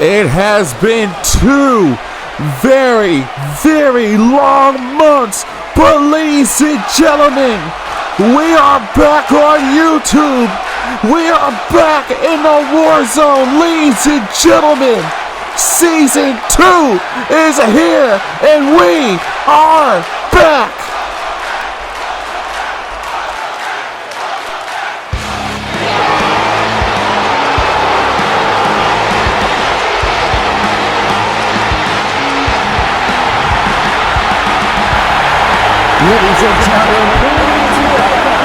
It has been 2 very, very long months, but ladies and gentlemen, we are back on YouTube. We are back in the Warzone, ladies and gentlemen. Season 2 is here, and we are back. Ladies and gentlemen, please welcome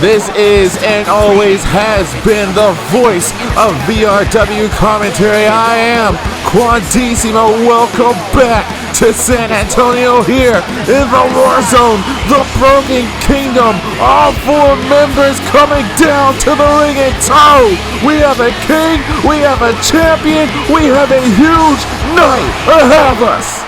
This is and always has been the voice of VRW commentary. I am Quantissimo. Welcome back to San Antonio here in the Warzone, the Broken Kingdom. All 4 members coming down to the ring in tow. We have a king, we have a champion, we have a huge night ahead of us.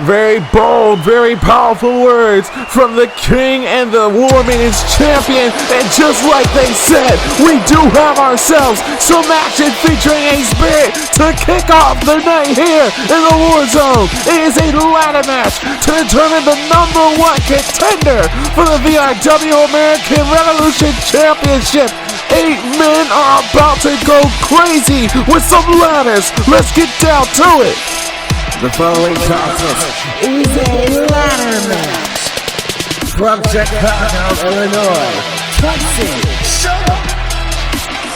Very bold, very powerful words from the King and the War Maiden's champion. And just like they said, we do have ourselves some action featuring a spirit to kick off the night here in the Warzone. It is a ladder match to determine the #1 contender for the VRW American Revolution Championship. 8 men are about to go crazy with some ladders. Let's get down to it. The following contest is a ladder match from Chicago, Illinois. Tyson,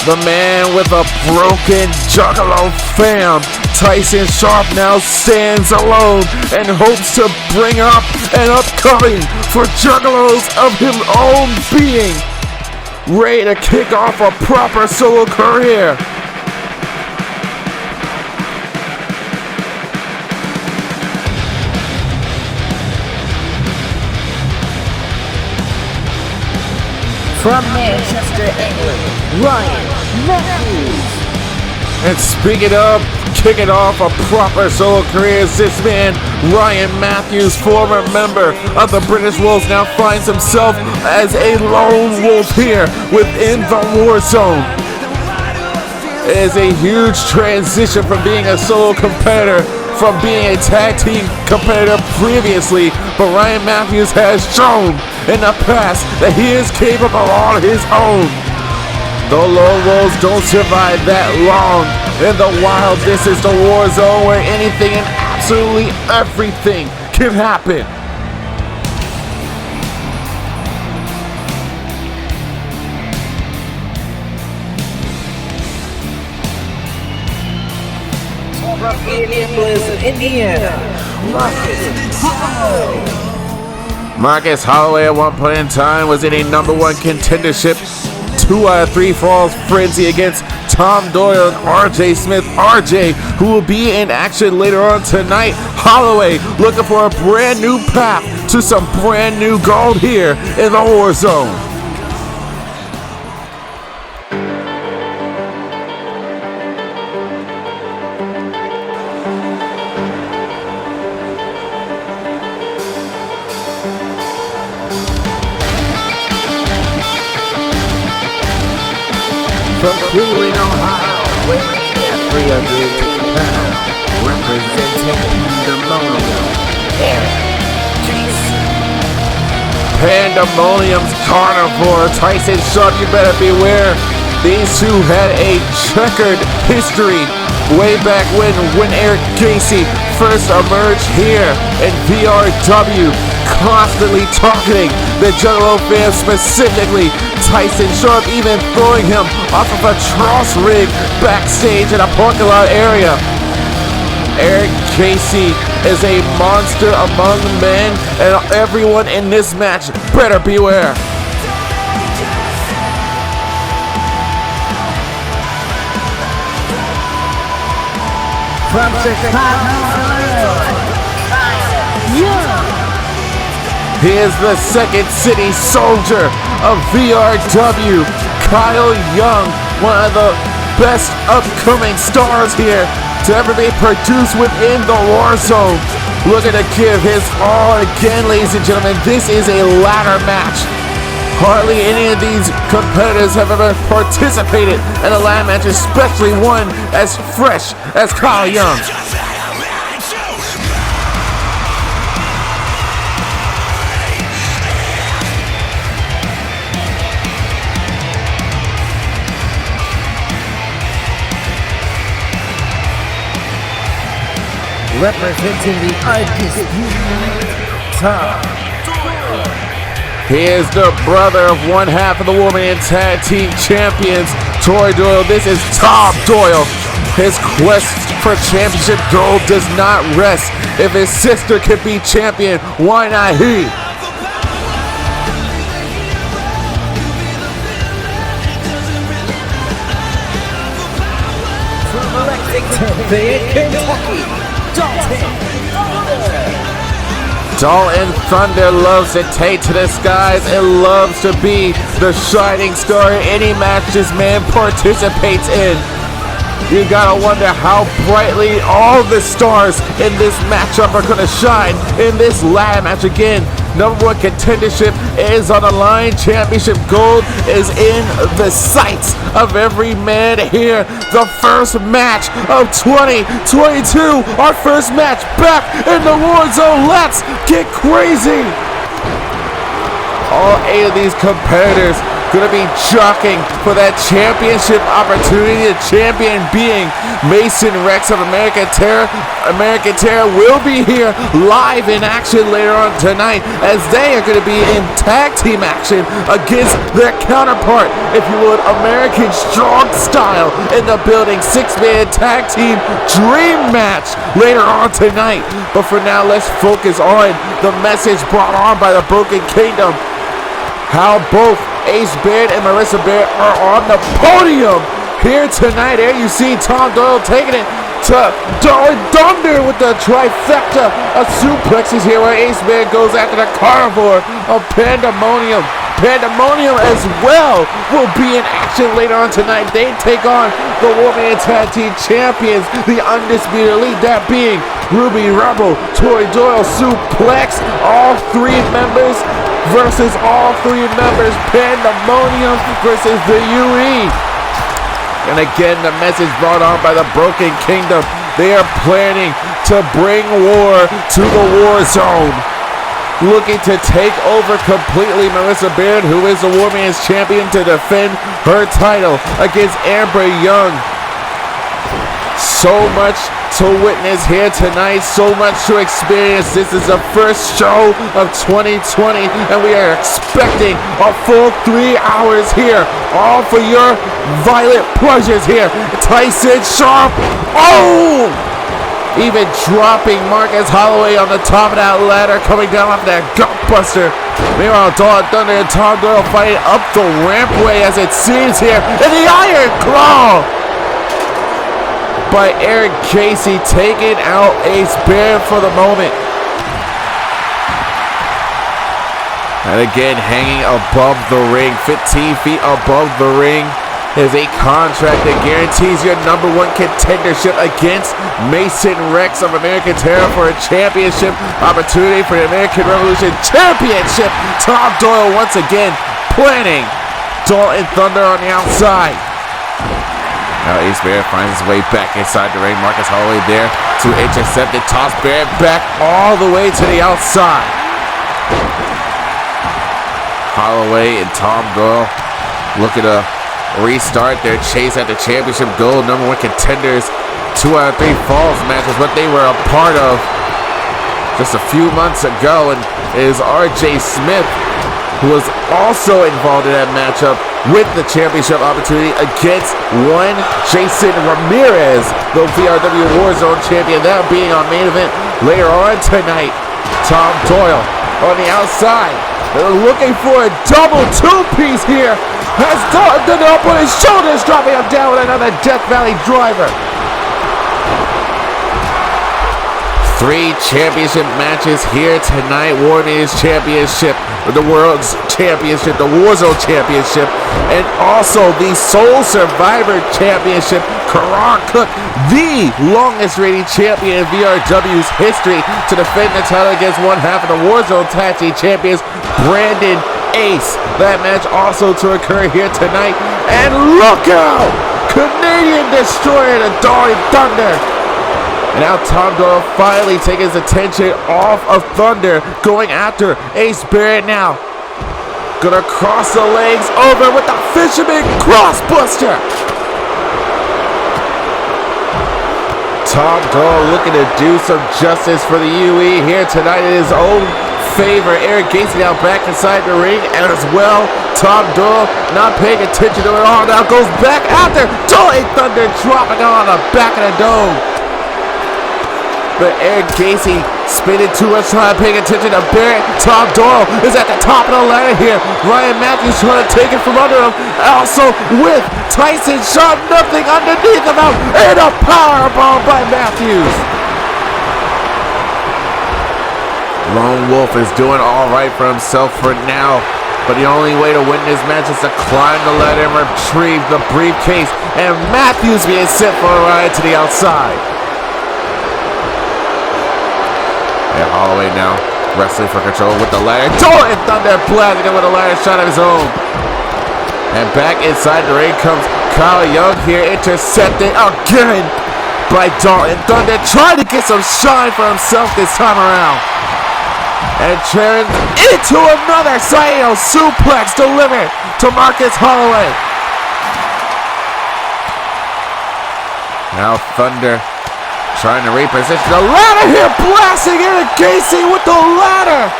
the man with a broken juggalo fam, Tyson Sharp, now stands alone and hopes to bring up an upcoming for juggalos of his own being, ready to kick off a proper solo career. from Manchester, England, Ryan Matthews. And speaking of kicking off a proper solo career, is this man, Ryan Matthews, former member of the British Wolves, now finds himself as a lone wolf here within the Warzone. It is a huge transition from being a solo competitor, from being a tag team competitor previously, but Ryan Matthews has shown in the past that he is capable on his own. The lone wolves don't survive that long in the wild. This is the war zone where anything and absolutely everything can happen. from Indianapolis, Indiana, Marcus Holloway at one point in time was in a #1 contendership. 2 out of 3 falls frenzy against Tom Doyle and RJ Smith. RJ, who will be in action later on tonight. Holloway looking for a brand new path to some brand new gold here in the Warzone. from Cleveland, Ohio, weighing in at 302 pounds, representing Pandemonium, Jace. Pandemonium's carnivore, Tyson Sharp, you better beware. These two had a checkered history way back when Eric Gacy first emerged here in VRW, constantly targeting the Juggalo fans, specifically Tyson Sharp, even throwing him off of a cross rig backstage in a parking lot area. Eric Gacy is a monster among men, and everyone in this match better beware. From Chicago, Illinois, He is the Second City Soldier of VRW, Kyle Young, one of the best upcoming stars here to ever be produced within the Warzone. Looking to give his all again, ladies and gentlemen. This is a ladder match. Hardly any of these competitors have ever participated in a ladder match, especially one as fresh as Kyle Young. representing the undisputed top. He is the brother of one half of the Women Tag Team Champions, Tori Doyle. This is Tom Doyle. His quest for championship gold does not rest. If his sister can be champion, why not he? From Lexington, Kentucky, Dalton Thunder loves to take to the skies and loves to be the shining star in any match this man participates in. You gotta wonder how brightly all the stars in this matchup are gonna shine in this ladder match. Again, #1 contendership is on the line. Championship gold is in the sights of every man here. The first match of 2022. Our first match back in the Warzone. Let's get crazy. All 8 of these competitors gonna be jockeying for that championship opportunity. The champion being Mason Rex of American Terror. American Terror will be here live in action later on tonight, as they are gonna be in tag team action against their counterpart, if you would, American Strong Style in the building. 6-man tag team dream match later on tonight. But for now, let's focus on the message brought on by the Broken Kingdom. How both Ace Baird and Marissa Baird are on the podium here tonight. There you see Tom Doyle taking it to Darwin Thunder with the trifecta of suplexes here, where Ace Baird goes after the carnivore of Pandemonium. Pandemonium as well will be in action later on tonight. They take on the Women Tag Team Champions, the Undisputed Elite, that being Ruby Rebel, Tori Doyle, suplex, all 3 members versus all 3 members, Pandemonium versus the UE. And again, the message brought on by the Broken Kingdom. They are planning to bring war to the war zone. Looking to take over completely Marissa Baird, who is the Women's Champion, to defend her title against Amber Young. So much to witness here tonight, so much to experience. This is the first show of 2020, and we are expecting a full 3 hours here, all for your violent pleasures here. Tyson Sharp, oh! even dropping Marcus Holloway on the top of that ladder, coming down off that gutbuster. Meanwhile, Dalton Thunder and Tom Doyle fighting up the rampway as it seems here, and the Iron Claw by Eric Casey, taking out Ace Baron for the moment. And again, hanging above the ring, 15 feet above the ring, is a contract that guarantees your #1 contendership against Mason Rex of American Terror for a championship opportunity for the American Revolution Championship. Tom Doyle once again planning Dalton Thunder on the outside. Now Ace Baron finds his way back inside the ring. Marcus Holloway there to intercept it. Toss Baron back all the way to the outside. Holloway and Tom Doyle looking to restart their chase at the championship gold. #1 contenders, 2 out of 3 falls matches, what they were a part of just a few months ago. And it is RJ Smith who was also involved in that matchup with the championship opportunity against one Jace Ramirez, the VRW Warzone champion. That being our main event later on tonight. Tom Doyle on the outside. They're looking for a double two-piece here. Has Dalton Thunder up on his shoulders, dropping him down with another Death Valley driver. 3 championship matches here tonight. Warriors Championship, the World's Championship, the Warzone Championship, and also the Soul Survivor Championship. Karan Cook, the longest reigning champion in VRW's history, to defend the title against one half of the Warzone Tag Team Champions, Brandon Ace. That match also to occur here tonight. And look out! Canadian Destroyer to Dalton Thunder. And now Tom Doyle finally taking his attention off of Thunder, going after Ace Baron now. Gonna cross the legs over with the Fisherman Crossbuster. Tom Doyle looking to do some justice for the UE here tonight in his own favor. Eric Casey now back inside the ring, and as well, Tom Doyle not paying attention to it all. Now goes back after Dalton Thunder, dropping on the back of the dome. But Eric Casey spending too much time paying attention to Barrett. Tom Doyle is at the top of the ladder here. Ryan Matthews trying to take it from under him. Also with Tyson shot nothing underneath him out. And a powerbomb by Matthews. Lone Wolf is doing all right for himself for now. But the only way to win this match is to climb the ladder and retrieve the briefcase. And Matthews being sent for a ride to the outside. And Holloway now wrestling for control with the ladder. Dalton Thunder blasting him with a ladder shot of his own. And back inside the ring comes Kyle Young here, intercepted again by Dalton Thunder, trying to get some shine for himself this time around. And turns into another Saito suplex delivered to Marcus Holloway. Now Thunder trying to reposition the ladder here, blasting Eric Casey with the ladder.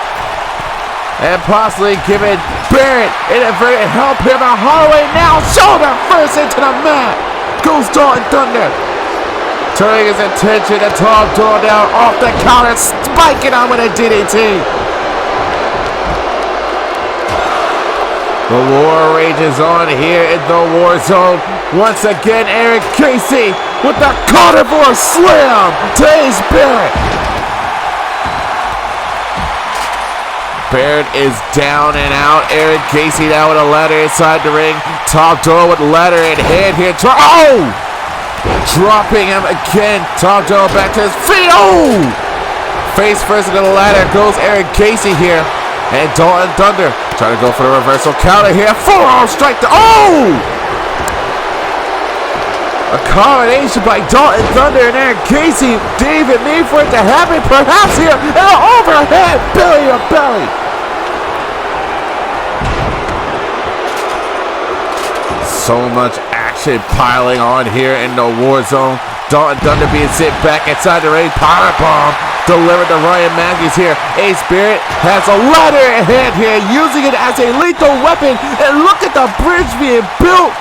And possibly giving Barrett inadvertent help here by Holloway. Now shoulder first into the mat. Goes Dalton Thunder. Turning his attention to Tom Doyle down off the counter, spiking on with a DDT. The war rages on here in the war zone. Once again, Eric Casey with the carnivore slam to Ace Barrett. Barrett is down and out. Eric Casey now with a ladder inside the ring. Tom Doyle with ladder in hand here. Oh! Dropping him again. Tom Doyle back to his feet. Oh! Face first into the ladder goes Eric Casey here. And Dalton Thunder trying to go for the reversal counter here. Forearm strike to, oh! A combination by Dalton Thunder and Eric Casey. Didn't even mean for it to happen. Perhaps here. And an overhead belly to belly. So much action piling on here in the war zone. Dalton Thunder being sent back inside the ring. Powerbomb delivered to Ryan Matthews here. Ace Barrett has a ladder in hand here, using it as a lethal weapon. And look at the bridge being built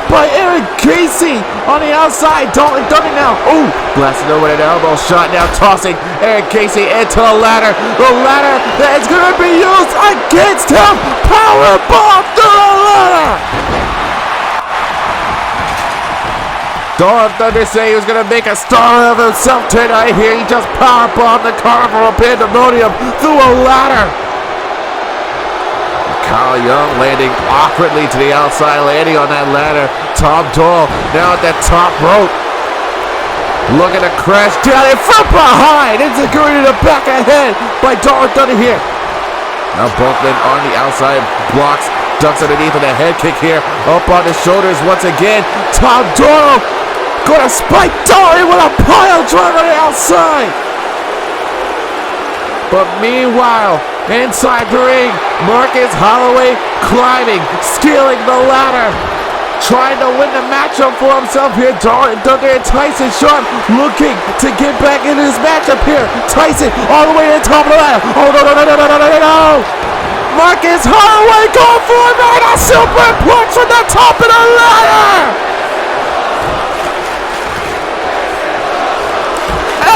by Aaron Casey on the outside. Dalton done it now. Ooh, blasting over an elbow shot now, tossing Aaron Casey into the ladder. The ladder that is going to be used against him. Powerbomb through the ladder. Dalton Thunder say he was going to make a star of himself tonight here. He just powerbombed the Carnival Pandemonium through a ladder. Kyle Young landing awkwardly to the outside, landing on that ladder. Tom Doyle now at that top rope. Looking to crash down in from behind. Integrated to the back ahead by Dalton Thunder here. Now both men on the outside, blocks, ducks underneath with a head kick here. Up on the shoulders once again. Tom Doyle gonna spike Dalton with a pile driver on the outside. But meanwhile, inside the ring, Marcus Holloway climbing, scaling the ladder, trying to win the matchup for himself here. Dalton Thunder and Tyson Sharp looking to get back into this matchup here. Tyson all the way to the top of the ladder. Oh, no. Marcus Holloway going for a superplex from the top of the ladder.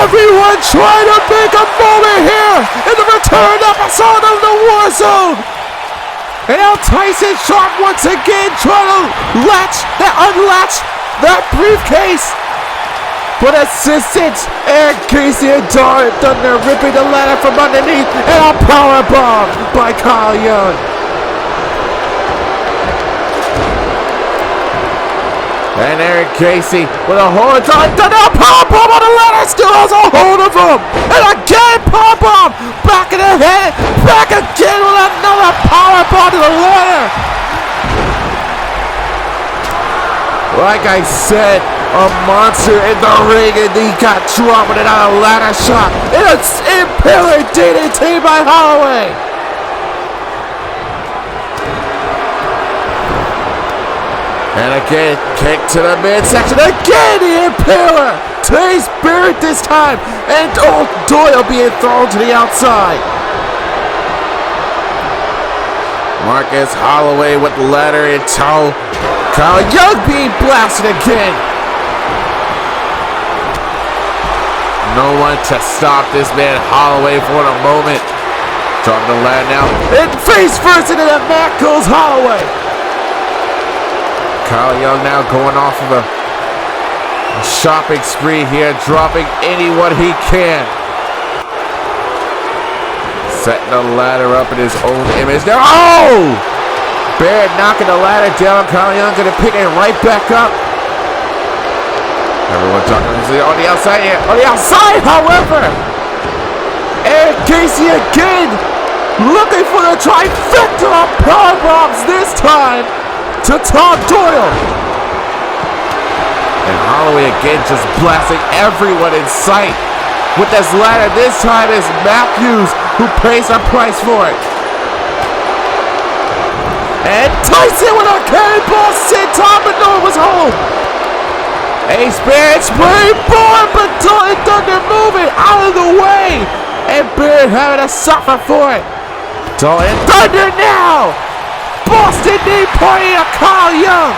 Everyone trying to make a moment here in the return episode of the Warzone. And now Tyson Sharp once again trying to unlatch that briefcase. But assistants Aaron Casey and Dalton Thunder ripping the ladder from underneath, and a powerbomb by Kyle Young. And Aaron Casey with a hold on Dalton Thunder, a powerbomb on the ladder, still has a hold of him. And again, powerbomb, back in the head, back again with another powerbomb to the ladder. Like I said, a monster in the ring, and he got dropping it on a ladder shot. And it's impaling DDT by Holloway. And again, kick to the midsection. Again, the impaler. Today's Spirit this time. And Doyle being thrown to the outside. Marcus Holloway with the ladder in tow. Kyle Young being blasted again. No one to stop this man Holloway for a moment. Dropping the ladder now. And face first into the mat goes Holloway. Kyle Young now going off of a shopping spree here, dropping anyone he can. Setting the ladder up in his own image. Now, oh! Barrett knocking the ladder down. Kyle Young gonna pick it right back up. Everyone talking on the outside here. On the outside, however, Aaron Casey again looking for the trifecta of power bombs this time to Tom Doyle. And Holloway again just blasting everyone in sight with this ladder. This time is Matthews who pays a price for it. And Tyson with a cannonball sent Tom Doyle was home. A Spirit springboard, but Dalton Thunder moving out of the way. And Barrett having to suffer for it. Dalton Thunder now. Boston knee pointing to Kyle Young.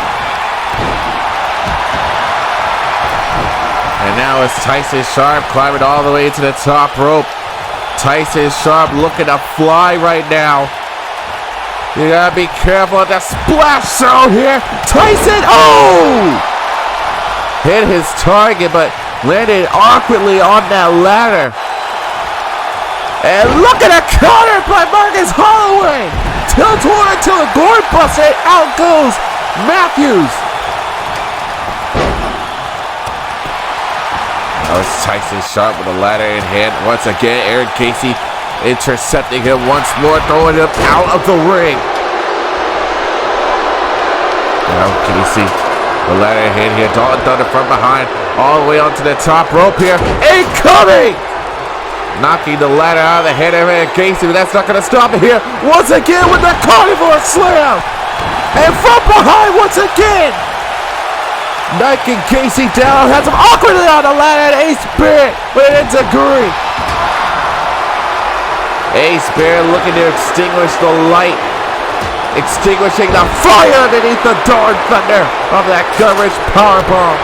And now it's Tyson Sharp climbing all the way to the top rope. Tyson Sharp looking to fly right now. You gotta be careful of the splash zone here. Tyson, hit his target, but landed awkwardly on that ladder. And look at a counter by Marcus Holloway. Tilt order to the gourd buster, and out goes Matthews. That was Tyson Sharp with a ladder in hand. Once again, Aaron Casey intercepting him once more, throwing him out of the ring. Now Casey, the ladder in hand here. Dalton Thunder from behind, all the way onto the top rope here. Incoming! Knocking the ladder out of the head of Aaron Casey, but that's not going to stop it here. Once again with the carnivore slam. And from behind once again. Knocking Casey down, has him awkwardly on the ladder, and Ace Barrett with an enziguri. Ace Barrett looking to extinguish the light extinguishing the fire underneath the darn thunder of that garbage powerbomb.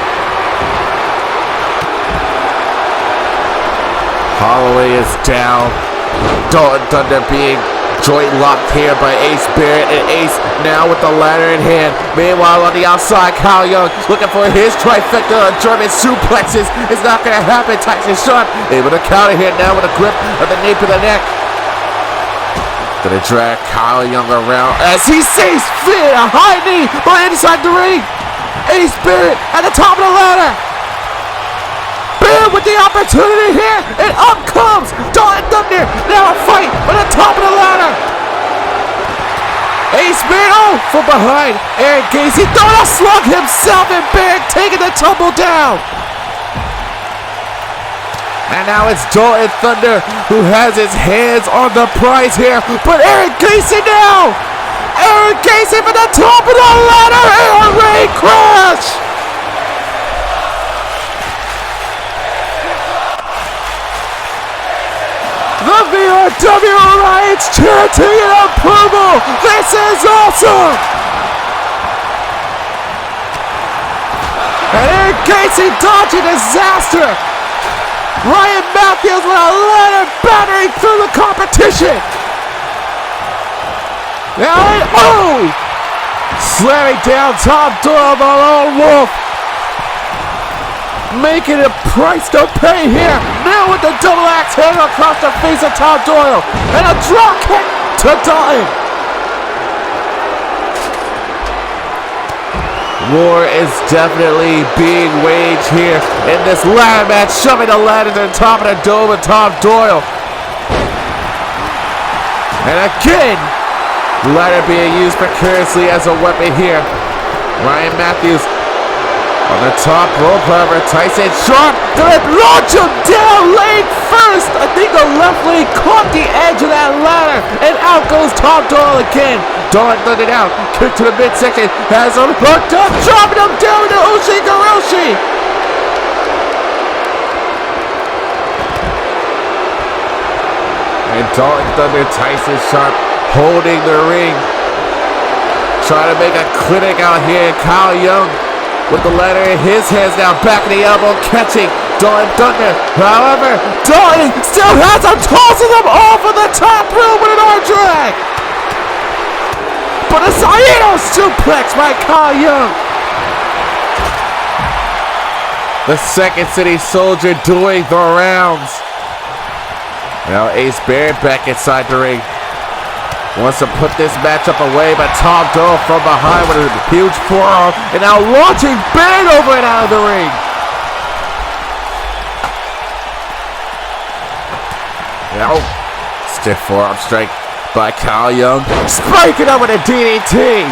Holloway is down. Dalton Thunder being joint locked here by Ace Barrett, and Ace now with the ladder in hand. Meanwhile, on the outside, Kyle Young looking for his trifecta of German suplexes. It's not going to happen. Tyson Sharp able to counter here now with a grip of the nape of the neck. Gonna drag Kyle Young around as he sees fit a high knee on inside the ring. Ace Barrett at the top of the ladder. Barrett with the opportunity here, and up comes Dalton Thunder. Now a fight on the top of the ladder. Ace Barrett, from behind. Aaron Casey throwing a slug himself, and Barrett taking the tumble down. And now it's Dalton Thunder who has his hands on the prize here. But Aaron Casey now. Aaron Casey from the top of the ladder, and a rain crash. The VRW Riots chanting in approval. This is awesome. And Aaron Casey dodging disaster. Ryan Matthews with a ladder battering through the competition. Now slamming down Tom Doyle, the lone wolf. Making a price to pay here. Now with the double axe handle across the face of Tom Doyle. And a drop kick to Dalton. War is definitely being waged here in this ladder match. Shoving the ladder to the top of the dome with Tom Doyle. And again, ladder being used precariously as a weapon here. Ryan Matthews on the top rope, however, Tyson Sharp gonna launch him down leg first. I think the left leg caught the edge of that ladder, and out goes Tom Doyle again. Dalton Thunder out, kick to the midsection, has him hooked up, dropping him down to Ushi Garoshi. And Dalton Thunder, Tyson Sharp holding the ring, trying to make a clinic out here. Kyle Young with the ladder in his hands now, back of the elbow, catching Dalton Thunder. However, Dalton still has him, tossing him off of the top rope with an arm drag. But a Saito suplex by Kyle Young. The Second City Soldier doing the rounds. Now Ace Barrett back inside the ring. Wants to put this matchup away, but Tom Doyle from behind with a huge forearm, and now launching Barrett over and out of the ring. Now, stiff forearm strike by Kyle Young, spiking up with a DDT.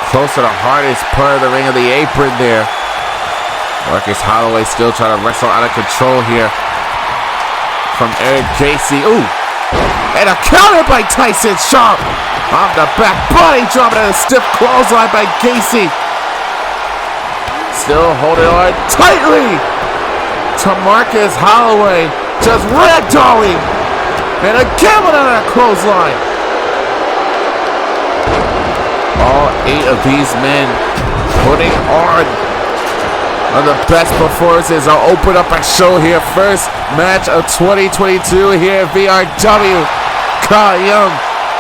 Close to the hardest part of the ring of the apron there. Marcus Holloway still trying to wrestle out of control here from Eric Casey. Ooh. And a counter by Tyson Sharp. Off the back body drop, and a stiff clothesline by Casey. Still holding on tightly to Marcus Holloway. Just ragdolling. And again with another clothesline. All 8 of these men putting on the best performances. I'll open up a show here. First match of 2022 here at VRW. Kyle Young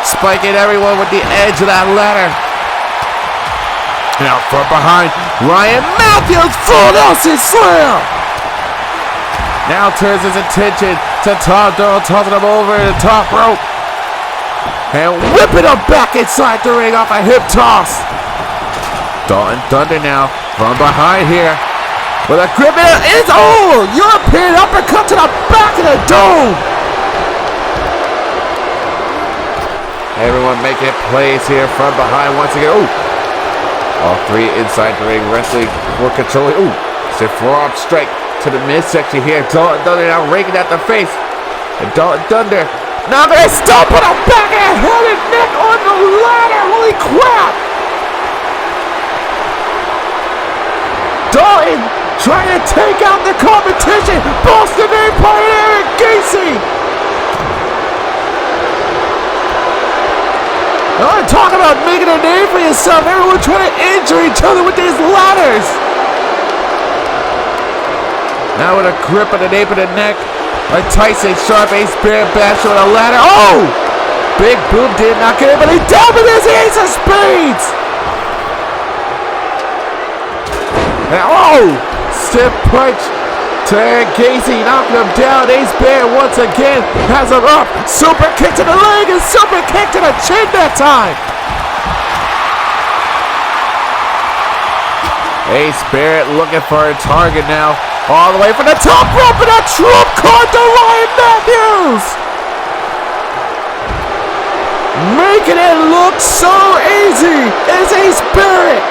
spiking everyone with the edge of that ladder. Now from behind, Ryan Matthews, full Nelson slam. Now turns his attention to Tom Doyle, tossing him over the top rope. And whipping him back inside the ring off a hip toss. Dalton Thunder now from behind here. With a grip, it's European uppercut to the back of the dome. Everyone making plays here from behind once again. Ooh. All 3 inside the ring wrestling for control. Ooh. Stiff forearm strike to the midsection here. Dalton Thunder now raking at the face. And Dalton Thunder now gonna stomp on the back of the head and neck on the ladder. Holy crap. Dalton trying to take out the competition. Boston Empire Eric Casey. On top on making a name for yourself. Everyone trying to injure each other with these ladders. Now with a grip on the nape of the neck, like Tyson Sharp, Ace Bear bash with a ladder. Oh! Big Boom did not get it, but he dealt with his Ace of Spades. And oh! Stiff punch to Casey, knocking him down. Ace Bear once again has him up. Super kick to the leg and super kick to the chin that time. Ace Barrett looking for a target now. All the way from the top rope and a trump card to Ryan Matthews. Making it look so easy is Ace Barrett.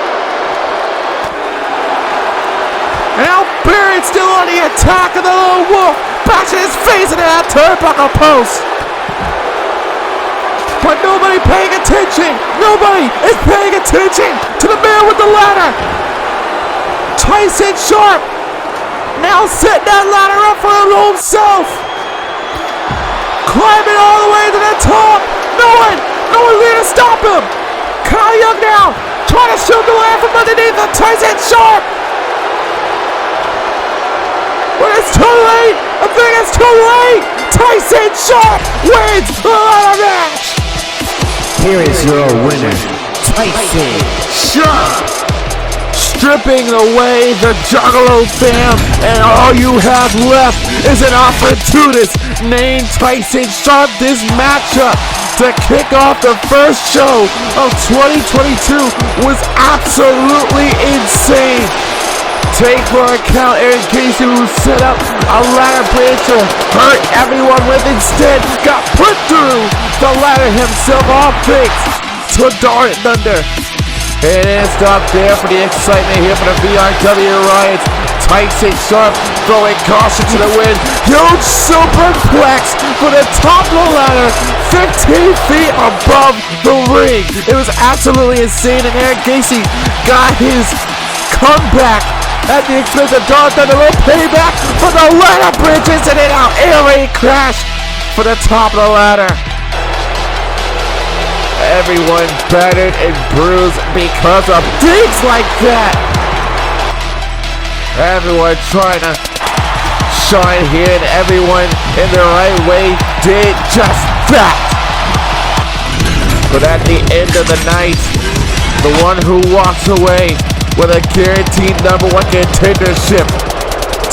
Now Barrett's still on the attack of the Lone Wolf. Bashing his face into that turnbuckle post. But nobody paying attention. Nobody is paying attention to the man with the ladder. Tyson Sharp now setting that ladder up for his own self. Climbing all the way to the top. No one there to stop him. Kyle Young now trying to shoot the ladder from underneath of Tyson Sharp. But it's too late. I think it's too late. Tyson Sharp wins the ladder match. Here is your winner, Tyson Sharp. Stripping away the Juggalo fam, and all you have left is an opportunist named Tyson Sharp. This matchup to kick off the first show of 2022 was absolutely insane. Take for account Aaron Casey, who set up a ladder bridge to hurt everyone with, instead got put through the ladder himself, all thanks to Darn It Thunder. And it stopped there for the excitement here for the VRW Riots. Tyson Sharp throwing caution to the wind. Huge superplex for the top of the ladder, 15 feet above the ring. It was absolutely insane, and Aaron Casey got his comeback at the expense of Darn Thunder. A little payback for the ladder bridges, and then an air raid crash for the top of the ladder. Everyone battered and bruised because of things like that. Everyone trying to shine here, and everyone in the right way did just that. But at the end of the night, the one who walks away with a guaranteed #1 contendership,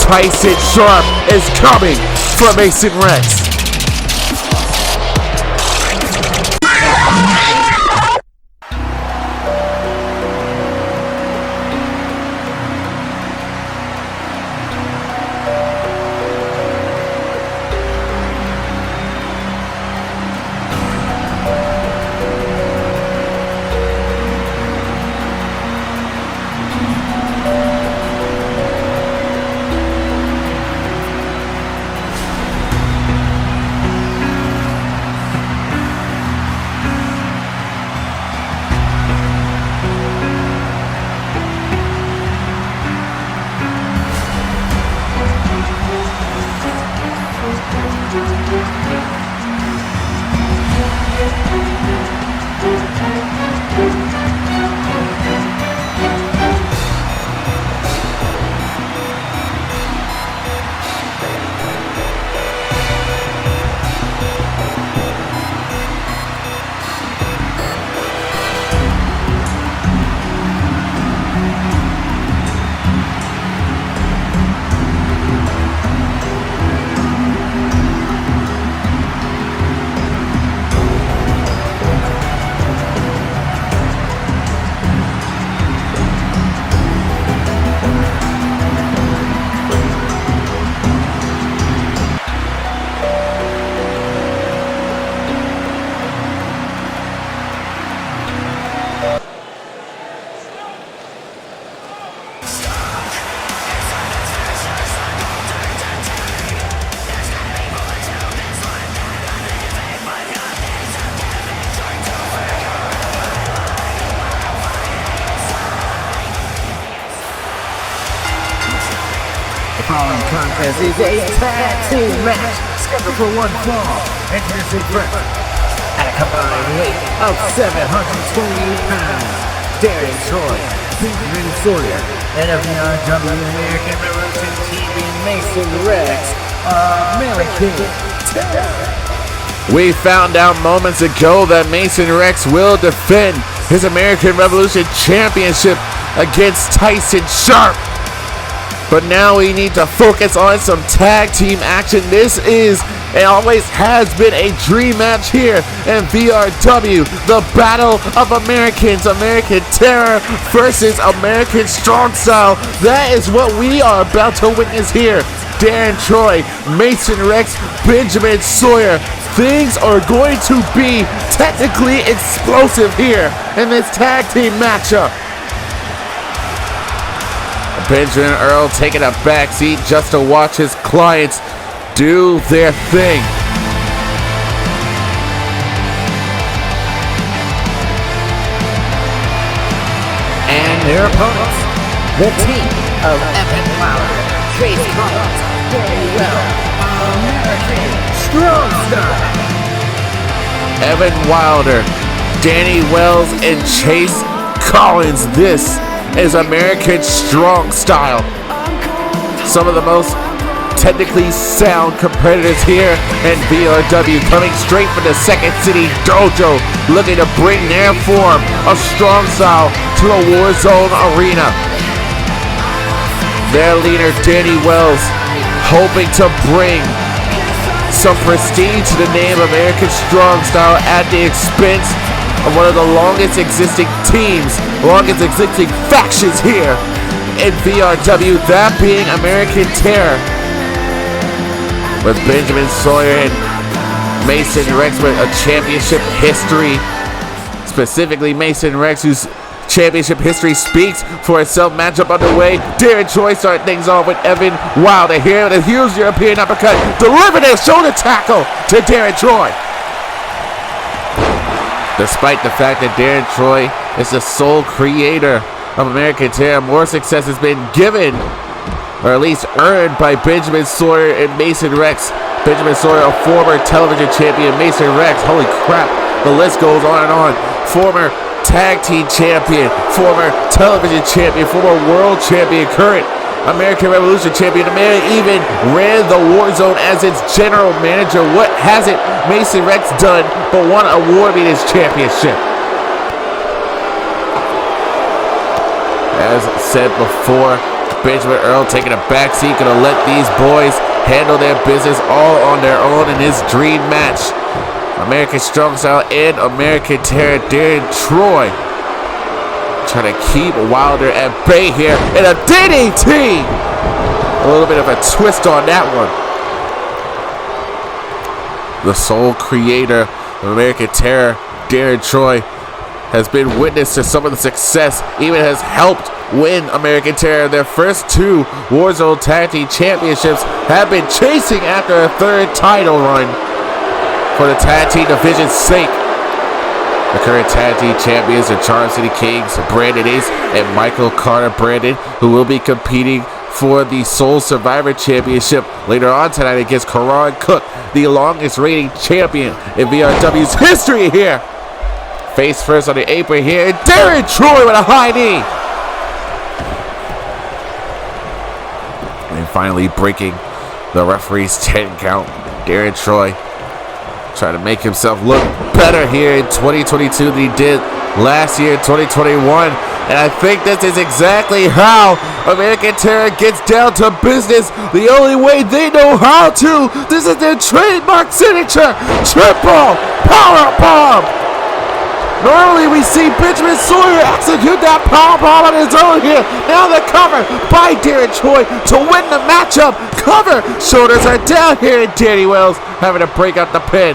Tyson Sharp, is coming for Mason Rex. The following contest is a tag team match scheduled for one fall and this is at a combined weight of 728 pounds, Darren Troy, Benjamin Sawyer, and a VRW American Revolution champion Mason Rex, American Terror. We found out moments ago that Mason Rex will defend his American Revolution Championship against Tyson Sharp. But now we need to focus on some tag team action. This is and always has been a dream match here in VRW. The Battle of Americans, American Terror versus American Strong Style. That is what we are about to witness here. Darren Troy, Mason Rex, Benjamin Sawyer. Things are going to be technically explosive here in this tag team matchup. Benjamin Earl taking a backseat just to watch his clients do their thing. And their opponents, the team of Evan Wilder, Jace Ramirez, American Strong Style. Evan Wilder, Danny Wells, and Chase Collins. This is American Strong Style. Some of the most technically sound competitors here in VRW, coming straight from the Second City Dojo, looking to bring their form of Strong Style to a Warzone arena. Their leader, Danny Wells, hoping to bring some prestige to the name American Strong Style at the expense of one of the longest existing teams, longest existing factions here in VRW, that being American Terror. With Benjamin Sawyer and Mason Rex with a championship history, specifically Mason Rex, whose championship history speaks for itself. Matchup underway. Darren Troy start things off with Evan Wilder here with a huge European uppercut, delivering a shoulder tackle to Darren Troy. Despite the fact that Darren Troy is the sole creator of American Terror, more success has been given, or at least earned, by Benjamin Sawyer and Mason Rex. Benjamin Sawyer, a former television champion. Mason Rex, holy crap, the list goes on and on. Former tag team champion, former television champion, former world champion, current American Revolution champion. The man even ran the Warzone as its general manager. What hasn't Mason Rex done but won a War Leaders championship? As said before, Benjamin Earl taking a backseat, gonna let these boys handle their business all on their own in this dream match. American Strong Style and American Terror. Darren Troy trying to keep Wilder at bay here, and a DDT! A little bit of a twist on that one. The sole creator of American Terror, Darren Troy, has been witness to some of the success, even has helped win American Terror. Their first two Warzone Tag Team Championships, have been chasing after a third title run for the Tag Team Division's sake. The current Tag Team Champions are Charm City Kings, Brandon Ace, and Michael Carter Brandon, who will be competing for the Soul Survivor Championship later on tonight against Karan Cook, the longest reigning champion in VRW's history here. Face first on the apron here, Darren Troy with a high knee. And finally breaking the referee's 10 count. Darren Troy trying to make himself look better here in 2022 than he did last year in 2021. And I think this is exactly how American Terror gets down to business. The only way they know how to. This is their trademark signature triple power bomb. Normally we see Benjamin Sawyer execute that power bomb on his own here. Now the cover by Darren Troy to win the matchup. Cover shoulders are down here, and Danny Wells having to break out the pin.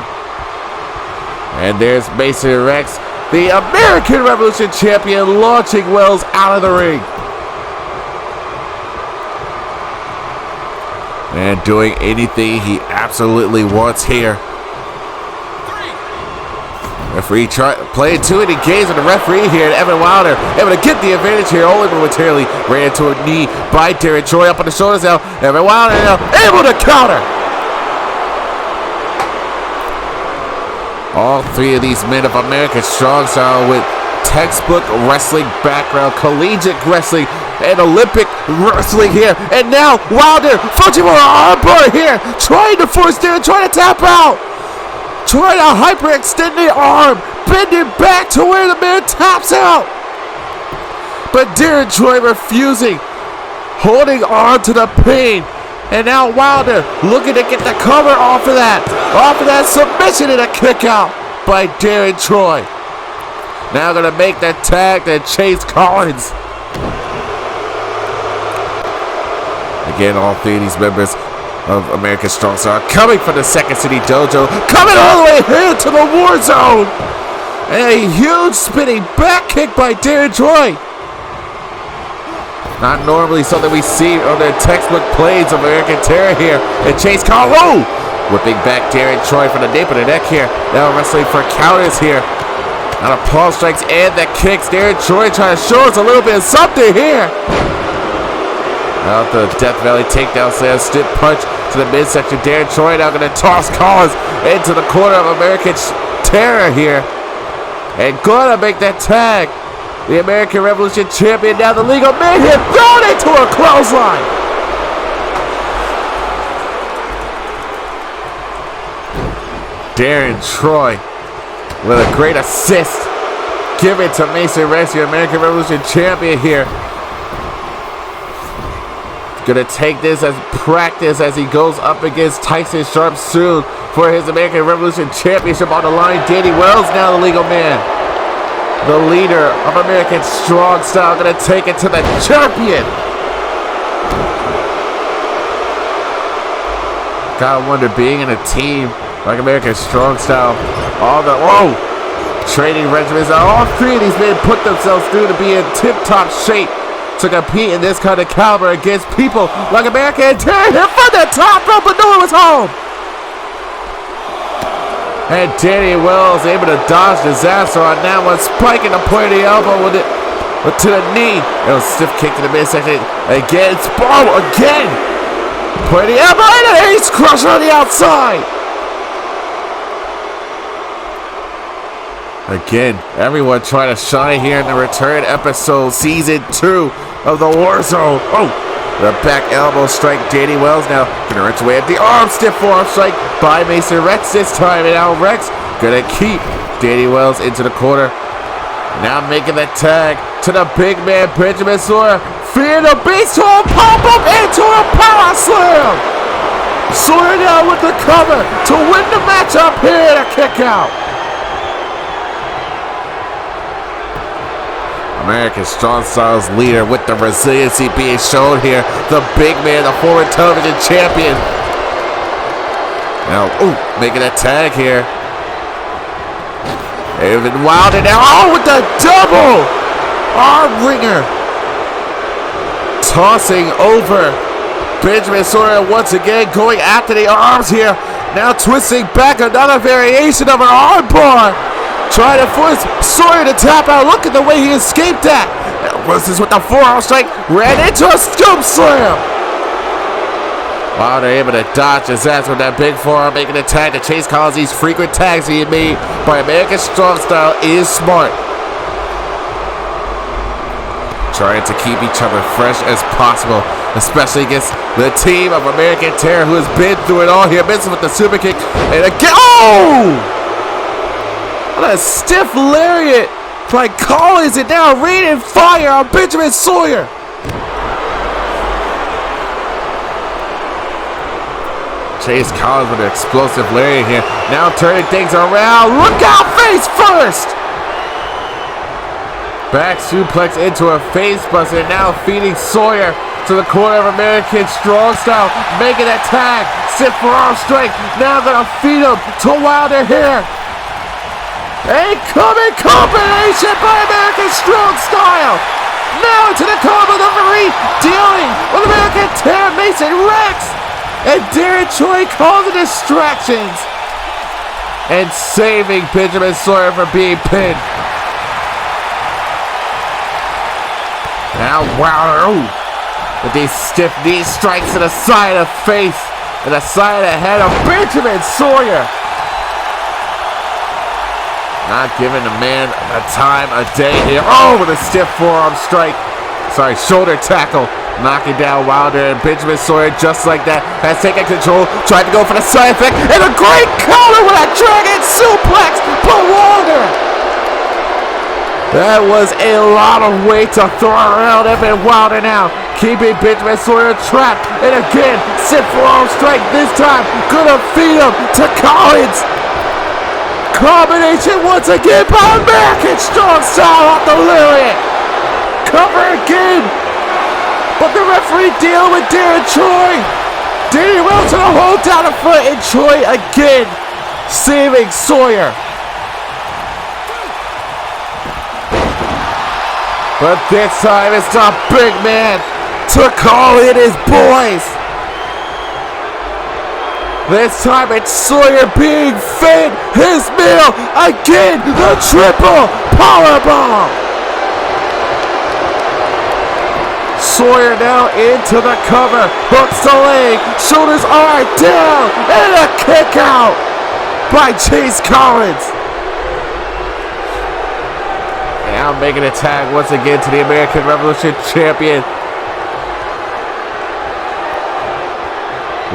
And there's Mason Rex, the American Revolution champion, launching Wells out of the ring. And doing anything he absolutely wants here. Referee playing too many games with the referee here, and Evan Wilder able to get the advantage here, only momentarily. Ran into a knee by Darren Troy up on the shoulders now. Evan Wilder now able to counter. All three of these men of American Strong Style with textbook wrestling background, collegiate wrestling, and Olympic wrestling here. And now Wilder punching for an armbar here, trying to force Darren, trying to tap out, trying to hyperextend the arm, bending back to where the man taps out. But Darren Troy refusing, holding on to the pain. And now Wilder looking to get the cover off of that submission and a kick out by Darren Troy. Now gonna make that tag to Chase Collins. Again, all three of these members of American Strong Style are coming from the Second City Dojo, coming all the way here to the Warzone. And a huge spinning back kick by Darren Troy. Not normally something we see on the textbook plays of American Terror here. And Chase Collins, whipping back Darren Troy from the nape of the neck here. Now wrestling for counters here. Now the palm strikes and the kicks. Darren Troy trying to show us a little bit of something here. Out the Death Valley takedown slam, stiff punch to the midsection. Darren Troy now going to toss Collins into the corner of American Terror here. And going to make that tag. The American Revolution Champion, now the legal man here, thrown into a clothesline. Darren Troy with a great assist. Give it to Mason Rex, the American Revolution Champion here. Gonna take this as practice as he goes up against Tyson Sharp soon for his American Revolution Championship on the line. Danny Wells now the legal man. The leader of American Strong Style gonna take it to the champion. Gotta wonder, being in a team like American Strong Style, all the training regimens, all three of these men put themselves through to be in tip-top shape to compete in this kind of caliber against people like American Terror here from the top rope, but no one was home. And Danny Wells able to dodge disaster on that one, spiking the point of the elbow with it to the knee. It was a stiff kick to the midsection. Again, again. Point of the elbow and an ace crusher on the outside. Again, everyone trying to shine here in the return episode, season 2 of the Warzone. The back elbow strike, Danny Wells now gonna wrench away at the arm, stiff forearm strike by Mason Rex this time, and now Rex gonna keep Danny Wells into the corner. Now making the tag to the big man, Benjamin Sawyer, fearing the beast to a pop-up into a power slam. Sawyer now with the cover to win the match up here and a kick out. American Strong Style's leader with the resiliency being shown here. The big man, the former television champion. Now, making a tag here. Even Wilder now, with the double arm ringer. Tossing over Benjamin Sawyer once again, going after the arms here. Now twisting back, another variation of an arm bar. Trying to force Sawyer to tap out. Look at the way he escaped that. Was this with the forearm strike? Ran into a scoop slam. Wow, they're able to dodge his ass with that big forearm, making a tag to Chase Collins. These frequent tags he made by American Strong Style is smart. Trying to keep each other fresh as possible, especially against the team of American Terror, who has been through it all here. Missing with the super kick. And again, what a stiff lariat by Collins, and now raining fire on Benjamin Sawyer. Chase Collins with an explosive lariat here. Now turning things around. Look out, face first. Back suplex into a face buster. Now feeding Sawyer to the corner of American Strong Style. Making that tag. Stiff forearm strike. Now gonna feed him to Wilder here. A coming combination by American Strong Style. Now into the combo number 3, dealing with American Terror, Mason Rex. And Darren Troy causing distractions. And saving Benjamin Sawyer from being pinned. Now Wilder with these stiff knee strikes to the side of the face and the side of the head of Benjamin Sawyer. Not giving the man a time of day here. Oh, with a stiff forearm strike. Sorry, shoulder tackle. Knocking down Wilder, and Benjamin Sawyer just like that has taken control. Tried to go for the side effect, and a great counter with a dragon suplex for Wilder. That was a lot of weight to throw around Evan Wilder now. Keeping Benjamin Sawyer trapped. And again, sit forearm strike. This time, gonna feed him to Collins. Combination once again by American Strong Style off the lariat. Cover again. But the referee dealing with Darren Choi. Danny Wilson to hold down the foot, and Choi again saving Sawyer. But this time it's the big man to call in his boys. This time it's Sawyer being fed his meal. Again, the triple powerbomb. Sawyer now into the cover. Hooks the leg. Shoulders are down. And a kick out by Chase Collins. Now making a tag once again to the American Revolution champion.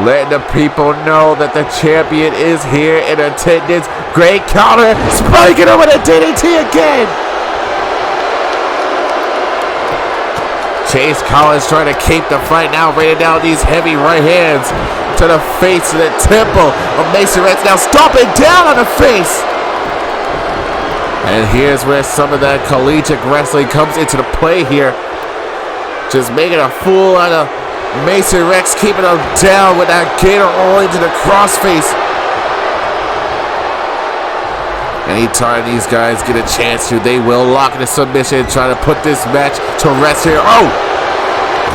Letting the people know that the champion is here in attendance. Great counter. Spiking him with a DDT again. Chase Collins trying to keep the fight now. Raining down these heavy right hands to the face of the temple of Mason Rex. Now stomping down on the face. And here's where some of that collegiate wrestling comes into the play here. Just making a fool out of Mason Rex, keeping him down with that gator all into the crossface. Anytime these guys get a chance to, they will lock in a submission, try to put this match to rest here. Oh!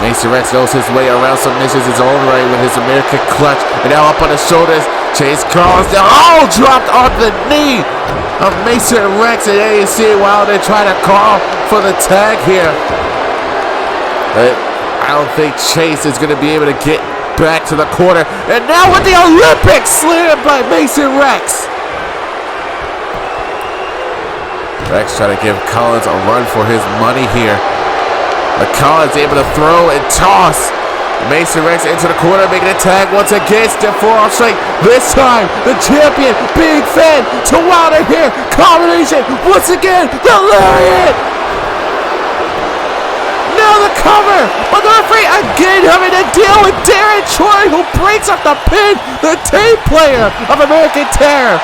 Mason Rex knows his way around submissions his own right with his American clutch. And now up on the shoulders, Chase Collins down. Oh! Dropped on the knee of Mason Rex, and there you see while they're trying to call for the tag here. But I don't think Chase is going to be able to get back to the corner. And now with the Olympic slam by Mason Rex. Rex trying to give Collins a run for his money here. But Collins able to throw and toss. Mason Rex into the corner, making a tag once again. Stiff forearm strike. This time, the champion being fed to Wilder here. Combination once again. The lariat. Now the cover. But the referee again having to deal with Darren Choi, who breaks up the pin. The team player of American Terror.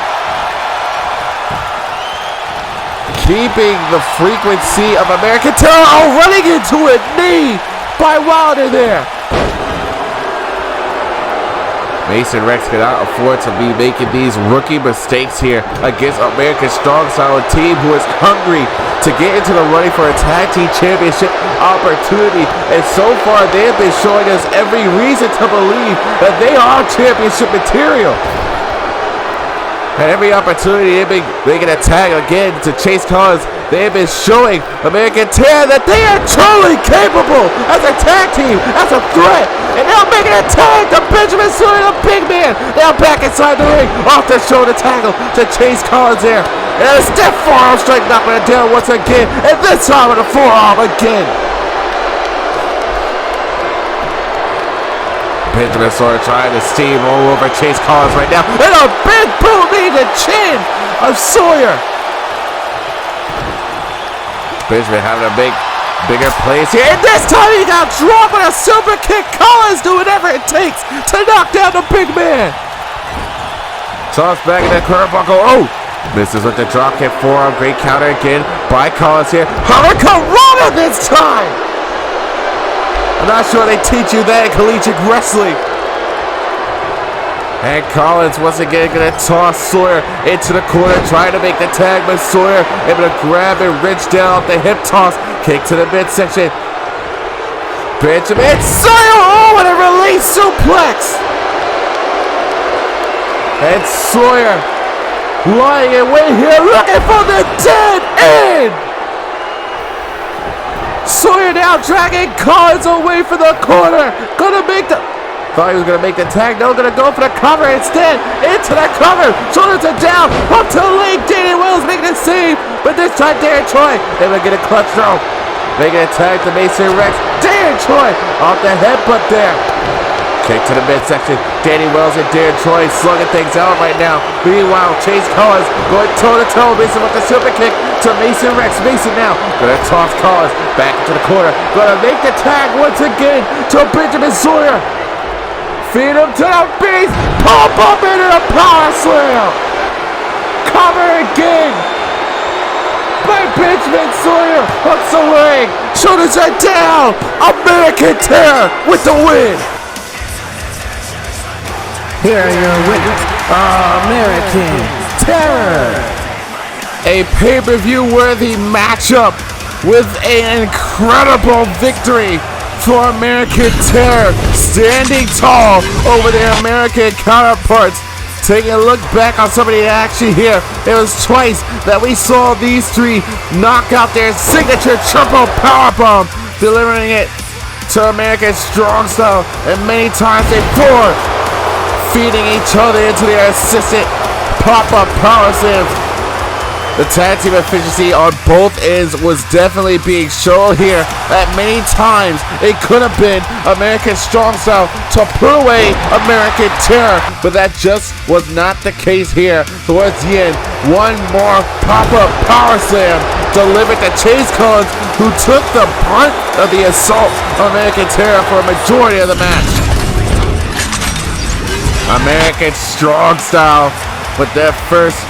Keeping the frequency of American Terror. Oh, running into a knee by Wilder there. Mason Rex cannot afford to be making these rookie mistakes here against America's strong solid team, who is hungry to get into the running for a tag team championship opportunity. And so far, they have been showing us every reason to believe that they are championship material. At every opportunity, they've been making a tag again to Chase Collins. They have been showing American Terror that they are truly capable as a tag team, as a threat. And now making a tag to Benjamin Sawyer, the big man. Now back inside the ring, off the shoulder tackle to Chase Collins there. And a stiff forearm strike, knocking it down once again. And this time with a forearm again. Benjamin Sawyer trying to steamroll over Chase Collins right now. And a big boot knee to chin of Sawyer. Benjamin having a bigger plays here. And this time he got dropped with a super kick. Collins doing whatever it takes to knock down the big man. Toss back in that turnbuckle. Oh! Misses with the drop kick forearm. Great counter again by Collins here. Hurricanrana this time! I'm not sure they teach you that in collegiate wrestling. And Collins once again gonna toss Sawyer into the corner, trying to make the tag, but Sawyer able to grab and wrench down the hip toss. Kick to the midsection. Benjamin Sawyer, oh, and a release suplex. And Sawyer lying in wait here, looking for the dead end. Sawyer now dragging Collins away from the corner. Gonna make the Thought he was going to make the tag. No, going to go for the cover instead. Into the cover. Shoulders are down. Up to the leg. Danny Wells making a save. But this time, Darren Troy able to get a clutch throw. Making a tag to Mason Rex. Darren Troy off the headbutt there. Kick to the midsection. Danny Wells and Darren Troy slugging things out right now. Meanwhile, Chase Collins going toe-to-toe. Mason with the super kick to Mason Rex. Mason now going to toss Collins back into the corner. Going to make the tag once again to Benjamin Sawyer. Feed him to the base. Pop up into the power slam. Cover again by Benjamin Sawyer. Hooks the leg. Shoulders are down. American Terror with the win. Here are your winners, American Terror. A pay-per-view worthy matchup with an incredible victory for American Terror, standing tall over their American counterparts. Taking a look back on some of the action here, it was twice that we saw these three knock out their signature triple powerbomb, delivering it to American Strong Style, and many times they fought, feeding each other into their assistant pop-up power slams. The tag team efficiency on both ends was definitely being shown here. At many times, it could have been American Strong Style to put away American Terror, but that just was not the case here. Towards the end, one more pop-up power slam delivered to Chase Collins, who took the brunt of the assault on American Terror for a majority of the match. American Strong Style with their first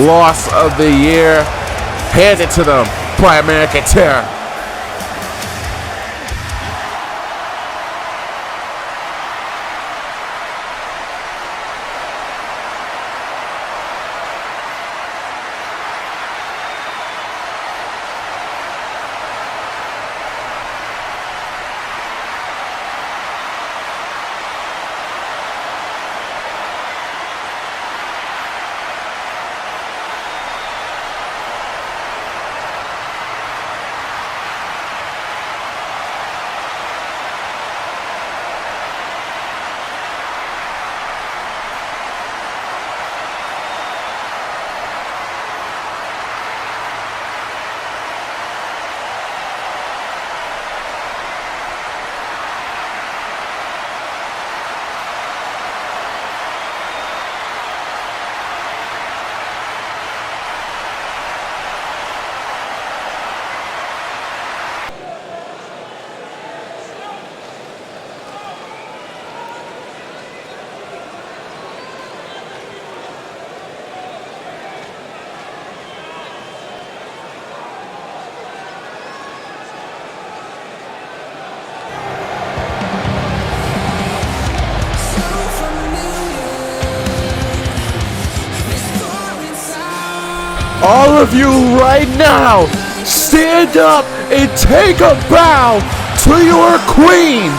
loss of the year handed to them by American Terror. All of you right now, stand up and take a bow to your queen.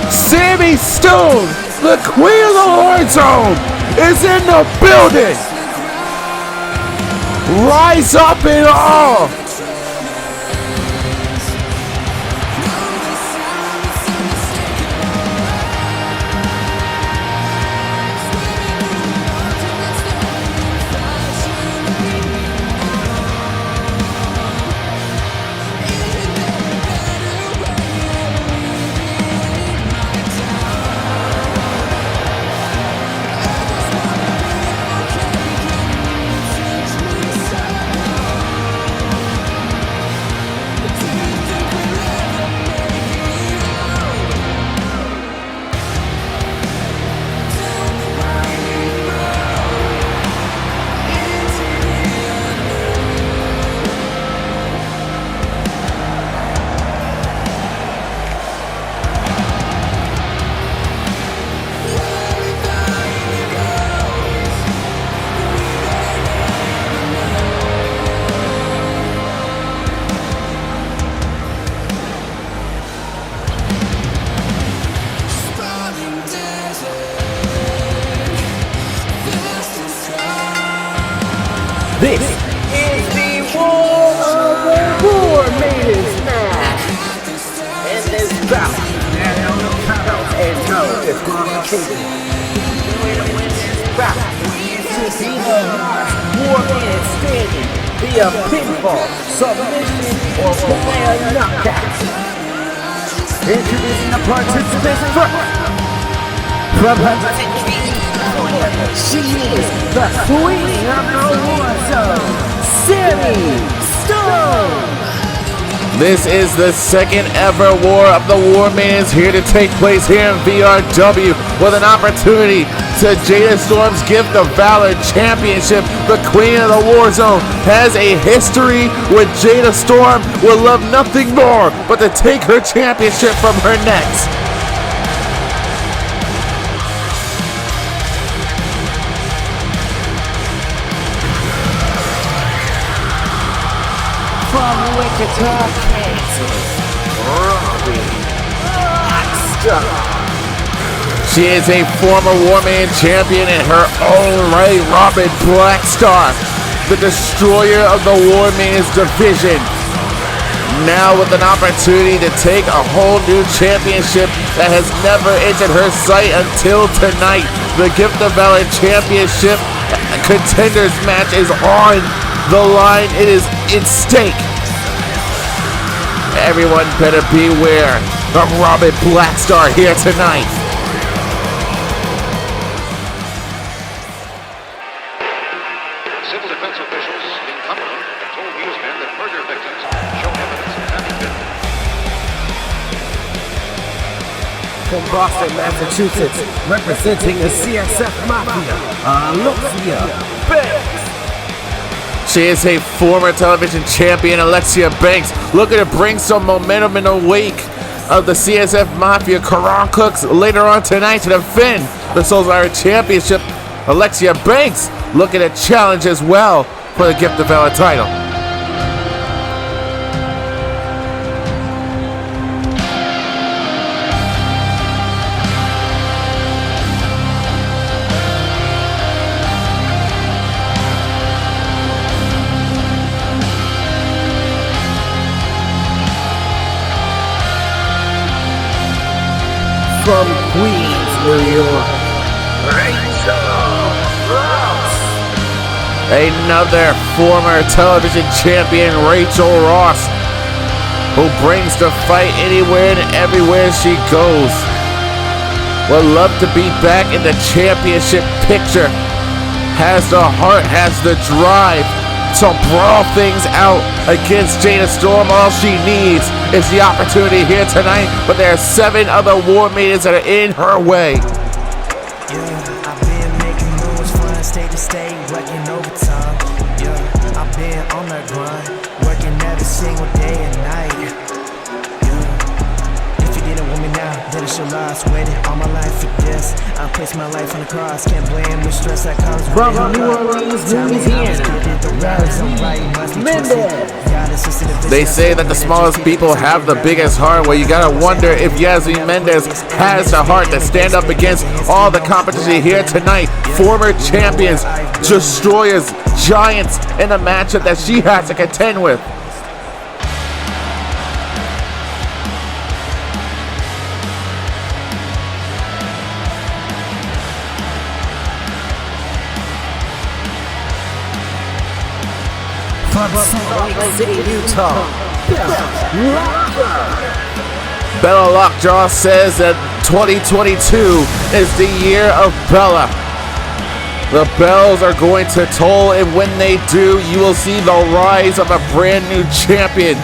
Sammy Stone, the Queen of the Warzone, is in the building. Rise up in awe. This is the War of the War Maidens match. In this bout, and on the count and no, Caw Creators. The way to win this bout is to be the last war man standing via pinfall, submission, or via knockout. Introducing the participants first. From Huntington Beach, California, she is the queen of the Warzone, Sammy Stone. This is the second ever War of the Warmans here to take place here in VRW with an opportunity to Jada Storm's Gift of Valor Championship. The Queen of the Warzone has a history with Jada Storm, will love nothing more but to take her championship from her next. From Wichita, Kansas, Robbie Blackstar. She is a former Warman champion in her own right, Robin Blackstar, the destroyer of the Warman's division. Now with an opportunity to take a whole new championship that has never entered her sight until tonight. The Gift of Valor Championship contenders match is on the line. It is at stake. Everyone better beware of Robin Blackstar here tonight. Civil defense officials in Cumberland have told newsmen that murder victims show evidence of having been. From Boston, Massachusetts, representing the CSF Mafia, Alexia Banks. She is a former television champion, Alexia Banks, looking to bring some momentum in the wake of the CSF Mafia Karan Cooks later on tonight to defend the Soulsire Championship. Alexia Banks looking to challenge as well for the Gift of Valor title. From Queens, New York, Rachel Ross. Another former television champion, Rachel Ross, who brings the fight anywhere and everywhere she goes. Would love to be back in the championship picture. Has the heart, has the drive to brawl things out against Jada Storm. All she needs is the opportunity here tonight, but there are 7 other War Maidens that are in her way. Yeah, I've been making moves, flying state to state, working overtime. Yeah, I've been on that grind, working every single day and night. Yeah, if you didn't want me now, then it's your loss. Waited all my life for this. I placed my life on the cross, can't blame the stress that comes with From it. New Orleans, Louisiana, They say that the smallest people have the biggest heart. Well, you gotta wonder if Yasmin Mendez has the heart to stand up against all the competition here tonight. Former champions, destroyers, giants in a matchup that she has to contend with. from Salt Lake City, Utah, Bella Lockjaw says that 2022 is the year of Bella. The bells are going to toll, and when they do, you will see the rise of a brand new champion.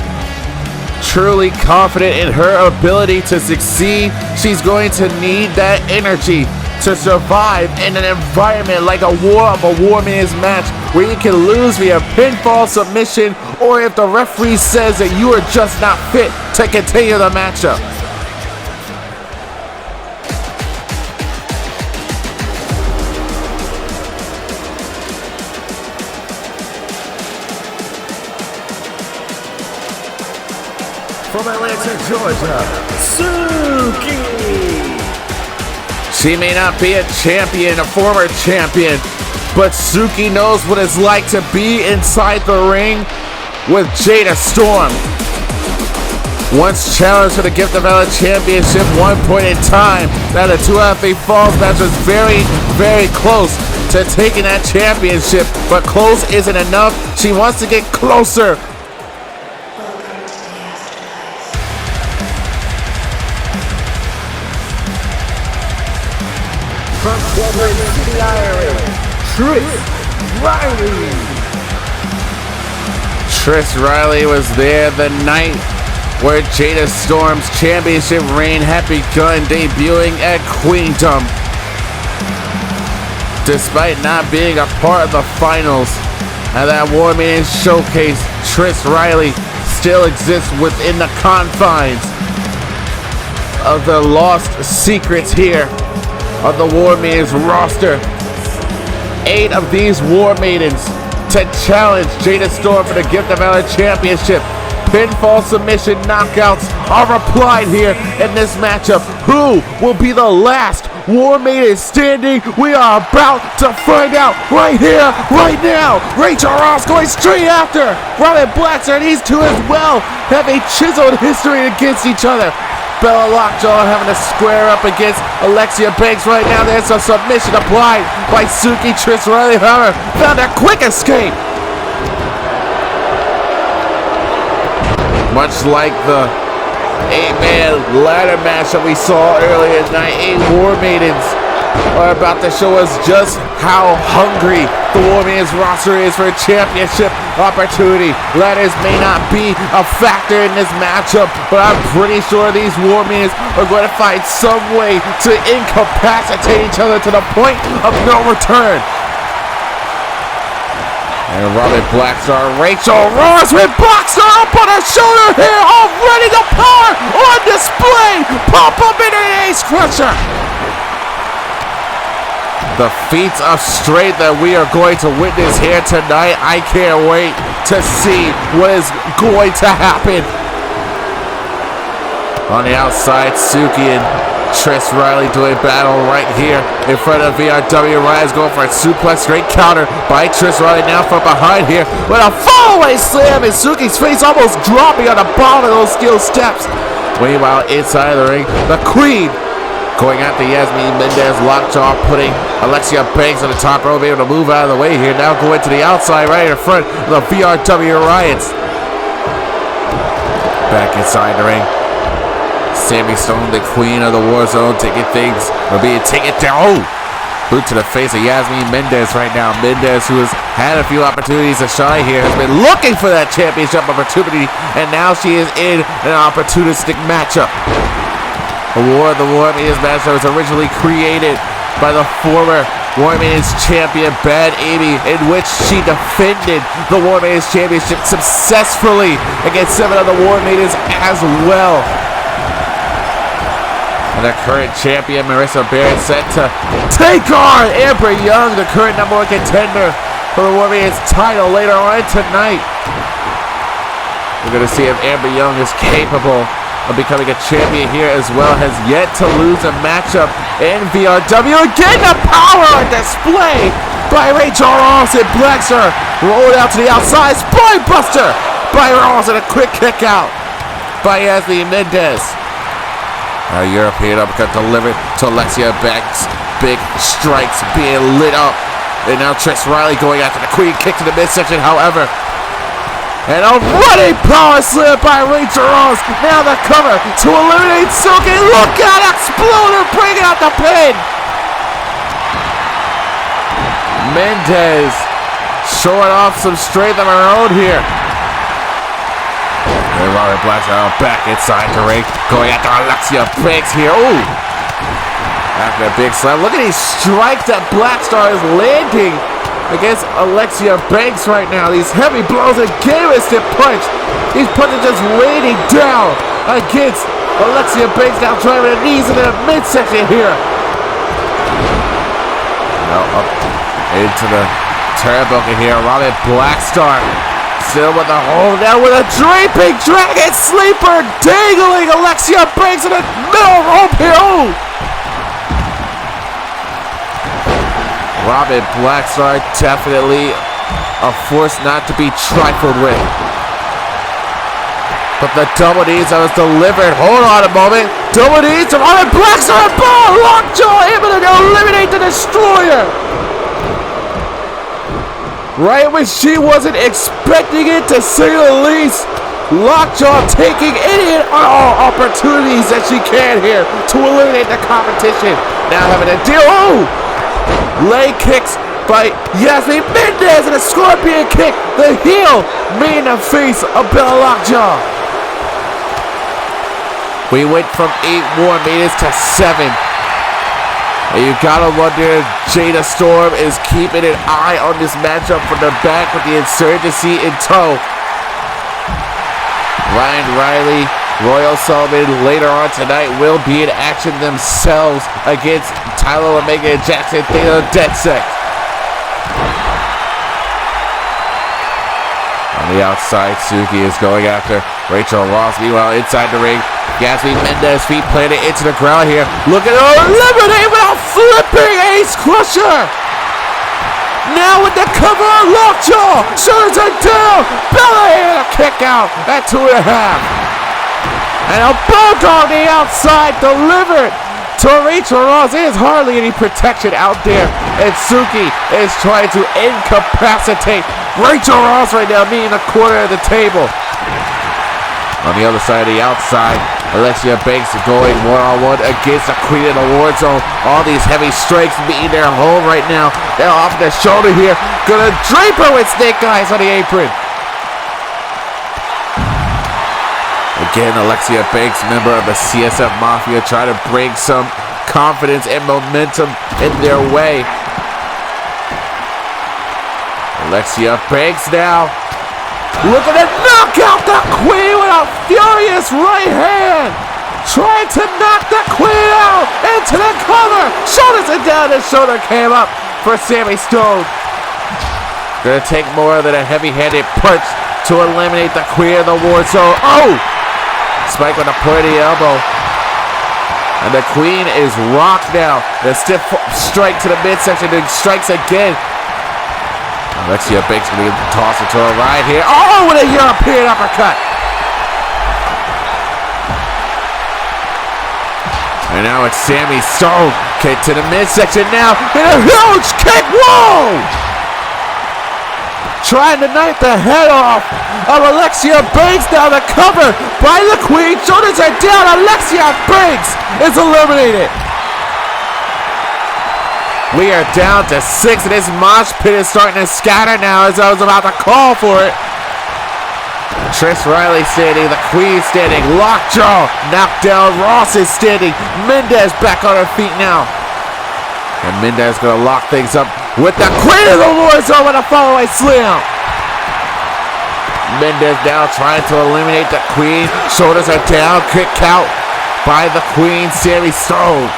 Truly confident in her ability to succeed, she's going to need that energy to survive in an environment like a War of a Warman's match, where you can lose via pinfall, submission, or if the referee says that you are just not fit to continue the matchup. from Atlanta, Georgia, Suki. She may not be a champion, a former champion, but Suki knows what it's like to be inside the ring with Jada Storm. once challenged for the Gift of Valor Championship one point in time. Now the 2 out of 3 falls match was very, very close to taking that championship, but close isn't enough. She wants to get closer. From Dublin City, Ireland, Trish Riley. Trish Riley was there the night where Jada Storm's championship reign had begun, debuting at Queendom. Despite not being a part of the finals at that War Maiden showcase, Trish Riley still exists within the confines of the lost secrets here of the War Maidens roster. 8 of these War Maidens to challenge Jada Storm for the Gift of Valor Championship. Pinfall submission knockouts are applied here in this matchup. Who will be the last War Maiden standing? We are about to find out right here, right now. Rachel Ross going straight after Robin Blackster, and these two as well have a chiseled history against each other. Bella Lockjaw having to square up against Alexia Banks right now. There's a submission applied by Suki. Trish Riley, however, found a quick escape. Much like the 8-man ladder match that we saw earlier tonight, 8 War Maidens are about to show us just how hungry the War Maidens roster is for a championship opportunity. Ladders may not be a factor in this matchup, but I'm pretty sure these War Maidens are going to find some way to incapacitate each other to the point of no return. And Robin Blackstar, Rachel Ross with Blackstar up on her shoulder here, already the power on display. Pop up into an Ace Crusher. The feats of strength that we are going to witness here tonight, I can't wait to see what is going to happen. On the outside, Suki and Trish Riley doing battle right here in front of VRW. Ryan's going for a suplex, straight counter by Trish Riley now from behind here with a fall-away slam, and Suki's face almost dropping on the bottom of those steel steps. Meanwhile, inside of the ring, the Queen going after Yasmin Mendez. Lockjaw putting Alexia Banks on the top rope, able to move out of the way here. Now going to the outside right in front of the VRW Riots. Back inside the ring, Sammy Stone, the Queen of the Warzone, taking things, or being taken down. Boot to the face of Yasmin Mendez right now. Mendez, who has had a few opportunities to shine here, has been looking for that championship opportunity, and now she is in an opportunistic matchup. The War Maidens match that was originally created by the former War Maidens champion Bad Amy, in which she defended the War Maidens championship successfully against 7 other War Maidens as well. And the current champion Marissa Barrett set to take on Amber Young, the current #1 contender for the War Maidens title later on tonight. We're going to see if Amber Young is capable of becoming a champion here as well. Has yet to lose a matchup in VRW. Again, the power on display by Rachel Ross, and Blackstar rolled out to the outside. Spine buster by Ross, and a quick kick out by Yasmin Mendez. A European uppercut delivered to Alexia Banks. Big strikes being lit up. And now Trish Riley going after the Queen. Kick to the midsection, however. And a running power slam by Rachel Ross. Now the cover to eliminate Suki. Look out, Exploder bringing out the pin. Mendez showing off some strength of her own here. And Robert Blackstar back inside the ring, going after Alexia Banks here. Ooh! After a big slam. Look at these strikes that Blackstar is landing against Alexia Banks right now. These heavy blows, and Gayristic punch. These punches just raining down against Alexia Banks, now driving her knees into the midsection here. Now up into the turnbuckle here. Robin Blackstar still with a hold down with a draping dragon sleeper, dangling Alexia Banks in the middle rope here. Ooh. Robin Blackstar, definitely a force not to be trifled with. But the double knees that was delivered. Hold on a moment. Double knees from Iron Blacks on a ball. Lockjaw able to eliminate the Destroyer. Right when she wasn't expecting it, to say the least. Lockjaw taking any and all opportunities that she can here to eliminate the competition. Now having to deal. Oh! Leg kicks by Yasmin Mendez and a scorpion kick. The heel meeting the face of Bella Lockjaw. We went from 8 more minutes to 7. And you gotta wonder, Jada Storm is keeping an eye on this matchup from the back with the insurgency in tow. Ryan Riley, Royal Sullivan later on tonight will be in action themselves against Tyler Omega and Jackson Taylor Dead Sect. On the outside, Suki is going after Rachel Ross. Meanwhile, inside the ring, Yasmin Mendez feet planted into the ground here. Look at her eliminate without flipping Ace Crusher. Now with the cover on Lockjaw. Shoulders are down. Bella here to kick out at 2.5. And a bulldog on the outside delivered to Rachel Ross. There's hardly any protection out there. And Suki is trying to incapacitate Rachel Ross right now, meeting the corner of the table. On the other side of the outside, Alexia Banks going one-on-one against the Queen of the Warzone. All these heavy strikes meeting their home right now. They're off the shoulder here. Gonna drape her with snake eyes on the apron. Again, Alexia Banks, member of the CSF Mafia, trying to bring some confidence and momentum in their way. Alexia Banks now. Looking to knock out the Queen with a furious right hand. Trying to knock the Queen out into the cover. Shoulders are down. The shoulder came up for Sammy Stone. Gonna take more than a heavy-handed punch to eliminate the Queen of the Warzone. Oh! Spike with a pointy elbow. And the Queen is rocked now. The stiff strike to the midsection and strikes again. Alexia Banks going to toss it to her right here. Oh, with a European uppercut. And now it's Sammy Stone. Kick to the midsection now. And a huge kick. Whoa! Trying to knife the head off of Alexia Banks. Now the cover by the Queen. Shoulders are down. Alexia Banks is eliminated. We are down to 6, and this mosh pit is starting to scatter now as I was about to call for it. Trish Riley standing, the Queen standing, Lockjaw knocked down, Ross is standing, Mendez back on her feet now. And Mendez gonna lock things up with the Queen of the Warzone with a follow-away slam. Mendez now trying to eliminate the Queen. Shoulders are down, kick count by the Queen, Sammy Stone.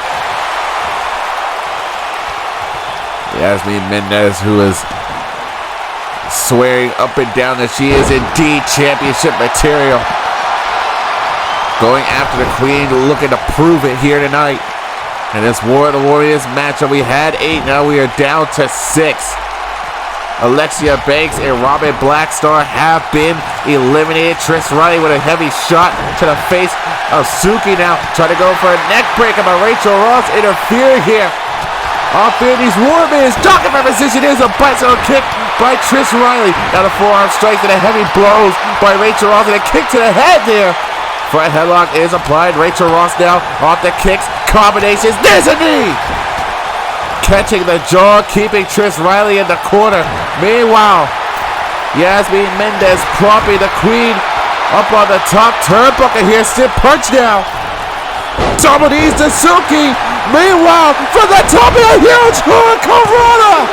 Yasmin Mendez, who is swearing up and down that she is indeed championship material. Going after the Queen, looking to prove it here tonight. And this War of the Warriors matchup, we had 8, now we are down to 6. Alexia Banks and Robin Blackstar have been eliminated. Trish Riley with a heavy shot to the face of Suki now. Trying to go for a neck breaker, but Rachel Ross interfered here. Off there, these Warriors docking for position. There's a bicycle kick by Trish Riley. Now the forearm strikes and a heavy blows by Rachel Ross and a kick to the head there. Front headlock is applied. Rachel Ross now off the kicks, combinations. There's a knee. Catching the jaw, keeping Trish Riley in the corner. Meanwhile, Yasmin Mendez propping the Queen up on the top turnbuckle here. Stiff punch now. Double knees to Suki. Meanwhile, from the top of a huge Hurricanrana.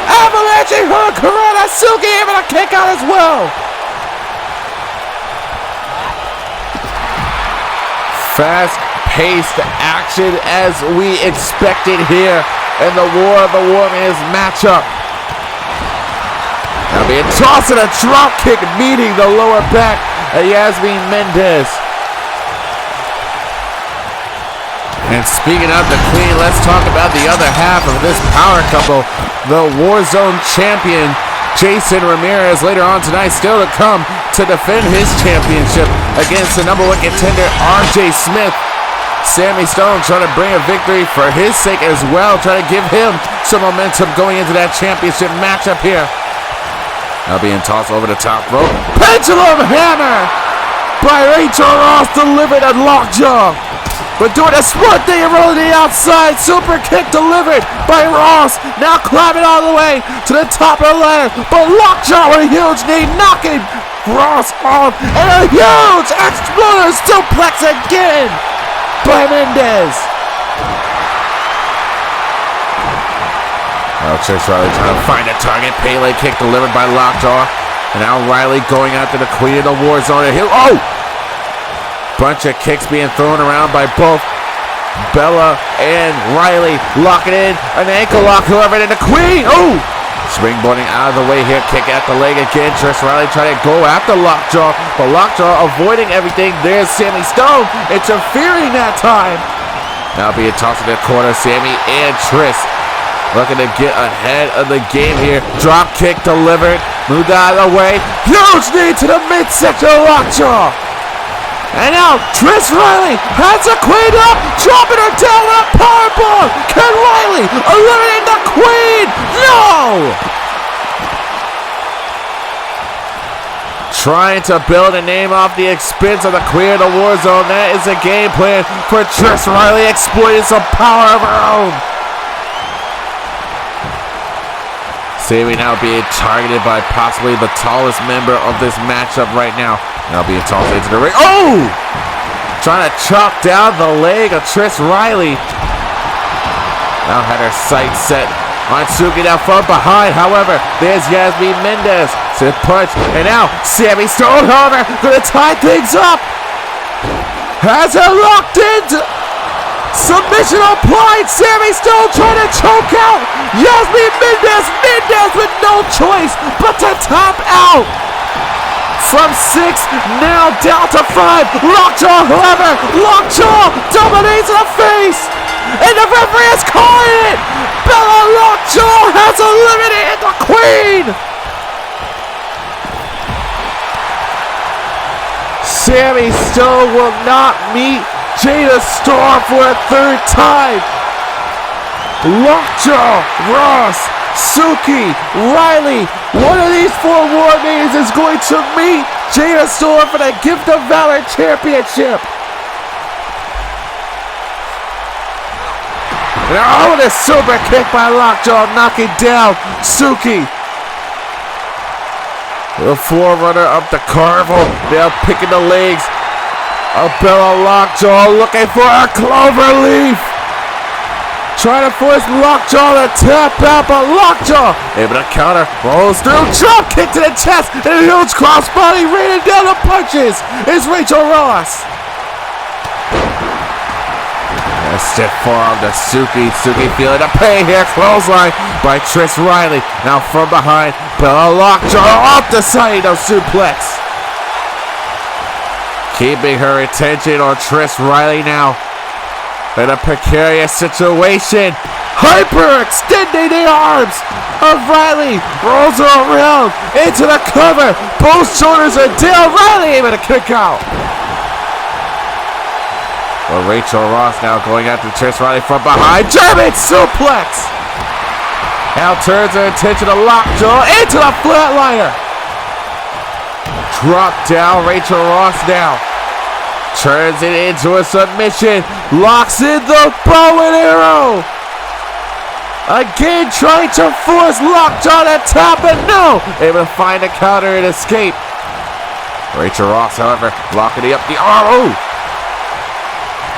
Avalanching Hurricanrana. Suki able to kick out as well. Fast-paced action as we expected here in the War of the Warriors matchup. Now being tossed in a drop kick, meeting the lower back of Yasmin Mendez. And speaking of the Queen, let's talk about the other half of this power couple. The Warzone champion, Jace Ramirez, later on tonight, still to come. to defend his championship against the #1 contender, RJ Smith. Sammy Stone trying to bring a victory for his sake as well, trying to give him some momentum going into that championship matchup here. Now being tossed over the top rope. Pendulum hammer by Rachel Ross, delivered a lockjaw. But doing a smart thing and rolling to the outside. Super kick delivered by Ross. Now climbing all the way to the top of the ladder. But lockjaw with a huge knee, knocking Ross off. And a huge exploder suplex again by Mendez. Now Trish Riley trying to find a target. Pele kick delivered by Lockjaw. And now Riley going after the Queen of the Warzone. Oh! Bunch of kicks being thrown around by both Bella and Riley. Locking in an ankle lock, however, and the Queen. Oh! Springboarding out of the way here. Kick at the leg again. Trish Riley trying to go after Lockjaw. But Lockjaw avoiding everything. There's Sammy Stone interfering that time. Now being tossed in the corner. Sammy and Trish looking to get ahead of the game here. Drop kick delivered. Moved out of the way. Huge knee to the midsection of Lockjaw. And now Trish Riley has a Queen up. Dropping her down with a powerbomb. Can Riley eliminate the Queen? No! Trying to build a name off the expense of the Queen of the Warzone. That is a game plan for Trish Riley, exploiting some power of her own. Sammy now being targeted by possibly the tallest member of this matchup right now. Now being tossed into the ring. Oh! Trying to chop down the leg of Trish Riley. Now had her sights set on Suki now from behind. However, there's Yasmin Mendez. Sit punch. And now Sammy Stone, however, gonna tie things up. Has her locked in. Submission applied. Sammy Stone trying to choke out Yasmin Mendez. Mendez with no choice but to tap out. From 6, now down to 5. Lockjaw, however, Lockjaw dominates the face. And the referee is calling it. Bella Lockjaw has eliminated the Queen. Sammy Stone will not meet Jada Storm for a 3rd time. Lockjaw, Ross, Suki, Riley, one of these 4 War Maidens is going to meet Jada Storm for the Gift of Valor Championship. And oh, the super kick by Lockjaw, knocking down Suki. The forerunner of the Carnival, now picking the legs of Bella Lockjaw, looking for a clover leaf. Trying to force Lockjaw to tap out, but Lockjaw able to counter, rolls through, drop kick to the chest, and a huge crossbody raining down the punches is Rachel Ross. A stiff forearm to Suki. Suki feeling the pain here, clothesline by Trish Riley. Now from behind, Bella Lockjaw off the side of suplex. Keeping her attention on Trish Riley now. In a precarious situation. Hyper extending the arms of Riley. Rolls her around into the cover. Both shoulders are down. Riley able to kick out. Well, Rachel Ross now going after Trish Riley from behind. German suplex. Now turns her attention to Lockjaw into the flatliner. Drop down Rachel Ross now. Turns it into a submission. Locks in the bow and arrow. Again trying to force Lockjaw to tap, but no. Able to find a counter and escape. Rachel Ross, however, locking it up the arrow.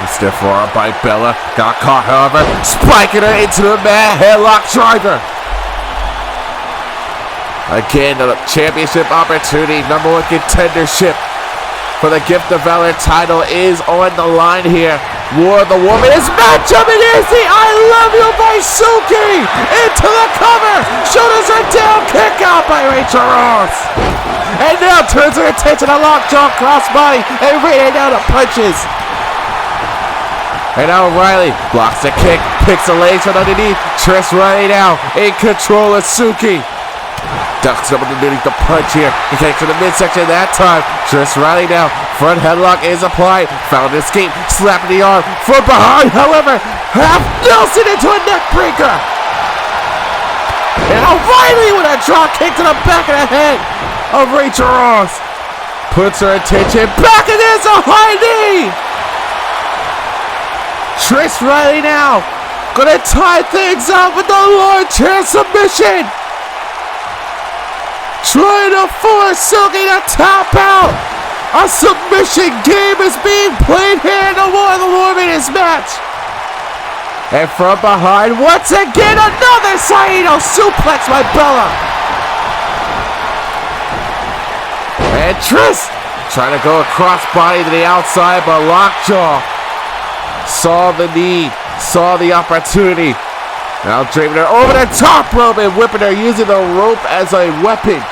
Stiff forearm by Bella. Got caught, however. Spiking her into the mad headlock driver. Again, the championship opportunity, #1 contendership for the Gift of Valor title is on the line here. War of the Women's matchup, it is the I Love You by Suki. Into the cover. Shoulders are down. Kick out by Rachel Ross. And now turns her attention to Lockjaw crossbody and raining down the punches. And now Riley blocks the kick, picks the legs from underneath. Trish Riley now in control of Suki. Ducks up underneath the punch here. He connects to the midsection that time. Trish Riley now. Front headlock is applied. Found an escape. Slap in the arm. From behind, however. Half Nelson into a neck breaker. And O'Reilly with a drop kick to the back of the head of Rachel Ross. Puts her attention back, and there's a high knee. Trish Riley now. Gonna tie things up with the Lord Chair submission. Trying to force Silky to tap out. A submission game is being played here in the War of the Warminus match. And from behind, once again, another Saito suplex by Bella. And Trish trying to go across body to the outside, but Lockjaw saw the need, saw the opportunity. Now draping her over the top rope and whipping her using the rope as a weapon.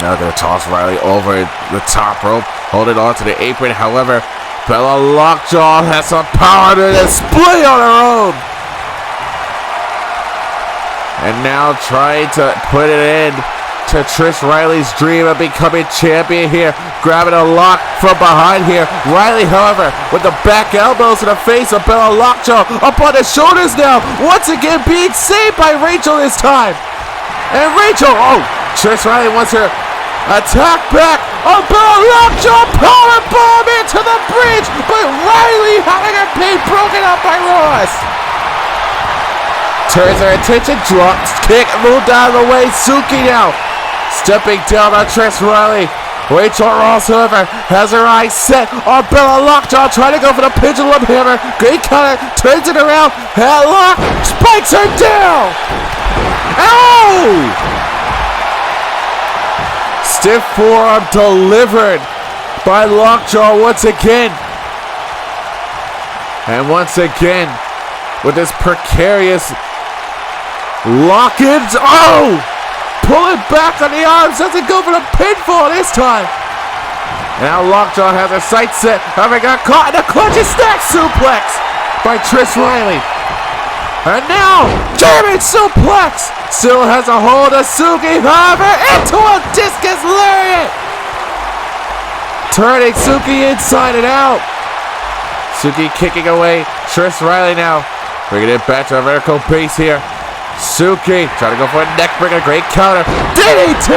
Now gonna toss Riley over the top rope, holding on to the apron. However, Bella Lockjaw has some power to display on her own. And now trying to put it in to Trish Riley's dream of becoming champion here. Grabbing a lock from behind here. Riley, however, with the back elbows to the face of Bella Lockjaw. Up on the shoulders now. Once again being saved by Rachel this time. And Rachel, Trish Riley wants her attack back. Bella Lockjaw powerbomb into the bridge. But Riley having her pain broken up by Ross. Turns her attention, drops kick, moved out of the way. Suki now stepping down on Trish Riley. Rachel Ross, however, has her eyes set on Bella Lockjaw, trying to go for the pendulum hammer. Great counter, turns it around, headlock, spikes her down. Ow! Stiff forearm delivered by Lockjaw once again. And once again, with this precarious lock-ins, pull it back on the arms, doesn't go for the pinfall this time. Now Lockjaw has her sights set, having got caught in a clutch and snap suplex by Trish Riley. And now, German suplex, still has a hold of Suki, however, into a discus lariat. Turning Suki inside and out. Suki kicking away, Trish Riley now, bringing it back to a vertical base here. Suki trying to go for a neck breaker, great counter, DDT!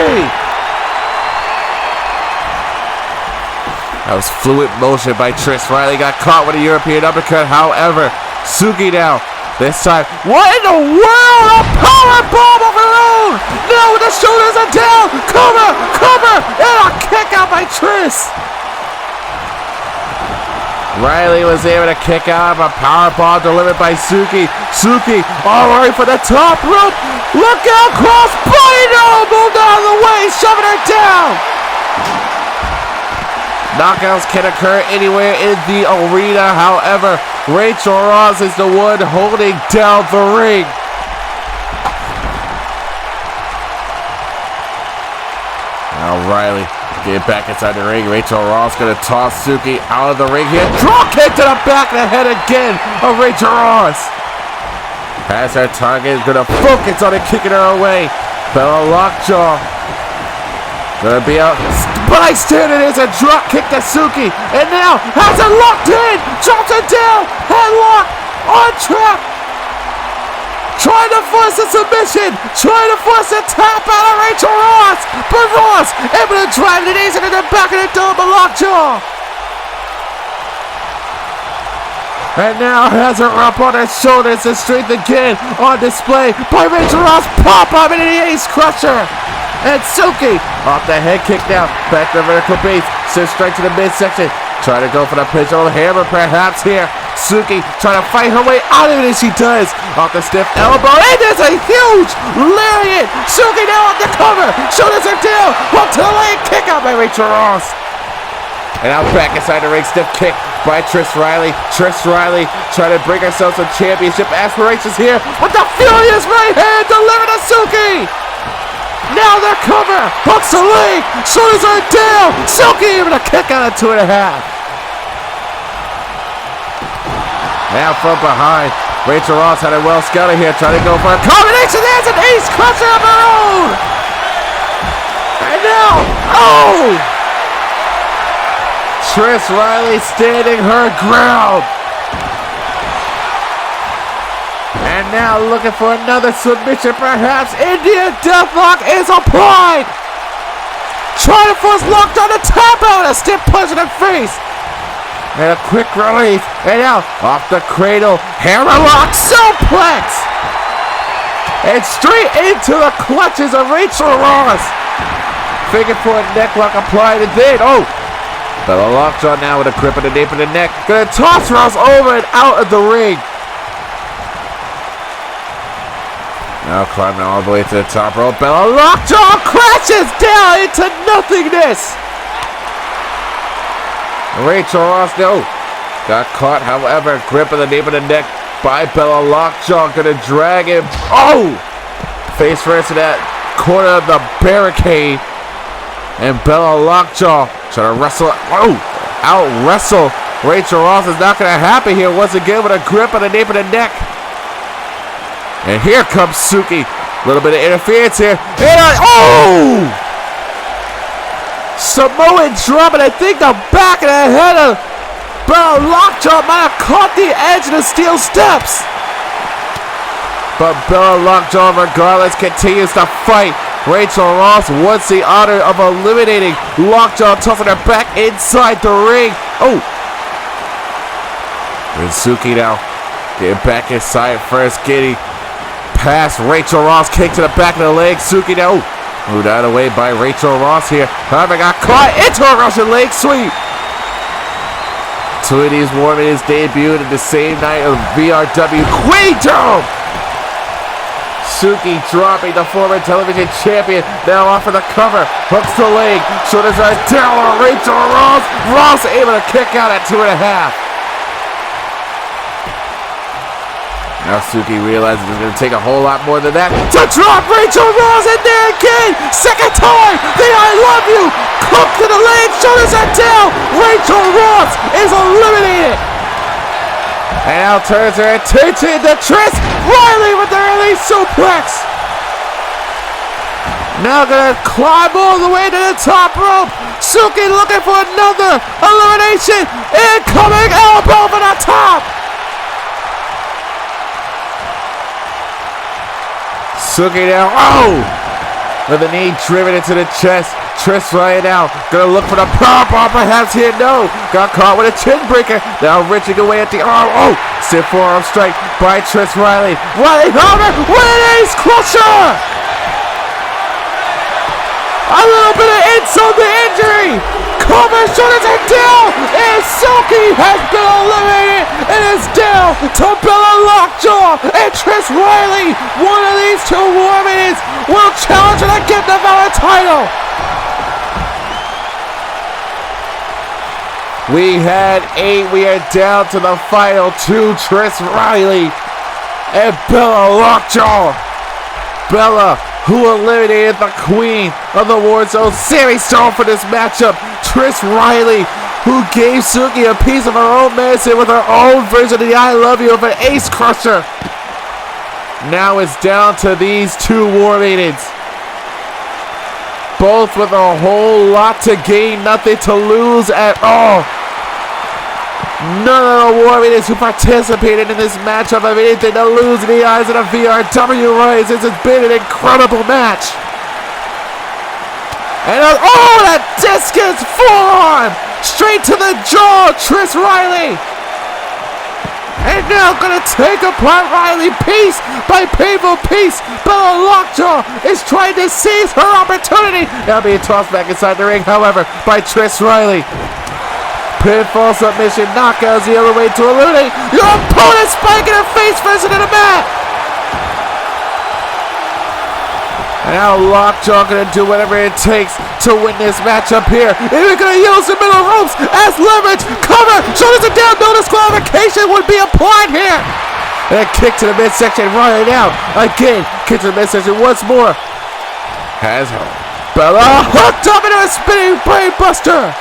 That was fluid motion by Trish Riley, got caught with a European uppercut, however, Suki now, this time, what in the world, a powerbomb of her own! Now with the shoulders are down, cover, and a kick out by Trish! Riley was able to kick out of a powerbomb delivered by Suki. Suki all right for the top rope. Look out, cross body, no, moved out of the way, shoving her down. Knockouts can occur anywhere in the arena. However, Rachel Ross is the one holding down the ring. Now Riley get back inside the ring. Rachel Ross gonna toss Suki out of the ring here. Drop kick to the back of the head again of Rachel Ross. As her target is gonna focus on it, kicking her away. Bella Lockjaw gonna be out. Bystander is a drop kick to Suki. And now has it locked in. Drops it down. Headlock on track. Trying to force a submission, trying to force a tap out of Rachel Ross, but Ross able to drive the knees into the back of the dome of Lockjaw. And now has her up on her shoulders and strength again on display by Rachel Ross. Pop up into the ace crusher. And Suki off the head kick now, back to the vertical base, sits straight to the midsection. Trying to go for the pendulum hammer perhaps here. Suki trying to fight her way out of it as she does. Off the stiff elbow, and there's a huge lariat. Suki now on the cover, shoulders are down, hook to the leg, kick out by Rachel Ross. And now back inside the ring, stiff kick by Trish Riley. Trish Riley trying to bring herself some championship aspirations here with the furious right hand delivered to Suki. Now the cover, hooks the leg, shoulders are down. Suki able to kick out of 2.5. Now from behind, Rachel Ross had it well scouted here, trying to go for a combination. There's an ace crusher of her own. And now, oh! Trish Riley standing her ground. And now looking for another submission, perhaps. Indian Deathlock is applied. Trying to force Lockjaw to tap out. A stiff punch in the face. And a quick release. And now off the cradle. Hammerlock suplex. And straight into the clutches of Rachel Ross. Figure four necklock applied and then, oh! Bella Lockjaw now with a grip on the nape of the neck. Gonna toss Ross over and out of the ring. Now climbing all the way to the top rope. Bella Lockjaw crashes down into nothingness. Rachel Ross, no. Got caught, however. Grip of the nape of the neck by Bella Lockjaw. Gonna drag him. Oh! Face first in that corner of the barricade. And Bella Lockjaw trying to wrestle. Oh! Out wrestle. Rachel Ross is not gonna happen here once again with a grip on the nape of the neck. And here comes Suki. A little bit of interference here. And oh! Samoan drop, and I think the back of the head of Bella Lockjaw might have caught the edge of the steel steps. But Bella Lockjaw, regardless, continues to fight. Rachel Ross wants the honor of eliminating Lockjaw, tossing her back inside the ring. Oh! And Suki now getting back inside first, getting past Rachel Ross, kick to the back of the leg. Suki now moved out of the way by Rachel Ross here. However, got caught into a Russian leg sweep. Two of these Warriors debuted in the same night of VRW Queendom. Suki dropping the former television champion. Now off for the cover. Hooks the leg. Shoulders are down on Rachel Ross. Ross able to kick out at 2.5. Now Suki realizes it's going to take a whole lot more than that to drop Rachel Ross in there again. Second time. The I love you. Hook to the leg. Shoulders are down. Rachel Ross is eliminated. And now turns her attention to Trish Riley with the early suplex. Now gonna climb all the way to the top rope. Suki looking for another elimination. Incoming elbow from the top. Suki now, oh! With a knee driven into the chest. Trish Riley now gonna look for the power bomb, perhaps here. No, got caught with a chin breaker. Now wrenching away at the arm. Oh, stiff forearm strike by Trish Riley. Riley Homer with an ace crusher. A little bit of insult to injury. Cover, shoulders are down, and Suki has been eliminated. It is down to Bella Lockjaw and Trish Riley. One of these two women will challenge her to get the Valor title. We had 8. We are down to the final 2. Trish Riley and Bella Lockjaw. Bella, who eliminated the queen of the Warzone, Sammy Storm, for this matchup. Trish Riley, who gave Suki a piece of her own medicine with her own version of the I Love You of an ace crusher. Now it's down to these two war maidens. Both with a whole lot to gain, nothing to lose at all. None of the war maidens who participated in this matchup have anything to lose in the eyes of the VRW Rise. This has been an incredible match. And oh, that discus forearm straight to the jaw, Trish Riley. And now gonna take apart Riley piece by painful piece. Bella Lockjaw is trying to seize her opportunity. Now being tossed back inside the ring, however, by Trish Riley. Pinfall submission, knockouts the other way to eliminate your opponent, spiking her face first into the mat. And now Lockjaw gonna do whatever it takes to win this matchup here. Even gonna use the middle ropes as leverage. Cover, shoulders are down, no disqualification would be applied here. And a kick to the midsection, right out. Again, kick to the midsection once more. Has Bella hooked up into a spinning brain buster.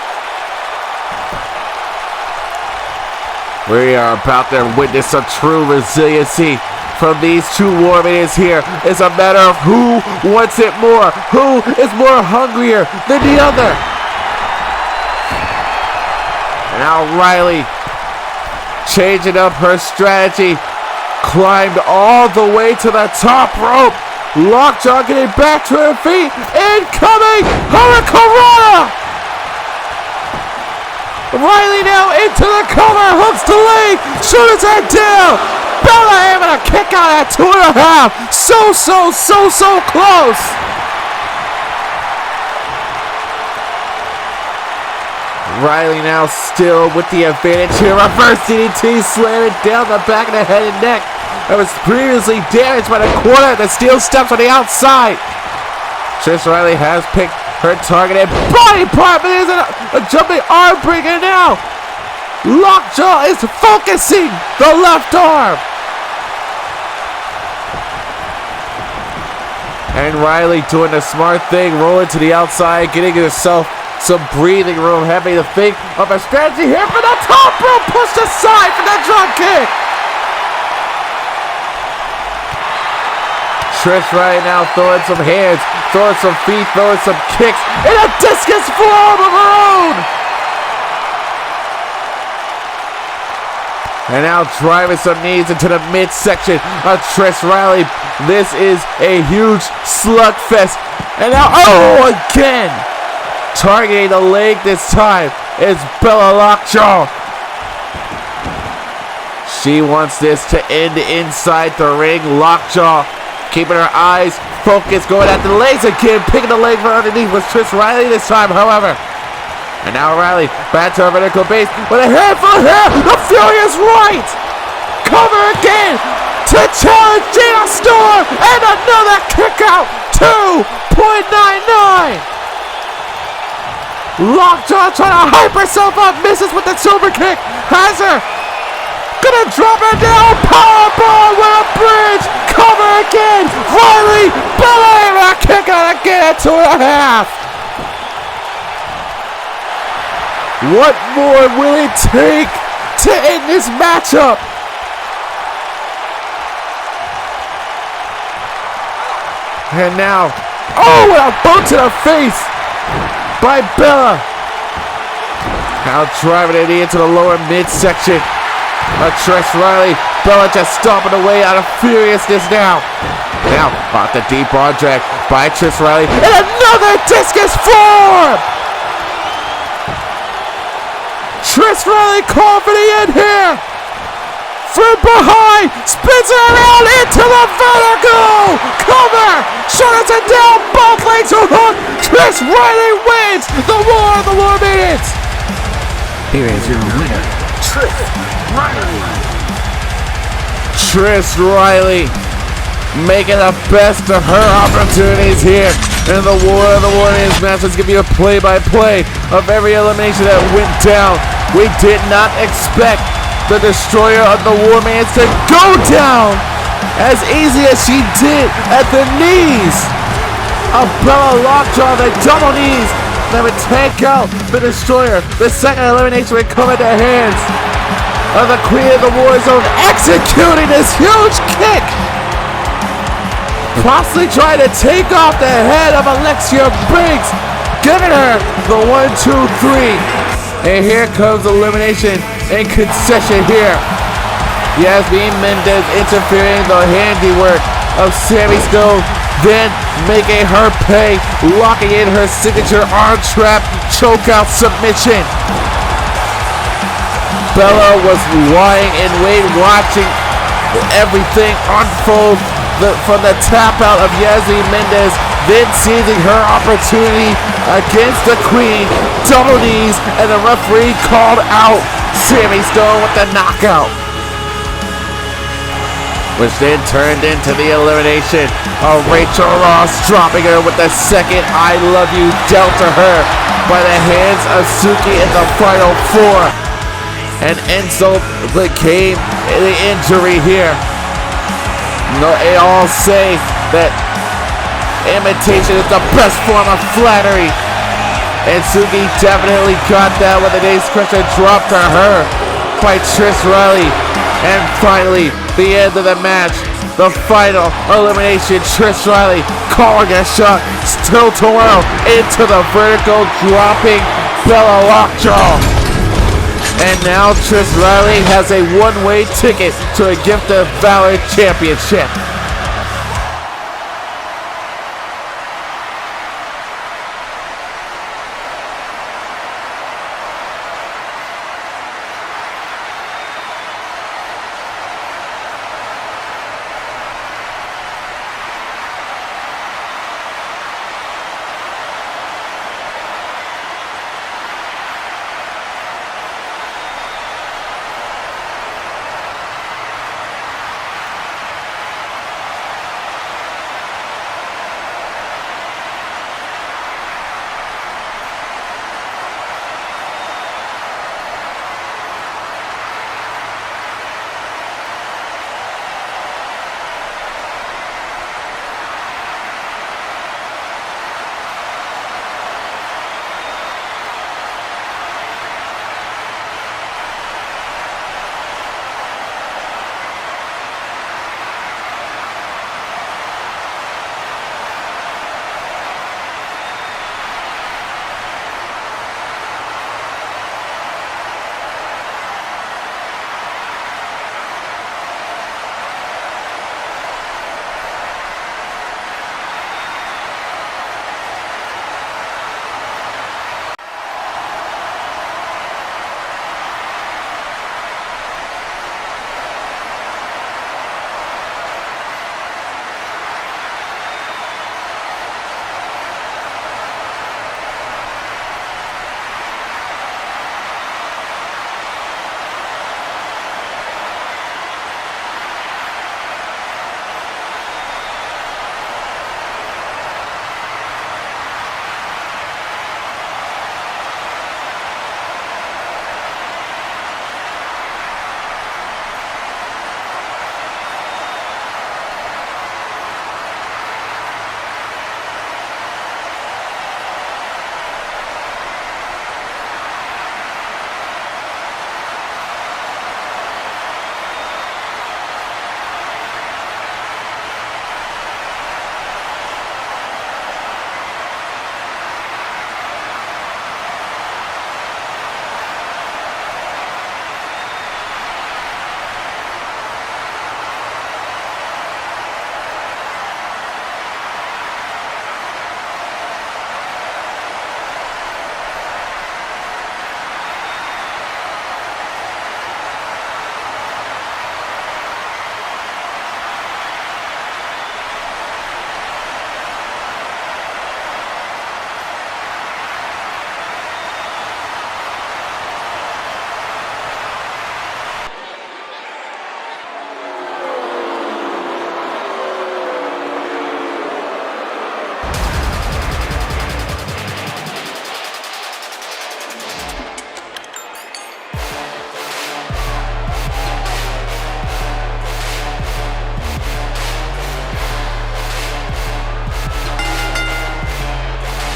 We are about to witness some true resiliency from these two war minions here. It's a matter of who wants it more, who is more hungrier than the other. And now Riley, changing up her strategy, climbed all the way to the top rope. Lockjaw getting back to her feet. Incoming Hurricane! Riley now into the cover, hooks the leg, shoulders head down. Bella able to kick out at 2.5. So close. Riley now still with the advantage here. Reverse DDT slamming down the back of the head and neck. That was previously damaged by the corner. The steel steps on the outside. Trish Riley has picked her targeted body part, but there's a jumping arm breaker now. Lockjaw is focusing the left arm. And Riley doing the smart thing, rolling to the outside, getting herself some breathing room, having to think of a strategy here for the top rope, pushed aside for that drop kick. Trish Riley now throwing some hands, throwing some feet, throwing some kicks, and a discus form of her own. And now driving some knees into the midsection of Trish Riley. This is a huge slugfest. And now, oh, again, targeting the leg this time is Bella Lockjaw. She wants this to end inside the ring. Lockjaw keeping her eyes focused, going at the legs again, picking the leg from underneath was Trish Riley this time, however. And now Riley back to her vertical base with a handful of hair. The Furious right. Cover again to challenge Gina Storm. And another kick out. 2.99. Lockjaw trying to hype herself up. Misses with the super kick. Has her. Gonna drop her down. Powerbomb with a bridge. Cover again. Riley. Bella kick out again at 2.5. What more will it take to end this matchup? And now, oh, what a boot to the face by Bella. Now driving it into the lower midsection of Trish Riley. Bella just stomping away out of furiousness now. Now, off the deep arm drag by Trish Riley. And another discus form! Trish Riley called for the end here. From behind, spins it around into the vertical. Cover, shoulders are down, both legs are hooked. Trish Riley wins the War of the War Minutes. Here is your winner, Trish Riley. Trish Riley making the best of her opportunities here in the War of the War Minutes match. Let's give you a play-by-play of every elimination that went down. We did not expect the destroyer of the War Minutes to go down as easy as she did at the knees of Bella Lockjaw. The double knees that would take out the destroyer. The second elimination would come at the hands of the Queen of the Warzone, executing this huge kick, possibly trying to take off the head of Alexia Briggs, giving her the 1-2-3. And here comes elimination and concession here. Yasmin Mendez interfering the handiwork of Sammy Stone, then making her pay, locking in her signature arm trap chokeout submission. Bella was lying in wait, watching everything unfold from the tap out of Yasmin Mendez, then seizing her opportunity against the Queen. Double knees, and the referee called out Sammy Stone with the knockout, which then turned into the elimination of Rachel Ross, dropping her with the second I love you dealt to her by the hands of Suki in the final four. And insult became the injury here. No, they all say that imitation is the best form of flattery. And Suki definitely got that with an ace crusher drop to her. by Trish Riley. And finally, the end of the match. The final elimination. Trish Riley calling a shot. Still tomorrow into the vertical, dropping Bella Lockjaw. And now Trish Riley has a one-way ticket to a Gift of Valor Championship.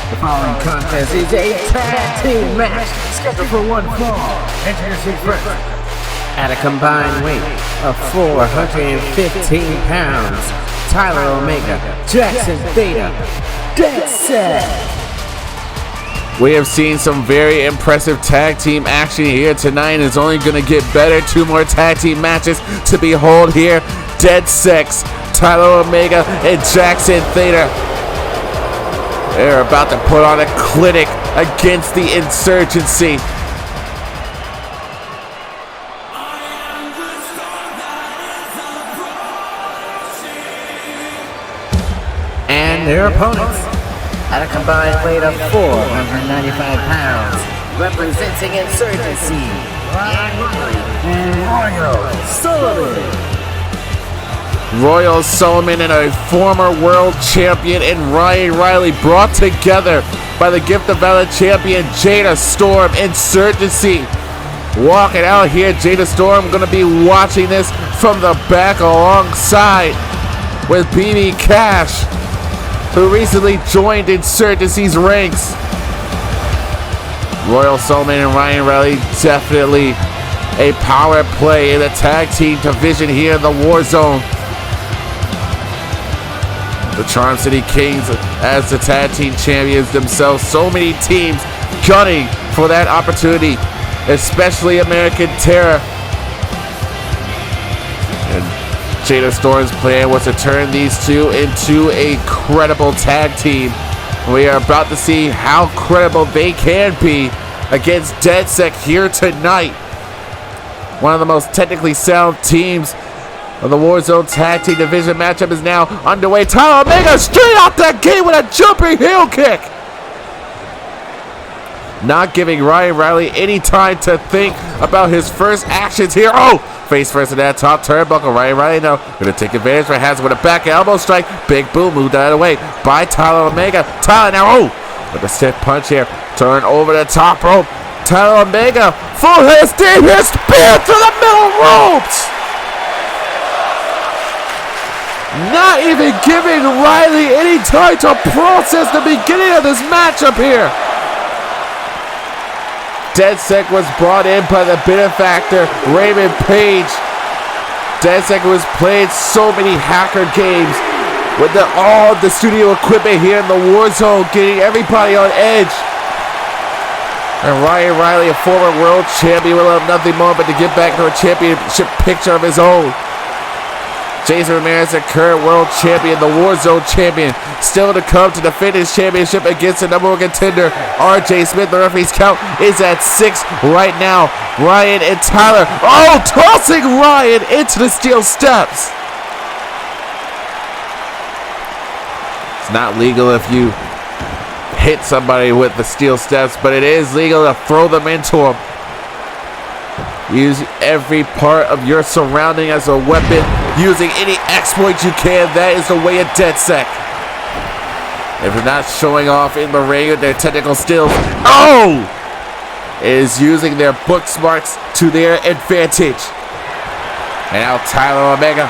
The following contest is a tag team match scheduled for one fall. Introducing first, at a combined weight of 415 pounds, Tyler Omega, Jackson Theta, Dead Set. We have seen some very impressive tag team action here tonight. It's only going to get better. 2 more tag team matches to behold here. Dead Sex, Tyler Omega, and Jackson Theta. They're about to put on a clinic against the insurgency. And their opponents, at a combined weight of 495 pounds, representing insurgency, Royal Sullivan. Royal Solomon and a former world champion in Ryan Riley, brought together by the Gift of Valor champion Jada Storm. Insurgency walking out here. Jada Storm going to be watching this from the back alongside with BB Cash, who recently joined Insurgency's ranks. Royal Solomon and Ryan Riley definitely a power play in the tag team division here in the Warzone. The Charm City Kings as the tag team champions themselves. So many teams gunning for that opportunity, especially American Terror. And Jada Storm's plan was to turn these two into a credible tag team. We are about to see how credible they can be against DeadSec here tonight. One of the most technically sound teams of the Warzone Tag Team Division matchup is now underway. Tyler Omega straight out that gate with a jumping heel kick. Not giving Ryan Riley any time to think about his first actions here. Oh, face first in that top turnbuckle. Ryan Riley now going to take advantage for Has with a back elbow strike. Big boom moved out of the way by Tyler Omega. Tyler now, oh, with a stiff punch here. Turn over the top rope. Tyler Omega, full head steam here, spear through the middle ropes. Not even giving Riley any time to process the beginning of this matchup here. DeadSec was brought in by the benefactor, Raymond Page. DeadSec was playing so many hacker games with all the studio equipment here in the Warzone, getting everybody on edge. And Ryan Riley, a former world champion, will have nothing more but to get back to a championship picture of his own. Jace Ramirez, the current world champion, the Warzone champion, still to come to defend his championship against the number one contender, RJ Smith. The referee's count is at 6 right now. Ryan and Tyler, oh, tossing Ryan into the steel steps. It's not legal if you hit somebody with the steel steps, but it is legal to throw them into them. Use every part of your surrounding as a weapon, using any exploit you can. That is the way of DeadSec. If they're not showing off in the ring with their technical skills, oh, is using their book smarts to their advantage. And now Tyler Omega,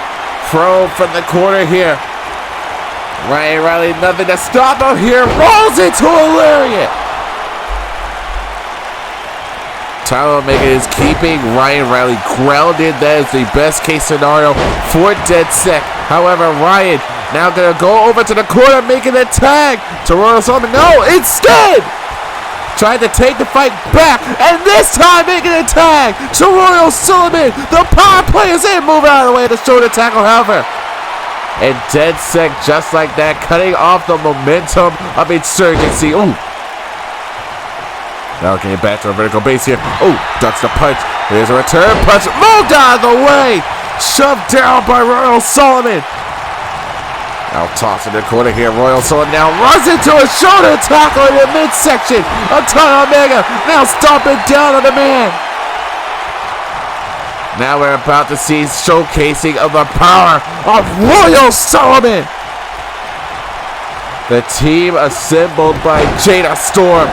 pro from the corner here. Ryan Riley, nothing to stop him here, rolls into a lariat. Tyler Omega is keeping Ryan Riley grounded. That is the best case scenario for DeadSec. However, Ryan now going to go over to the corner, making the tag to Royal Sullivan. No, instead, trying to take the fight back, and this time making a tag to Royal Sullivan. The power play is in, moving out of the way to shoulder tackle, however. And DeadSec, just like that, cutting off the momentum of insurgency. Ooh. Now getting back to a vertical base here. Oh, ducks the punch. There's a return punch. Moved out of the way. Shoved down by Royal Sullivan. Now tossing the corner here. Royal Sullivan now runs into a shoulder tackle in the midsection. Tyler Omega now stomping down on the man. Now we're about to see showcasing of the power of Royal Sullivan. The team assembled by Jada Storm,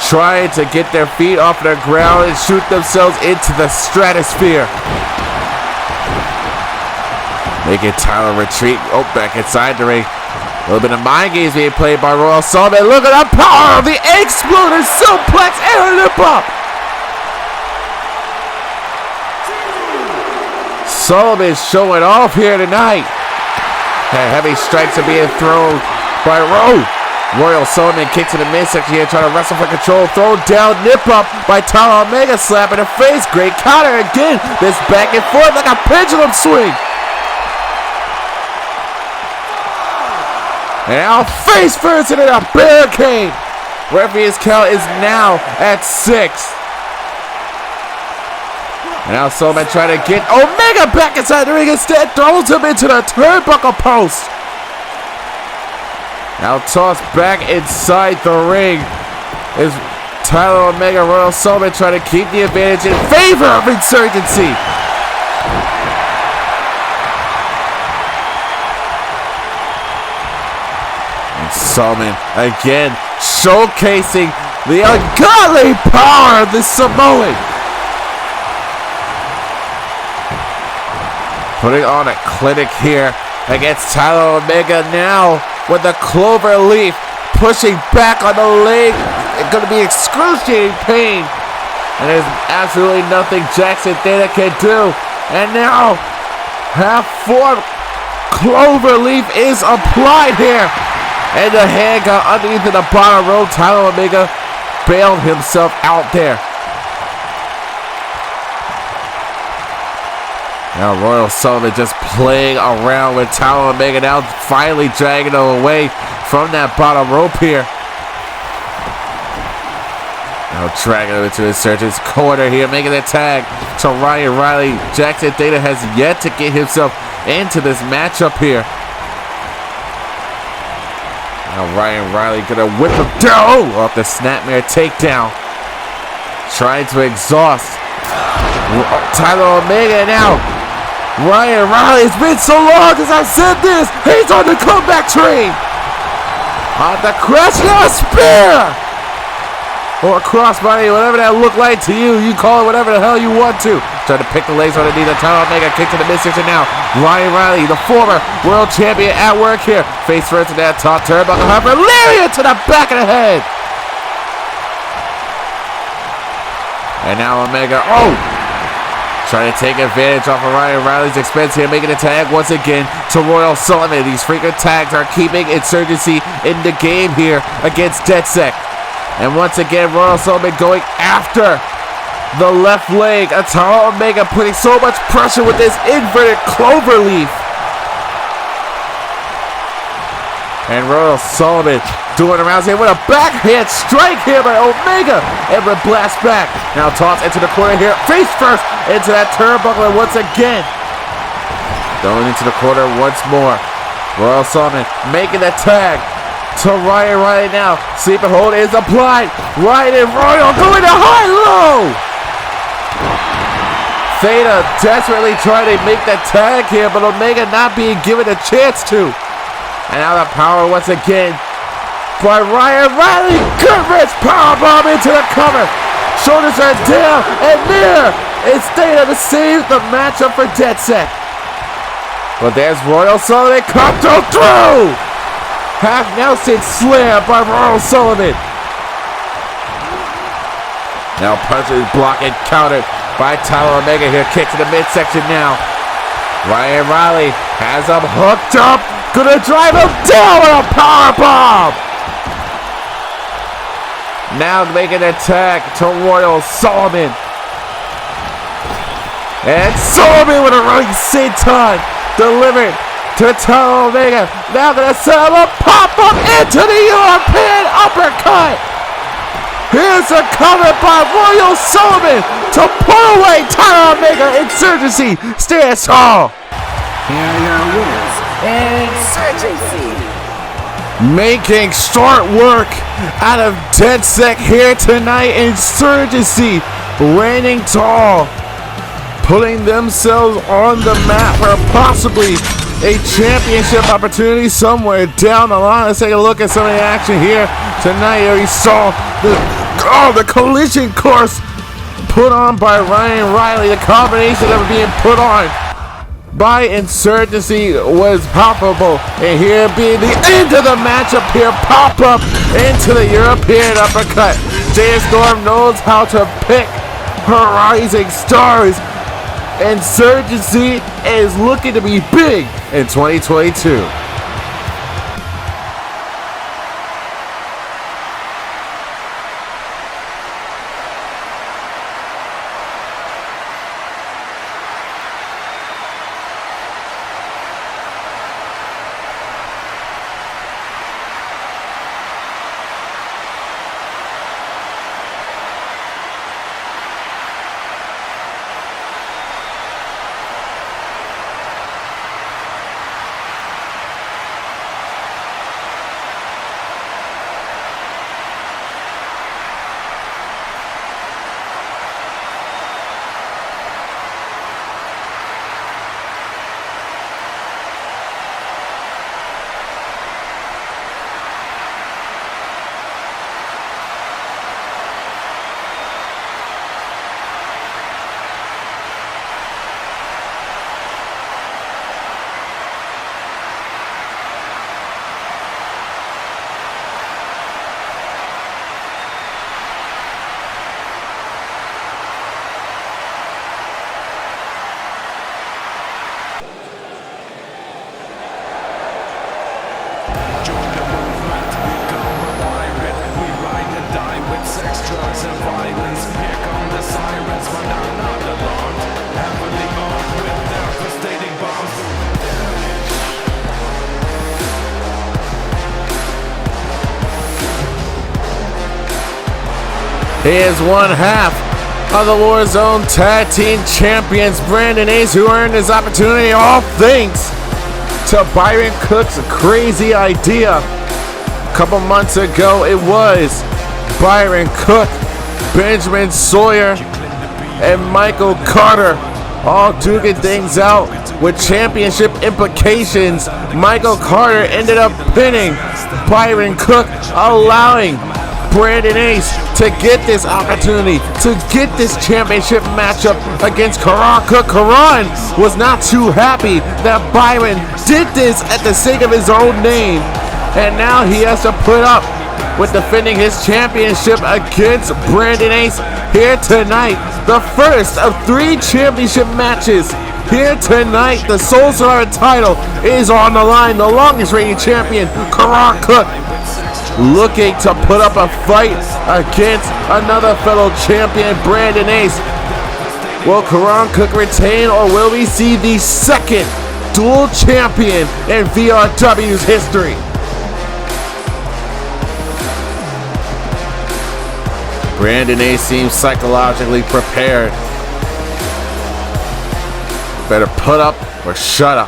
trying to get their feet off the ground and shoot themselves into the stratosphere. Making Tyler retreat. Oh, back inside the ring. A little bit of mind games being played by Royal Sullivan. Look at the power of the Exploder suplex and a lip up. Sullivan showing off here tonight. Heavy strikes are being thrown by Royal Sullivan kicks in the midsection here, trying to wrestle for control. Throw down, nip up by Tyler Omega, slap in the face. Great counter again. This back and forth like a pendulum swing. And now face first into the barricade. Referee's count is now at 6. And now Sullivan trying to get Omega back inside the ring, instead throws him into the turnbuckle post. Now tossed back inside the ring is Tyler Omega. Royal Sullivan trying to keep the advantage in favor of Insurgency. And Sullivan again showcasing the ungodly power of the Samoan. Putting on a clinic here against Tyler Omega now with the clover leaf, pushing back on the leg. It's going to be excruciating pain And there's absolutely nothing Jackson Data can do. And now, half-form cloverleaf is applied here. And the hand got underneath in the bottom row. Tyler Omega bailed himself out there. Now Royal Sullivan just playing around with Tyler Omega, now finally dragging him away from that bottom rope here. Now dragging him into Insurgent's corner here, making the tag to Ryan Riley. Jackson Data has yet to get himself into this matchup here. Now Ryan Riley gonna whip him down off the snapmare takedown. Trying to exhaust Tyler Omega now. Ryan Riley, it's been so long since I've said this. He's on the comeback train. On the crest, now a spear. Or a crossbody, whatever that looked like to you. You call it whatever the hell you want to. Trying to pick the legs underneath the Tyler Omega, kick to the midsection now. Ryan Riley, the former world champion at work here. Face first in that top turnbuckle hopper. Lariat to the back of the head. And now Omega, trying to take advantage off of Ryan Riley's expense here, making a tag once again to Royal Sullivan. These freaking tags are keeping Insurgency in the game here against DedSec. And once again, Royal Sullivan going after the left leg. Tyler Omega putting so much pressure with this inverted cloverleaf. And Royal Sullivan doing around here with a backhand strike here by Omega. Edward blast back. Now toss into the corner here. Face first into that turnbuckle once again. Going into the corner once more. Royal Sullivan making the tag to Ryan Riley now. Sleeping hold is applied. Ryan and Royal going to high-low. Theta desperately trying to make that tag here, but Omega not being given a chance to. And now the power once again by Ryan Riley. Good-rich powerbomb into the cover. Shoulders are down, and there is Theta to save the matchup for DedSec. But there's Royal Sullivan, Copto through! Half Nelson slam by Royal Sullivan. Now punches, block, and countered by Tyler Omega here. Kick to the midsection now. Ryan Riley has him hooked up. Gonna drive him down with a powerbomb. Now making an attack to Royal Sullivan. And Sullivan with a running senton delivered to Tyler Omega. Now gonna set him a pop-up into the European uppercut. Here's a cover by Royal Sullivan to put away Tyler Omega. Insurgency stands tall. Here are your winners, Insurgency. Making short work out of DedSec here tonight. Insurgency reigning tall, putting themselves on the map for possibly a championship opportunity somewhere down the line. Let's take a look at some of the action here tonight. We saw the collision course put on by Ryan Riley. The combination of it being put on by Insurgency was palpable, and here being the end of the matchup here, pop up into the European uppercut. Jay Storm knows how to pick her rising stars. Insurgency is looking to be big in 2022. drugs and violence. Here come the sirens, but I'm not alarmed. Heavily armed with devastating bombs. He is one half of the Warzone Tag Team Champions, Brandon Ace, who earned his opportunity, all thanks to Byron Cook's crazy idea. A couple months ago, it was Byron Cook, Benjamin Sawyer, and Michael Carter all duking things out with championship implications. Michael Carter ended up pinning Byron Cook, allowing Brandon Ace to get this opportunity, to get this championship matchup against Karan Cook. Karan was not too happy that Byron did this at the sake of his own name, and now he has to put up with defending his championship against Brandon Ace here tonight. The first of 3 championship matches here tonight. The Soul Survivor title is on the line. The longest reigning champion, Karan Cook, looking to put up a fight against another fellow champion, Brandon Ace. Will Karan Cook retain, or will we see the second dual champion in VRW's history? Brandon Ace seems psychologically prepared. Better put up or shut up.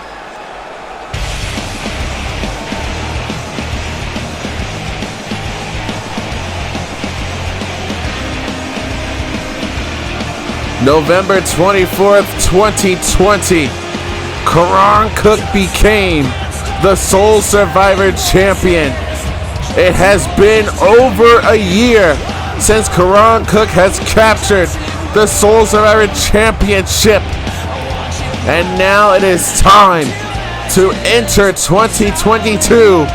November 24th, 2020, Karan Cook became the Soul Survivor champion. It has been over a year since Karan Cook has captured the Soul Survivor championship. And now it is time to enter 2022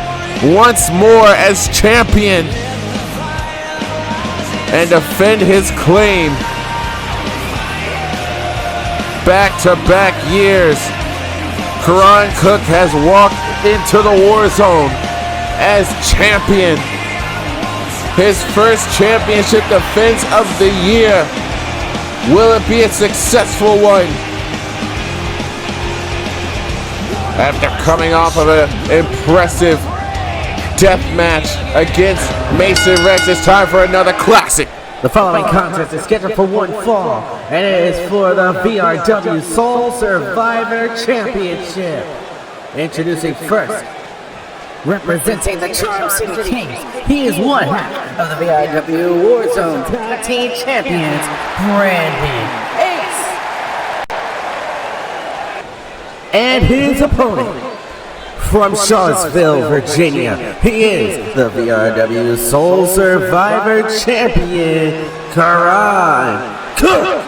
once more as champion and defend his claim. Back-to-back years, Karan Cook has walked into the Warzone as champion. His first championship defense of the year. Will it be a successful one? After coming off of an impressive death match against Mason Rex, it's time for another classic. The following contest is scheduled for one fall, and it is for the VRW Soul Survivor Championship. Introducing first, representing the Charm City Kings, he is one half of the VRW Warzone Tag Team Champions, Brandon Ace. And his opponent, from Charlottesville, Virginia, he is the VRW Soul Survivor Champion, Karan Cook.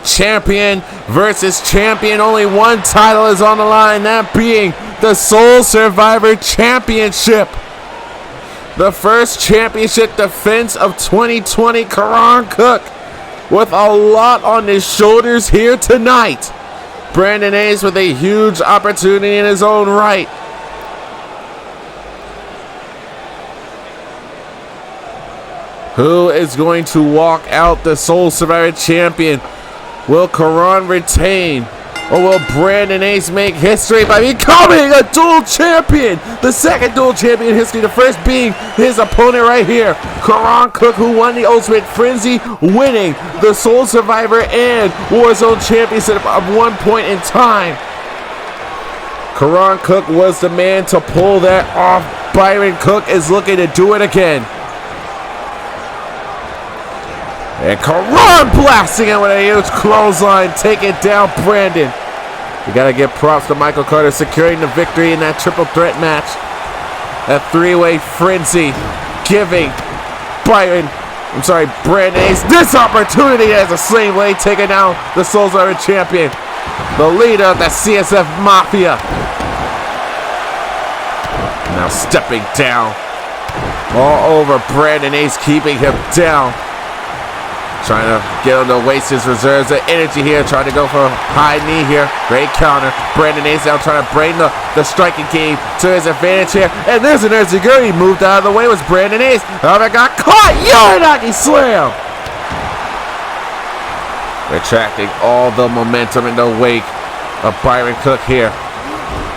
Champion versus champion. Only one title is on the line, that being the Soul Survivor Championship. The first championship defense of 2020, Karan Cook, with a lot on his shoulders here tonight. Brandon Ace with a huge opportunity in his own right. Who is going to walk out the Soul Survivor champion? Will Karan retain, or will Brandon Ace make history by becoming a dual champion? The second dual champion in history, the first being his opponent right here, Karan Cook, who won the Ultimate Frenzy, winning the Soul Survivor and Warzone Championship at one point in time. Karan Cook was the man to pull that off. Byron Cook is looking to do it again. And Karan blasting it with a huge clothesline, taking down Brandon. You gotta give props to Michael Carter securing the victory in that triple threat match. That three-way frenzy, giving Brandon Ace this opportunity as a slave blade, taking down the Soul Survivor champion, the leader of the CSF Mafia. Now stepping down all over Brandon Ace, keeping him down. Trying to get him to waste his reserves of energy here. Trying to go for a high knee here. Great counter. Brandon Ace now trying to bring the striking game to his advantage here. And there's an Urziguri. He moved out of the way. Was Brandon Ace. However, got caught. Uranagi slam. Retracting all the momentum in the wake of Byron Cook here.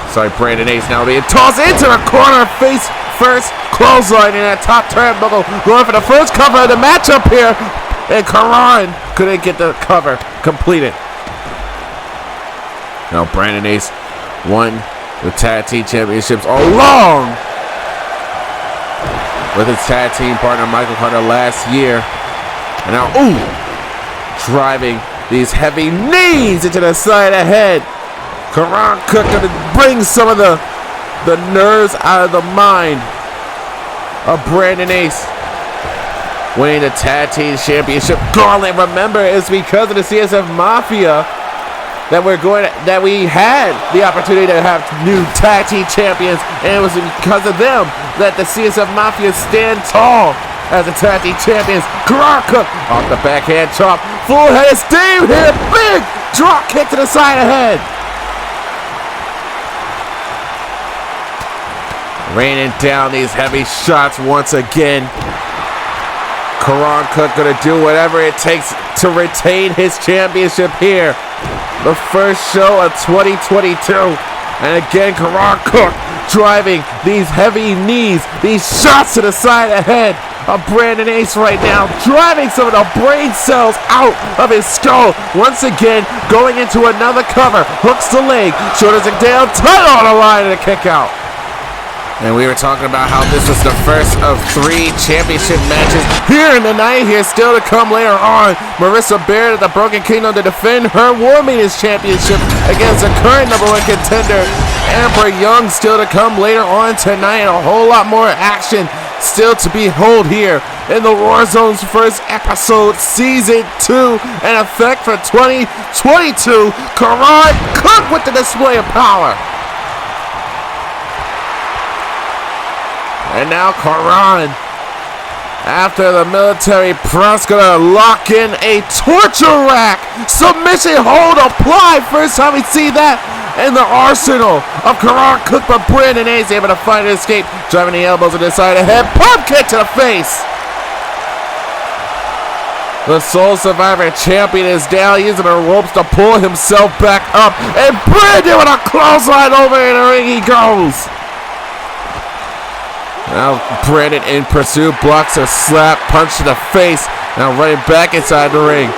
Sorry, Brandon Ace now being tossed into the corner. Face first. Clothesline in that top turnbuckle. Going for the first cover of the matchup here. And Karan couldn't get the cover completed. Now Brandon Ace won the tag team championships along with his tag team partner Michael Carter last year. And now, driving these heavy knees into the side of the head. Karan Cook gonna bring some of the nerves out of the mind of Brandon Ace. Winning the tag team championship gauntlet. Remember, it's because of the CSF Mafia that we had the opportunity to have new tag team champions, and it was because of them that the CSF Mafia stand tall as the tag team champions. Karan Cook off the backhand chop, full head of steam here, big drop kick to the side of the head. Raining down these heavy shots once again. Karan Cook gonna do whatever it takes to retain his championship here. The first show of 2022. And again, Karan Cook driving these heavy knees, these shots to the side of the head of Brandon Ace right now, driving some of the brain cells out of his skull. Once again, going into another cover, hooks the leg, shoulders it down, title on the line, and a kick out. And we were talking about how this was the first of 3 championship matches here in the night. Here still to come later on. Marissa Baird of the Broken Kingdom to defend her War Maidens championship against the current #1 contender, Amber Young, still to come later on tonight. A whole lot more action still to behold here in the Warzone's first episode, Season 2, in effect for 2022. Karan Cook with the display of power. And now Karan, after the military press, gonna lock in a torture rack. Submission hold applied. First time we see that in the arsenal of Karan Cook, but Brandon Ace able to find an escape. Driving the elbows to the side of the head. Pump kick to the face. The Soul Survivor champion is down, using the ropes to pull himself back up. And Brandon with a clothesline over in the ring he goes. Now Brandon in pursuit, blocks a slap, punch to the face. Now running back inside the ring.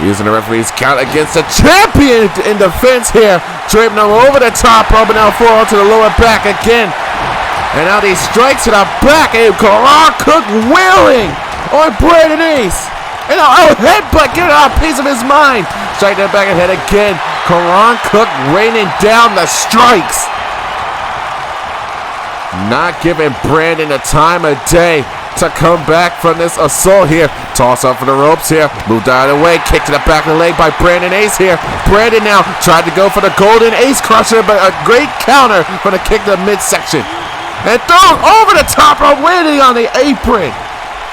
Using the referee's count against the champion in defense here. Draping him over the top rope and now fall onto the lower back again. And now these strikes to the back. And Karan Cook wailing on Brandon Ace. And now headbutt, get out a piece of his mind. Strike to the back of the head again. Karan Cook raining down the strikes. Not giving Brandon the time of day to come back from this assault here. Toss up for the ropes here. Moved out of the way. Kick to the back of the leg by Brandon Ace here. Brandon now tried to go for the golden ace crusher, but a great counter for the kick to the midsection. And thrown over the top rope, landing on the apron.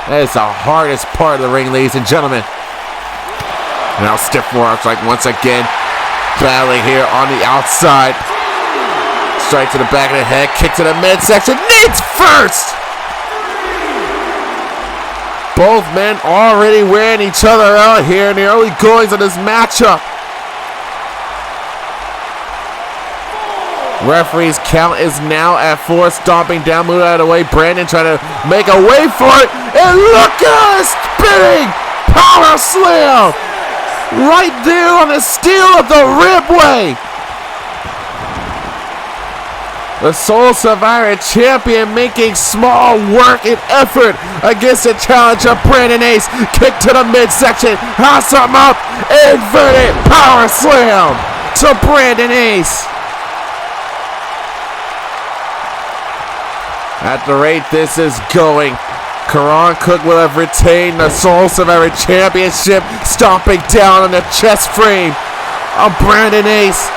That is the hardest part of the ring, ladies and gentlemen. Now stiff forearm strike once again. Battling here on the outside. Strike to the back of the head, kick to the midsection, knees first! Both men already wearing each other out here in the early goings of this matchup. Referee's count is now at 4, stomping down, moving out of the way. Brandon trying to make a way for it, and look at it, spinning power slam! Right there on the steel of the ribway. The Soul Survivor champion making small work and effort against the challenger Brandon Ace. Kick to the midsection, house him up, inverted power slam to Brandon Ace. At the rate this is going, Karan Cook will have retained the Soul Survivor championship, stomping down on the chest frame of Brandon Ace,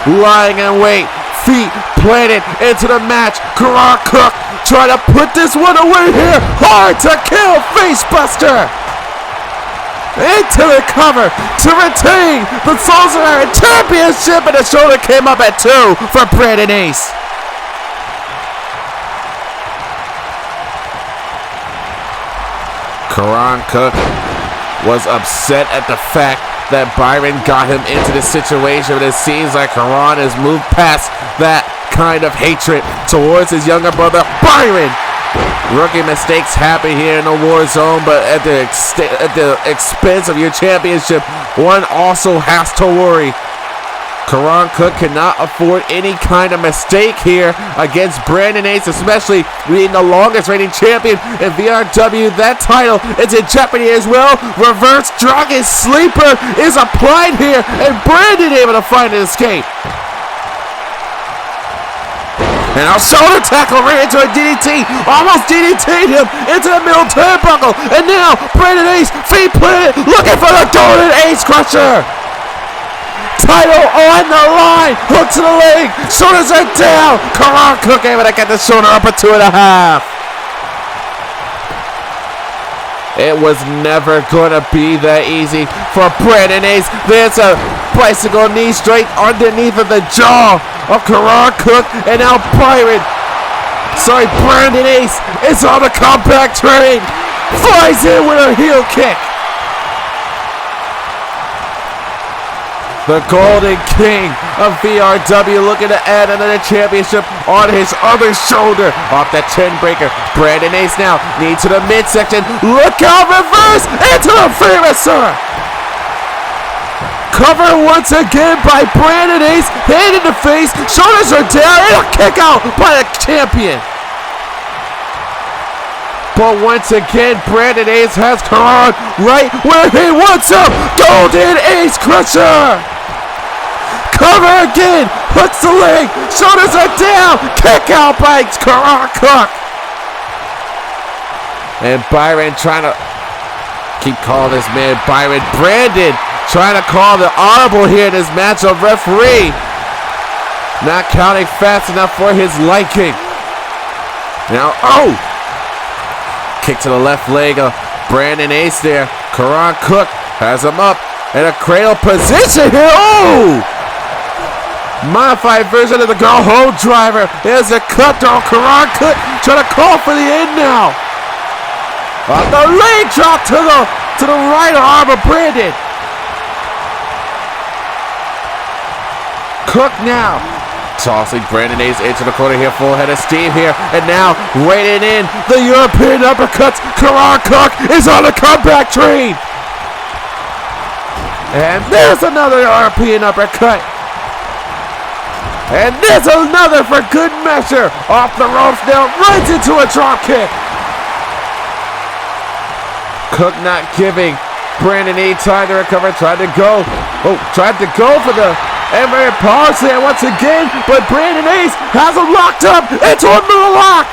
lying in wait. Feet planted into the match. Karan Cook trying to put this one away here. Hard to kill, facebuster. into the cover to retain the Soul Survivor Championship, and the shoulder came up at 2 for Brandon Ace. Karan Cook was upset at the fact that Byron got him into the situation, but it seems like Karan has moved past that kind of hatred towards his younger brother, Byron. Rookie mistakes happen here in the war zone, but at the expense of your championship, one also has to worry. Karan Cook cannot afford any kind of mistake here against Brandon Ace, especially being the longest reigning champion in VRW. That title is in jeopardy as well. Reverse Dragon Sleeper is applied here, and Brandon able to find an escape. And our shoulder tackle ran into a DDT, almost DDT'd him into the middle turnbuckle. And now Brandon Ace feet planted, looking for the Golden Ace Crusher. Title on the line, hook to the leg, shoulders are down. Karan Cook able to get the shoulder up at 2.5. It was never going to be that easy for Brandon Ace. There's a bicycle knee straight underneath of the jaw of Karan Cook, and now Brandon Ace is on the comeback train. Flies in with a heel kick. The Golden King of VRW looking to add another championship on his other shoulder. Off that chin breaker. Brandon Ace now. Knee to the midsection. Look out, reverse into the Famouser. Cover once again by Brandon Ace. Hand in the face. Shoulders are down. And a kick out by the champion. But once again, Brandon Ace has Karan right where he wants him. Golden Ace Crusher. Cover again, hooks the leg, shoulders are down, kick out by Karan Cook. And Byron trying to keep calling this man Byron. Brandon trying to call the audible here in this matchup. Referee not counting fast enough for his liking. Now, kick to the left leg of Brandon Ace there. Karan Cook has him up in a cradle position here. Modified version of the go home driver. There's a cut down. Karan Cook trying to call for the end now. The leg drop to the right arm of Brandon. Cook now tossing Brandon Ace into the corner here. Full head of steam here, and now waiting in the European uppercuts. Karan Cook is on the comeback train. And there's another European uppercut. And there's another for good measure. Off the ropes now, right into a drop kick. Cook not giving Brandon Ace time to recover. Tried to go for the Emery Power Slam once again, but Brandon Ace has him locked up into a middle lock.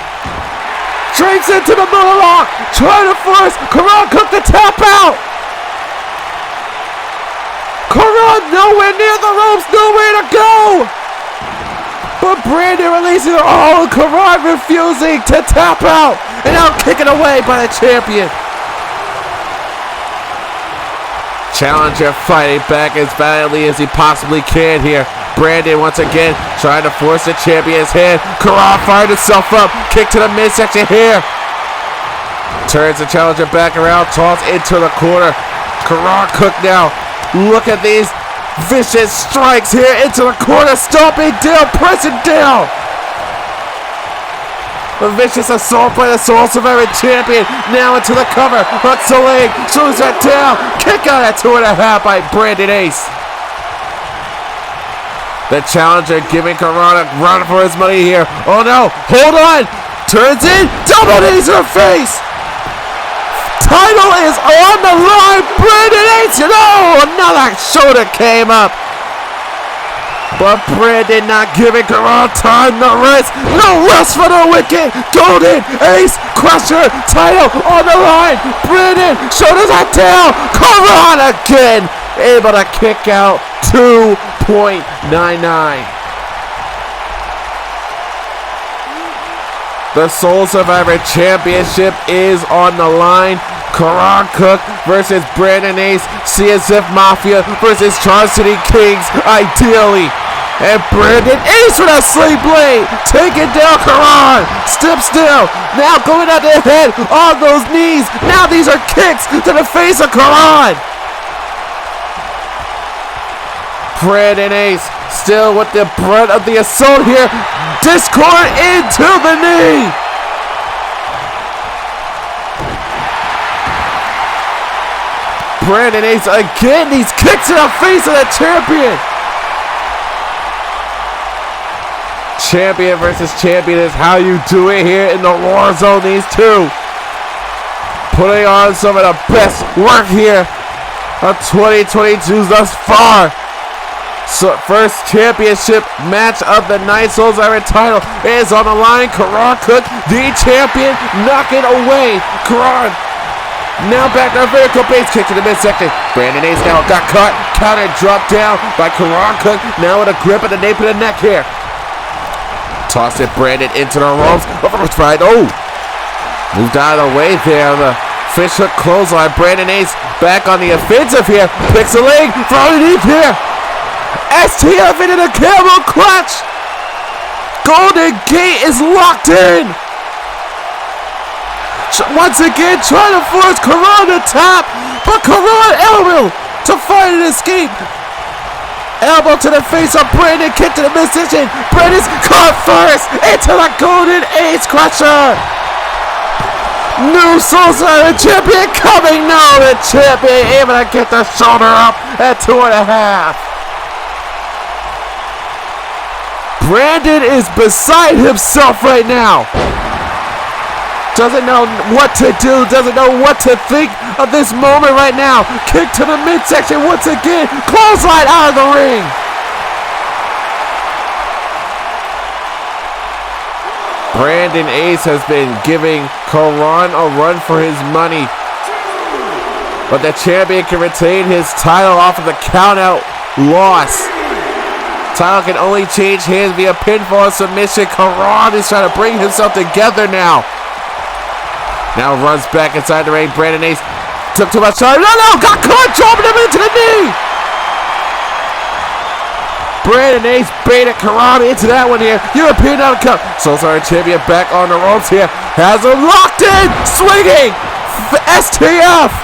Drinks into the middle lock, trying to force Karan Cook to tap out. Karan nowhere near the ropes, nowhere to go. But Brandon releasing Karan refusing to tap out, and now kicking away by the champion. Challenger fighting back as badly as he possibly can here. Brandon once again trying to force the champion's hand. Karan fired himself up, kick to the midsection here. Turns the challenger back around, toss into the corner. Karan Cook now. Look at these vicious strikes here into the corner, stomping down, pressing down. A vicious assault by the Soul Survivor champion. Now into the cover, hooks the leg, shoulders that down, kick out at 2.5 by Brandon Ace. The challenger giving Karan a run for his money here. Oh no, hold on, turns in, double knees to the face. Title is on the line. Brandon Ace. Another shoulder came up. But Brandon not giving Karan time to rest. No rest for the wicked. Golden Ace Crusher. Title on the line. Brandon, shoulders are down. Karan again. Able to kick out 2.99. The Soul Survivor Championship is on the line. Karan Cook versus Brandon Ace. CSF Mafia versus Charles City Kings, ideally. And Brandon Ace with a sleep blade. Taking down Karan. Step still. Now going at the head on those knees. Now these are kicks to the face of Karan. Brandon Ace still with the brunt of the assault here. Discord into the knee. Brandon Ace again. These kicks in the face of the champion. Champion versus champion is how you do it here in the Warzone. These two putting on some of the best work here of 2022 thus far. So first championship match of the night. Souls Are Entitled is on the line. Karan Cook, the champion, knocking away Karan. Now back to a vertical base kick to the midsection. Brandon Ace now got caught. Counter dropped down by Karan Cook. Now with a grip at the nape of the neck here. Tossed it Brandon into the ropes. Right. Oh! Moved out of the way there. The fish hook clothesline. Brandon Ace back on the offensive here. Picks a leg from underneath here. STF into the camel clutch. Golden Gate is locked in. Once again trying to force Karan to tap. But Karan elbow to find an escape. Elbow to the face of Brandon, kick to the midsection. Brandon's caught first into the Golden Ace Crusher. New Soul Silver champion coming now. The champion able to get the shoulder up at 2.5. Brandon is beside himself right now. Doesn't know what to do, doesn't know what to think of this moment right now. Kick to the midsection once again. Clothesline out of the ring. Brandon Ace has been giving Karan a run for his money. But the champion can retain his title off of the countout loss. Title can only change hands via pinfall submission. Karan is trying to bring himself together now. Now runs back inside the ring. Brandon Ace took too much time. No, got caught, dropping him into the knee. Brandon Ace baited Karan into that one here. European outcome. Soul Sorry champion back on the ropes here. Has him locked in. Swinging. STF.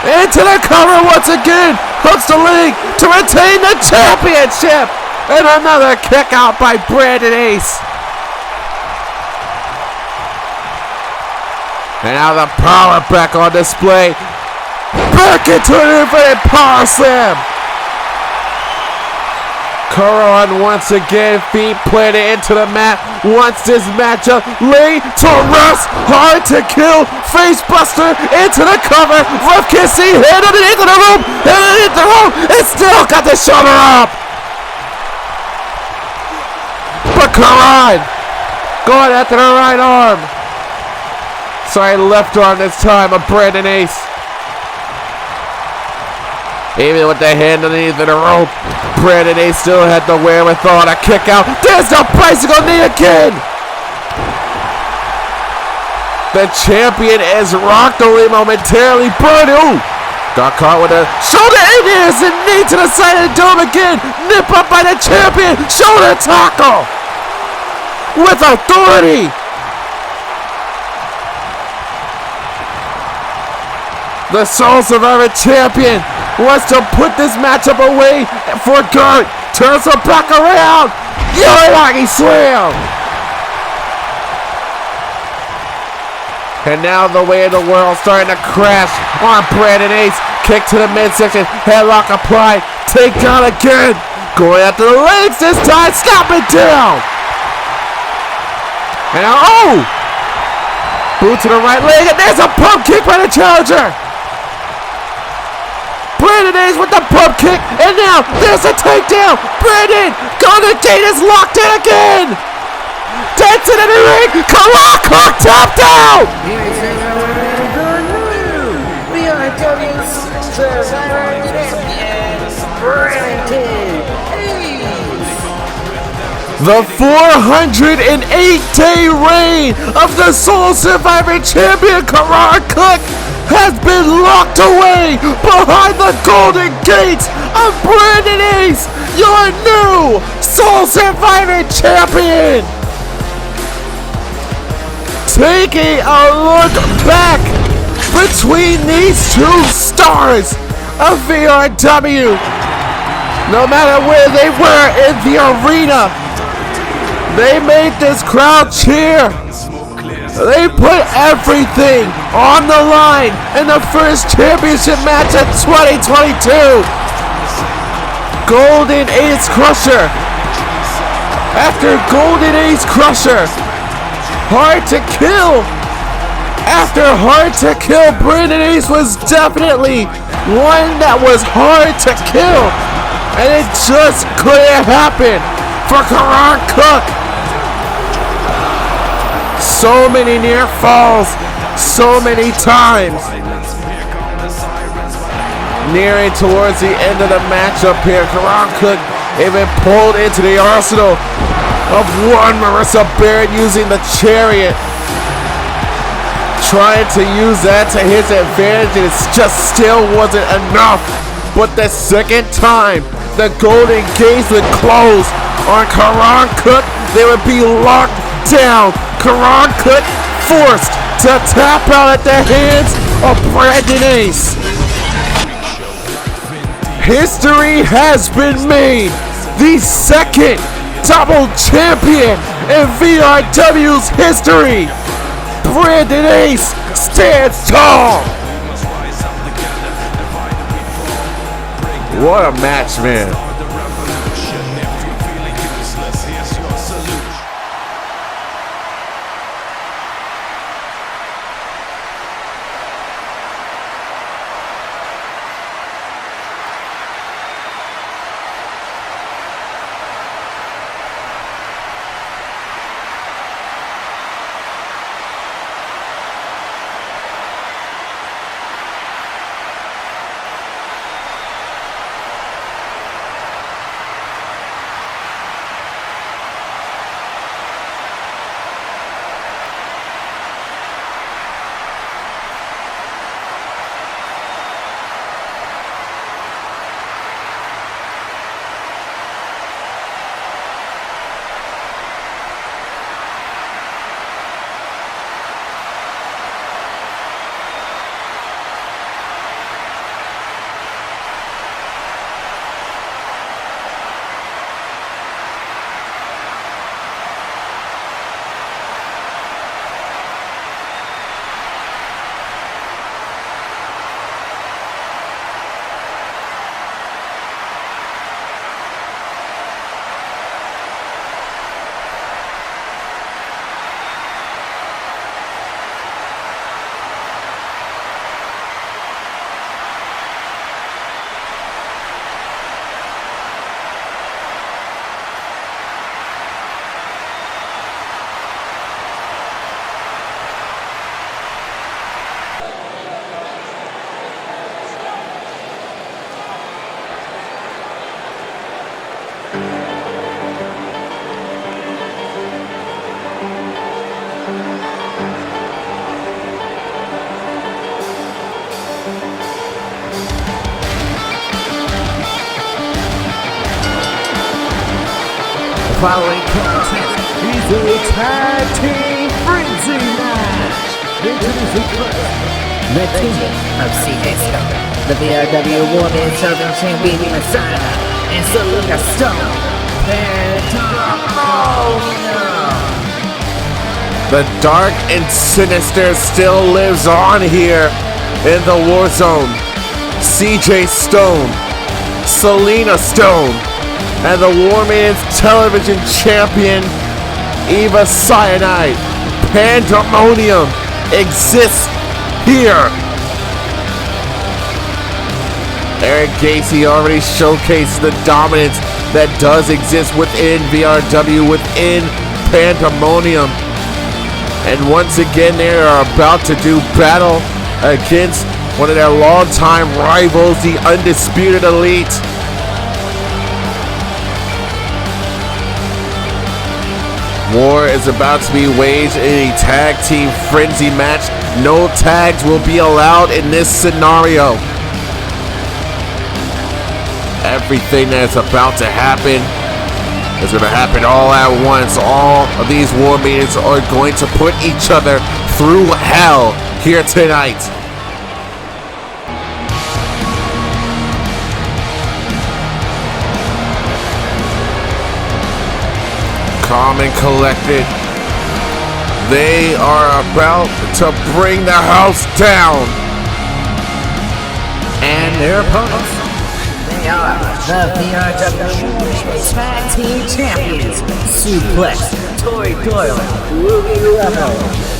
Into the cover once again. Hooks the leg to retain the championship. And another kick out by Brandon Ace. And now the power back on display. Back into an infinite power slam. Karan once again, feet planted into the mat. Wants this matchup laid to rest. Hard to kill. Face buster into the cover. Ref can't see. Hand underneath the rope. Hand underneath the rope. And still got the shoulder up. But Karan going after the right arm. Sorry, left arm this time of Brandon Ace. Even with the hand underneath the rope, Brandon Ace still had the wherewithal to kick out. There's the bicycle knee again. The champion is rocked only momentarily. Ooh, got caught with a shoulder in there. And knee to the side of the dome again. Nip up by the champion. Shoulder tackle with authority. The Soul Survivor champion wants to put this matchup away for good. Turns him back around. Yorinagi slam. And now the way of the world starting to crash on Brandon Ace. Kick to the midsection. Headlock applied. Take down again. Going after the legs this time. Stop it down. And now, oh! Boot to the right leg. And there's a pump kick by the challenger. Brandon Ace with the pump kick, and now there's a takedown. Brandon, Golden Gate is locked in again. Dancing in the ring, Karan Cook tapped out. Here is the new VRW Warzone champion, Brandon Ace. The 408-day reign of the Soul Survivor Champion Karan Cook has been locked away behind the golden gates of Brandon Ace, your new Soul Survivor Champion. Taking a look back between these two stars of VRW, no matter where they were in the arena, they made this crowd cheer. They put everything on the line in the first championship match of 2022. Golden Ace Crusher after Golden Ace Crusher. Hard to kill after hard to kill. Brandon Ace was definitely one that was hard to kill, and it just couldn't happen for Karan Cook. So many near falls, so many times. Nearing towards the end of the matchup here, Karan Cook even pulled into the arsenal of one Marissa Barrett using the chariot, trying to use that to his advantage. It just still wasn't enough. But the second time the golden gates would close on Karan Cook, they would be locked down. Karan Cook forced to tap out at the hands of Brandon Ace. History has been made. The second double champion in VRW's history. Brandon Ace stands tall. What a match, man. Following contest is a tag team frenzy match. Introducing first, the team of CJ Stone, the VRW Women's Southern Champion Messiah, and Selena Stone, Pandemonium. The dark and sinister still lives on here in the Warzone. CJ Stone, Selena Stone, and the Women's Television Champion Eva Cyanide. Pandemonium exists here. Eric Gacy already showcased the dominance that does exist within VRW, within Pandemonium. And once again, they are about to do battle against one of their longtime rivals, the Undisputed Elite. War is about to be waged in a tag team frenzy match. No tags will be allowed in this scenario. Everything that's about to happen is going to happen all at once. All of these war meetings are going to put each other through hell here tonight. Calm and collected. They are about to bring the house down. And their opponents, they are the VRW Tag Team Champions, Suplex, Tori Doyle, Ruby Rebel,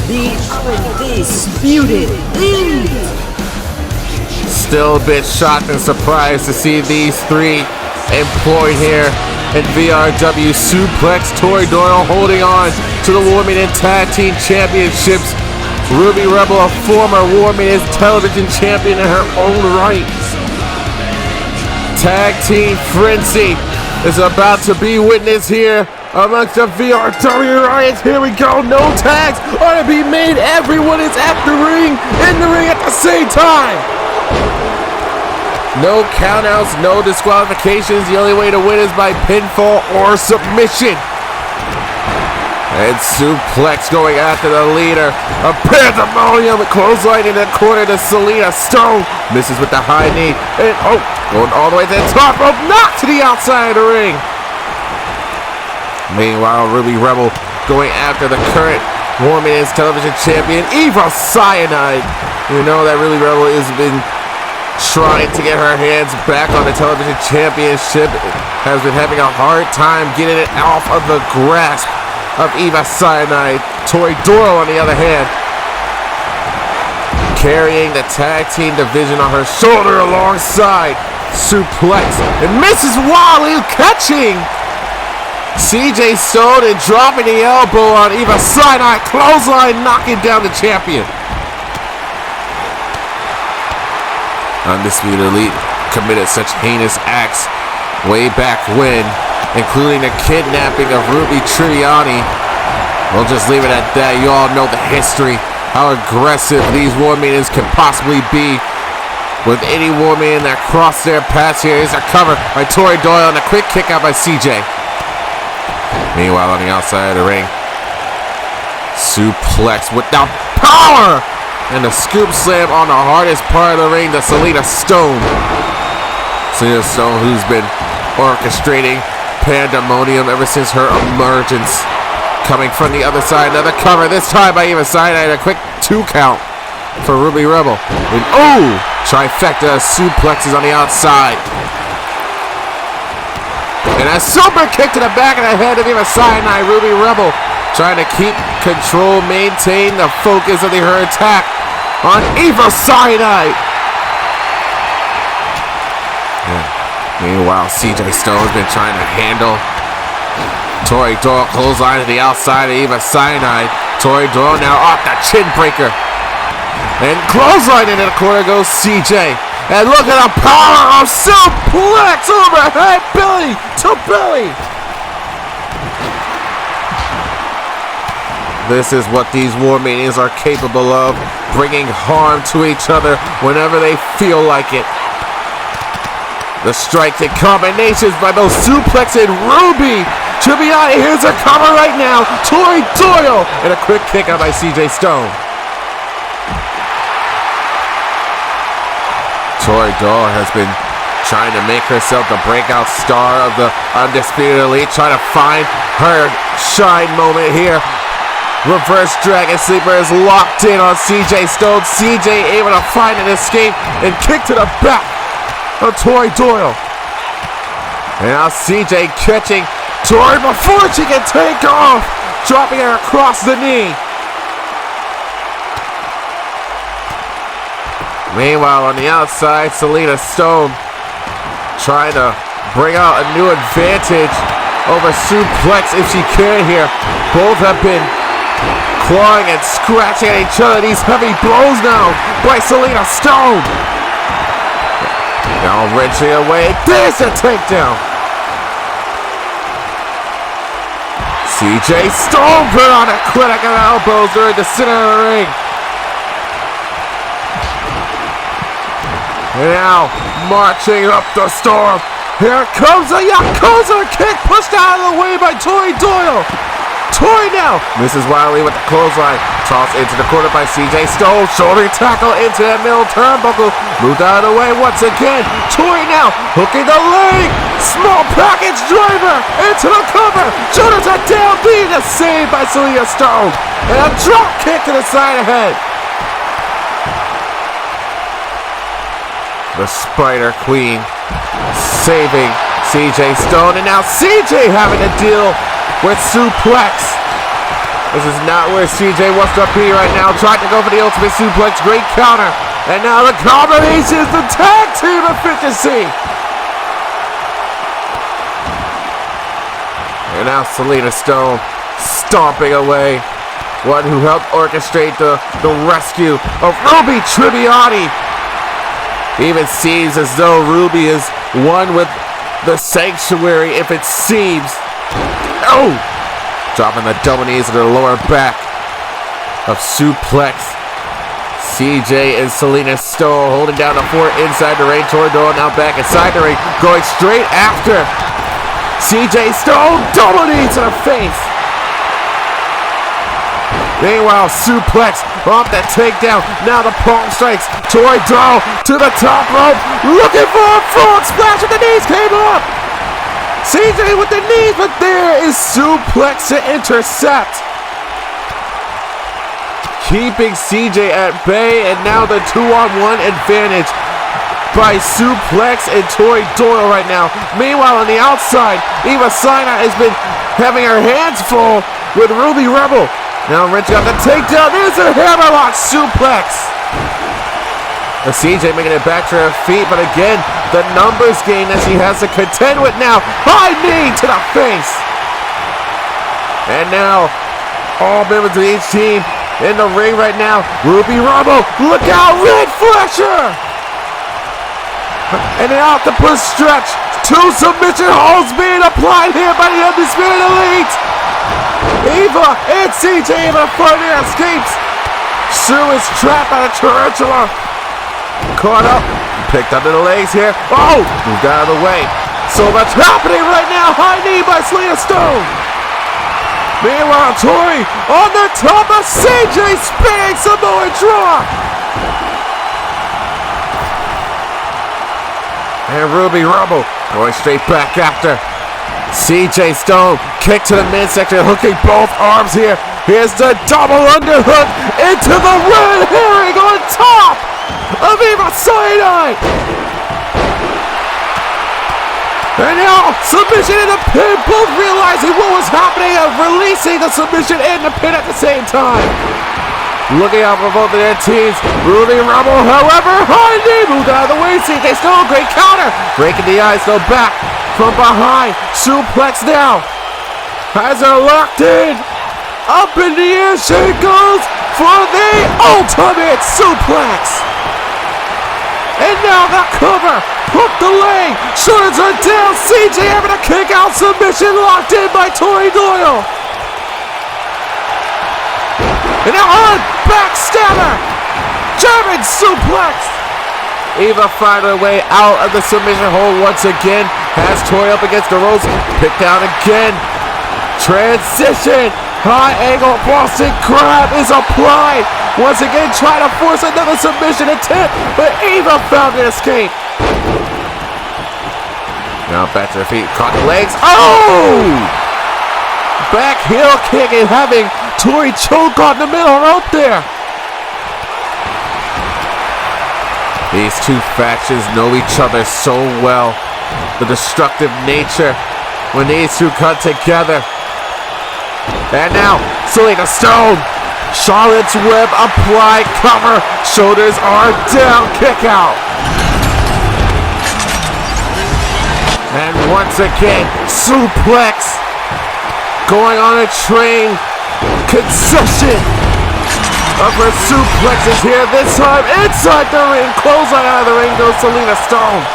the undisputed elite. Still a bit shocked and surprised to see these three employed here in VRW. Suplex, Tori Doyle holding on to the War Meeting Tag Team Championships. Ruby Rebel, a former War Meeting television champion in her own right. Tag Team Frenzy is about to be witnessed here amongst the VRW Riots. Here we go. No tags are to be made. Everyone is at the ring, in the ring at the same time. No countouts, no disqualifications. The only way to win is by pinfall or submission. And Suplex going after the leader. A pandemonium clothesline in the corner to Selena Stone. Misses with the high knee. And going all the way to the top rope. Knocked to the outside of the ring. Meanwhile, Ruby Rebel going after the current War Meetings television champion, Eva Cyanide. You know that Ruby Rebel has been trying to get her hands back on the television championship. Has been having a hard time getting it off of the grasp of Eva Cyanide. Tori Doyle, on the other hand, carrying the tag team division on her shoulder alongside Suplex. And misses Wally, catching CJ Stone and dropping the elbow on Eva Cyanide. Clothesline, knocking down the champion. Undisputed Elite committed such heinous acts way back when, including the kidnapping of Ruby Triviani. We'll just leave it at that. You all know the history, how aggressive these War Meetings can possibly be. With any War Meeting that crossed their paths here. Here's a cover by Tori Doyle and a quick kick out by CJ. Meanwhile, on the outside of the ring, Suplex with the power and the scoop slam on the hardest part of the ring to Selena Stone. Selena Stone, who's been orchestrating pandemonium ever since her emergence. Coming from the other side, another cover, this time by Eva Cyanide. A quick 2 count for Ruby Rebel. And trifecta suplexes on the outside. And a super kick to the back of the head of Eva Cyanide. Ruby Rebel trying to keep control, maintain the focus of her attack on Eva Cyanide. Meanwhile, CJ Stone's been trying to handle Tori Doyle. Clothesline to the outside of Eva Cyanide. Tori Doyle now off the chin breaker. And clothesline into the corner goes CJ. And look at the power of Suplex overhead, belly to belly. This is what these War Meetings are capable of, bringing harm to each other whenever they feel like it. The strikes and combinations by both Suplex and Ruby Triviani. Here's a cover right now. Tori Doyle and a quick kick out by CJ Stone. Tori Doyle has been trying to make herself the breakout star of the Undisputed Elite, trying to find her shine moment here. Reverse Dragon Sleeper is locked in on CJ Stone. CJ able to find an escape and kick to the back of Tori Doyle. And now CJ catching Tori before she can take off, dropping her across the knee. Meanwhile, on the outside, Selena Stone trying to bring out a new advantage over Suplex if she can here. Both have been clawing and scratching at each other. These heavy blows now by Selena Stone. Now wrenching away. There's a takedown. CJ Stone put on a clinic of elbows during the center of the ring. And now, marching up the storm. Here comes a Yakuza kick pushed out of the way by Tori Doyle. Tori now misses wildly with the clothesline. Tossed into the corner by CJ Stone. Shoulder tackle into that middle turnbuckle. Moved out of the way once again. Tori now hooking the leg. Small package driver into the cover. Shoulders are down. Being a save by Selena Stone. And a drop kick to the side of the head. The Spider Queen saving CJ Stone. And now CJ having to deal with suplex. This is not where CJ wants to be right now. Trying to go for the ultimate suplex. Great counter. And now the combination is the tag team efficiency. And now Selena Stone stomping away. One who helped orchestrate the rescue of Ruby Tribbiani. Even seems as though Ruby is one with the sanctuary, if it seems. Oh! Dropping the double knees to the lower back of suplex. CJ and Selena Stone holding down the fort inside the ring. Tori Doyle now back inside the ring, going straight after CJ Stone. Double knee to the face. Meanwhile, suplex off that takedown. Now the palm strikes. Tori Doyle to the top rope. Looking for a frog splash, but the knees came up. CJ with the knees, but there is suplex to intercept. Keeping CJ at bay, and now the 2-on-1 advantage by suplex and Tori Doyle right now. Meanwhile, on the outside, Eva Sinai has been having her hands full with Ruby Rebel. Now Rich got the takedown. There's a hammerlock suplex. The CJ making it back to her feet, but again, the numbers game that she has to contend with now. High knee to the face. And now, all members of each team in the ring right now. Ruby Rebel, look out, Red Flasher. And an octopus stretch. 2 submission holds being applied here by the Undisputed Elite. Eva and CJ Eva further escapes. Sue is trapped by the tarantula. Caught up, picked under the legs here. Oh, moved out of the way. So much happening right now. High knee by Selena Stone. Meanwhile, Tori on the top of CJ, spinning Samoan drop. And Ruby Rebel going straight back after. CJ Stone, kick to the midsection, hooking both arms here. Here's the double underhook into the red herring on top of Eva Sinai. And now, submission in the pin, both realizing what was happening and releasing the submission in the pin at the same time. Looking out for both of their teams. Ruby Rebel, however, high knee moved out of the way. CJ Stone, great counter. Breaking the eyes, though, back from behind. Suplex now. Has her locked in. Up in the air, she goes for the ultimate suplex. And now the cover. Hook the leg. Shoulders are down. CJ having a kick out submission locked in by Tori Doyle. And now on, backstabber, German suplex. Eva find her way out of the submission hold once again. Has Tori up against the ropes, picked down again. Transition, high angle Boston Crab is applied. Once again, trying to force another submission attempt, but Eva found an escape. Now back to the feet, caught the legs. Oh! Back heel kick and having Tori choke on the middle rope there. These two factions know each other so well. The destructive nature when these two come together. And now, Selena Stone. Charlotte's Web applied, cover. Shoulders are down, kick out. And once again, suplex. Going on a train. Concession of her suplexes here. This time inside the ring. Clothesline out of the ring goes Selena Stone.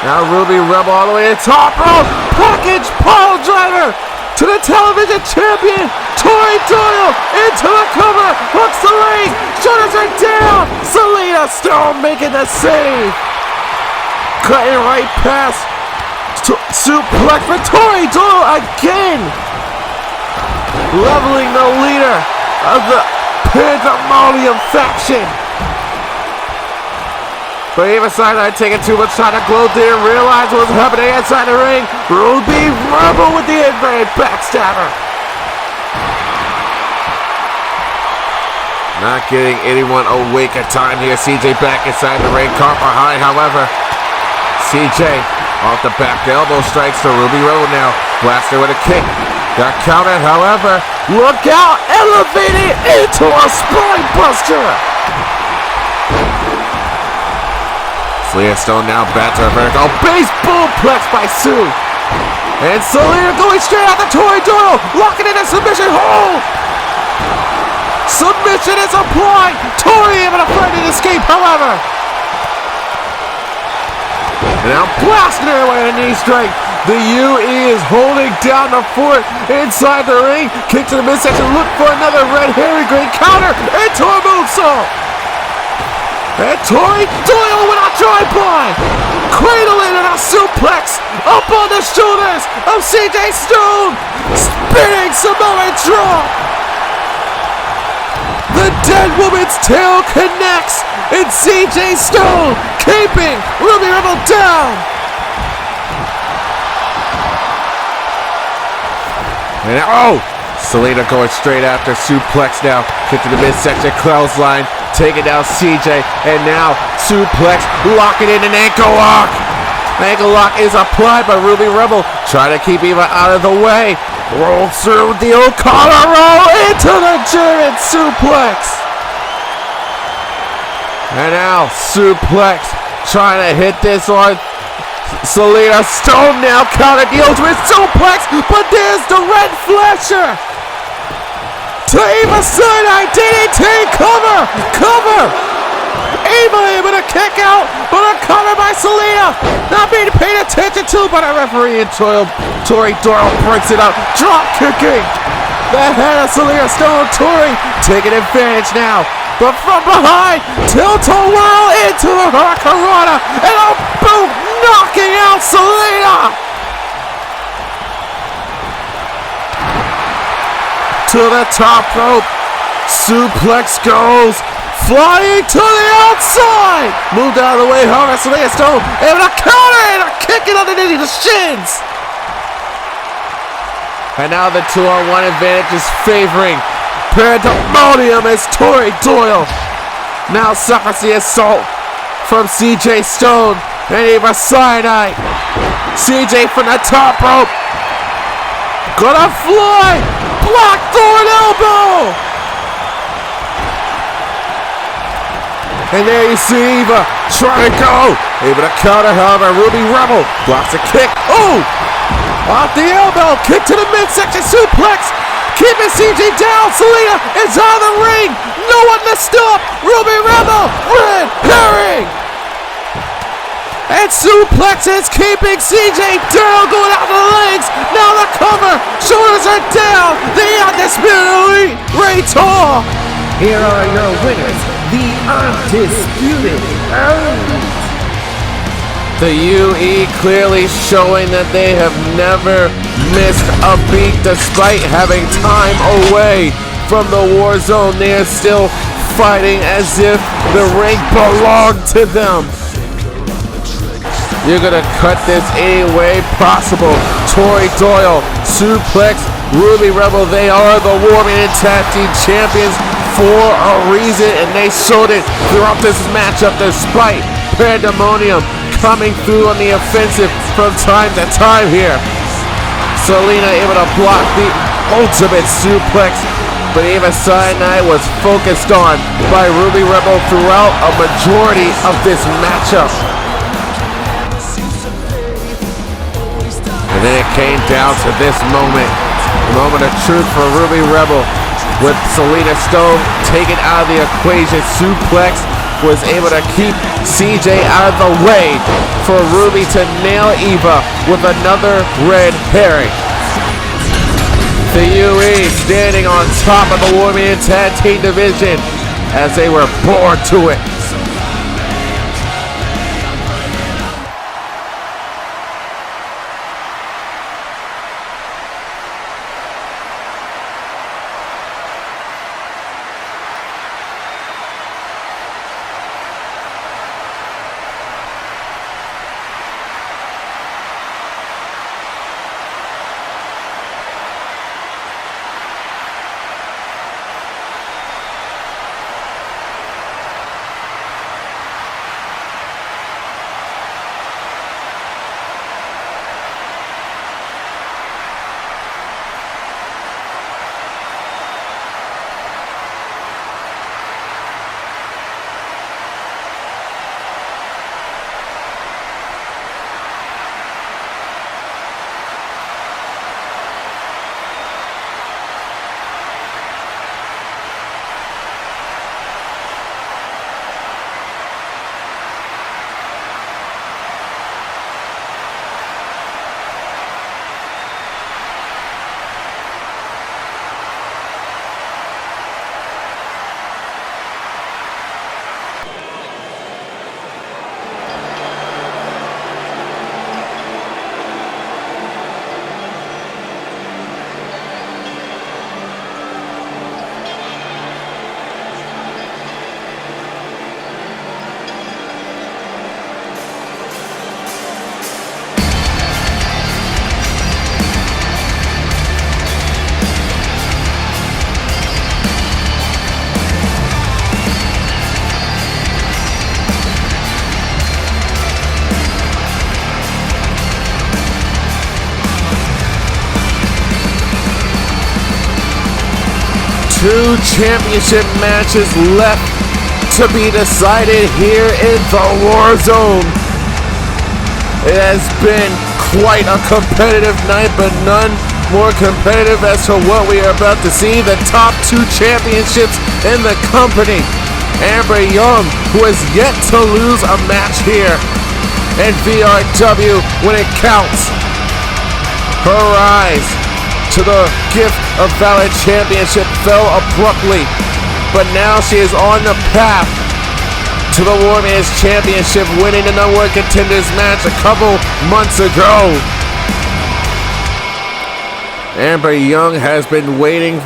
Now Ruby Rebel all the way to top rope. Package pile driver to to the television champion, Tori Doyle, into the cover, hooks the leg, shoulders are down, Selena Stone making the save. Cutting right past, suplex for Tori Doyle again. Leveling the leader of the Pandemonium faction. But even Sinai taking too much time to glow, didn't realize what was happening inside the ring. Ruby Rebel with the inverted backstabber. Not getting anyone awake at time here. CJ back inside the ring, caught behind, however. CJ off the back elbow strikes to Ruby Rebel now. Blaster with a kick. Got countered, however. Look out! Elevated into a spine buster! Selena Stone now back to her vertical. Baseball plex by Sue. And Selena going straight out to Tori Doyle. Locking in a submission hold. Submission is applied. Tori able to find an escape, however. And now blasting her away a knee strike. The UE is holding down the fort inside the ring. Kick to the midsection. Look for another red herring green counter. Into a moonsault. And Tori Doyle with a tripod. Cradling and a suplex up on the shoulders of CJ Stone. Spinning Samoan drop. The dead woman's tail connects. And CJ Stone keeping Ruby Rebel down. And Selena going straight after suplex now. Kick to the midsection, clothesline, taking down CJ, and now suplex, locking in an ankle lock. Ankle lock is applied by Ruby Rebel, trying to keep Eva out of the way. Rolls through the O'Connor roll into the German suplex. And now suplex, trying to hit this on Selena Stone now. Counter deals with suplex, but there's the red flasher. To Eva Sinai, DDT, cover! Eva able to kick out, but a cover by Selena. Not being paid attention to by the referee, and Tori Doyle breaks it up, drop kicking. The head of Selena Stone, Tori taking advantage now. But from behind, tilt-a-whirl into the Hurricanrana, and a boot knocking out Selena. To the top rope, suplex goes, flying to the outside. Moved out of the way, however, Selena Stone able to counter and a kick it underneath the shins. And now the 2-on-1 advantage is favoring Pandemonium as Tori Doyle now suffers the assault from CJ Stone and Eva Sinai. CJ from the top rope, gonna fly, Blackthorn elbow. And there you see Eva trying to go, able to counter, however, Ruby Rebel blocks a kick. Off the elbow, kick to the midsection suplex. Keeping CJ down, Selena is out of the ring. No one to stop. Ruby Rebel, red herring. And suplex is keeping CJ down, going out the legs. Now the cover, shoulders are down. The undisputed elite, Ray Tar. Here are your winners, the undisputed elite. The UE clearly showing that they have never missed a beat despite having time away from the war zone. They are still fighting as if the ring belonged to them. You're gonna cut this any way possible. Tori Doyle, suplex, Ruby Rebel. They are the War Machine Tag Team Champions for a reason, and they showed it throughout this matchup despite Pandemonium coming through on the offensive from time to time here. Selena able to block the ultimate suplex, but Eva Sinai was focused on by Ruby Rebel throughout a majority of this matchup. And then it came down to this moment, a moment of truth for Ruby Rebel, with Selena Stone taken out of the equation. Suplex was able to keep CJ out of the way for Ruby to nail Eva with another red herring. The UE standing on top of the War Mania Tag Team Division as they were born to it. Two championship matches left to be decided here in the Warzone. It has been quite a competitive night, but none more competitive as to what we are about to see. The top two championships in the company. Amber Young, who has yet to lose a match here, and VRW when it counts. Her rise to the gift of Valor Championship fell abruptly, but now she is on the path to the War Mania Championship, winning the number one contenders match a couple months ago. Amber Young has been waiting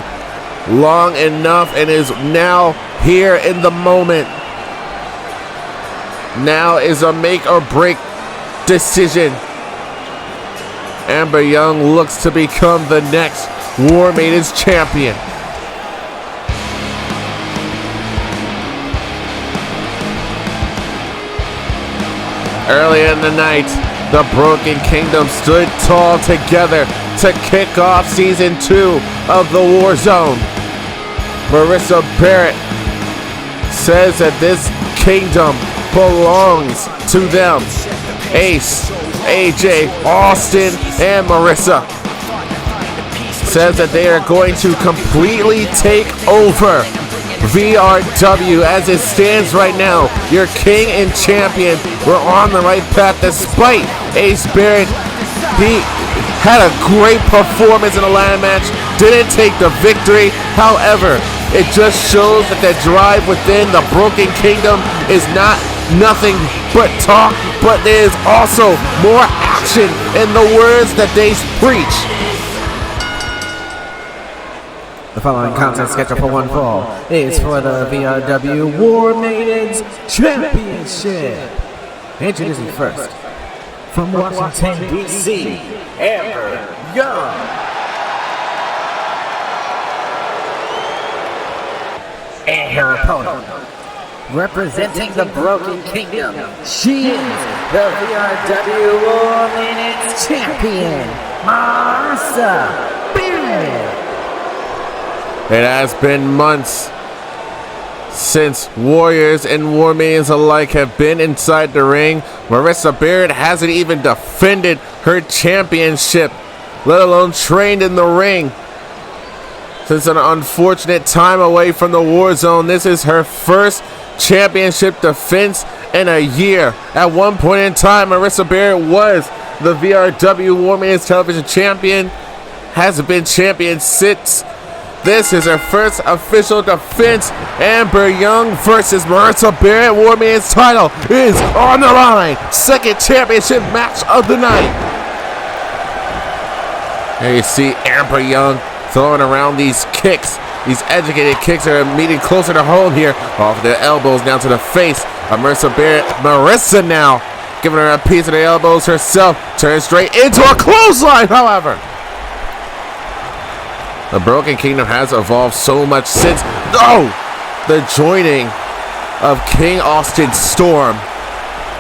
long enough and is now here in the moment. Now is a make or break decision. Amber Young looks to become the next War Maiden's champion. Earlier in the night, the Broken Kingdom stood tall together to kick off Season 2 of the Warzone. Marissa Barrett says that this kingdom belongs to them. Ace, AJ, Austin, and Marissa says that they are going to completely take over VRW as it stands right now. Your king and champion were on the right path despite Ace Barrett. He had a great performance in the ladder match, didn't take the victory. However, it just shows that the drive within the Broken Kingdom is not nothing but talk, but there's also more action in the words that they preach. The following contest scheduled for one fall is for the VRW War Maidens Championship. Introducing first, from Washington, D.C., Amber Young. And her opponent, representing the Broken Kingdom, she is the VRW War Maidens Champion, Marissa Barrett. It has been months since Warriors and War Maidens alike have been inside the ring. Marissa Barrett hasn't even defended her championship, let alone trained in the ring. Since an unfortunate time away from the Warzone, this is her first championship defense in a year. At one point in time, Marissa Barrett was the VRW War Maidens Television Champion. hasn't been champion since. This is her first official defense. Amber Young versus Marissa Barrett. War Man's title is on the line. Second championship match of the night. There you see Amber Young throwing around these kicks. These educated kicks are meeting closer to home here. Off the elbows down to the face of Marissa Barrett. Marissa now giving her a piece of the elbows herself. Turns straight into a clothesline, however. The Broken Kingdom has evolved so much since the joining of King Austin Storm,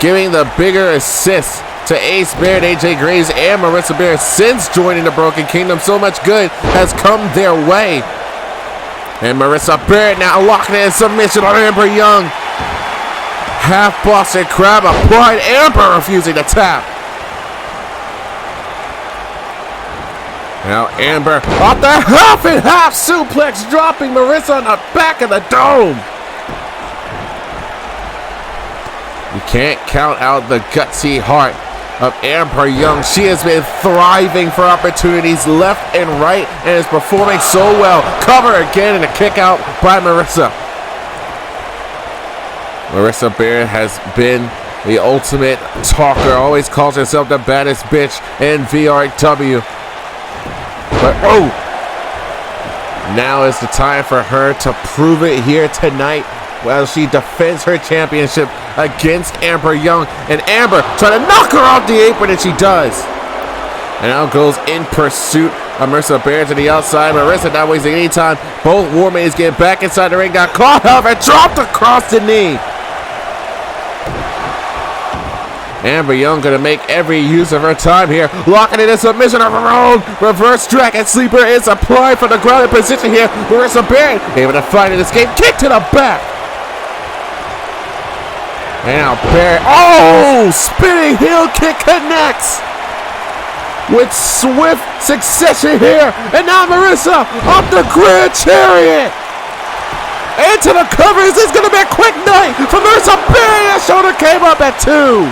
giving the bigger assist to Ace Barrett, AJ Graves, and Marissa Barrett since joining the Broken Kingdom. So much good has come their way. And Marissa Barrett now locking in submission on Amber Young. Half Boston Crab applied. Amber refusing to tap. Now Amber off the half and half suplex, dropping Marissa on the back of the dome. You can't count out the gutsy heart of Amber Young. She has been thriving for opportunities left and right and is performing so well. Cover again and a kick out by Marissa. Marissa Barrett has been the ultimate talker. Always calls herself the baddest bitch in VRW. But now is the time for her to prove it here tonight while she defends her championship against Amber Young. And Amber trying to knock her off the apron, and she does. And now goes in pursuit of Marissa Barrett to the outside. Marissa not wasting any time. Both War Maids get back inside the ring. Got caught, however, dropped across the knee. Amber Young gonna make every use of her time here. Locking in a submission of her own. Reverse dragon sleeper is applied for the grounded position here. Marissa Barrett able to find an escape. Kick to the back. And now Barrett, spinning heel kick connects with swift succession here. And now Marissa up the Grand Chariot. Into the covers. This is gonna be a quick night for Marissa Barrett. That shoulder came up at 2.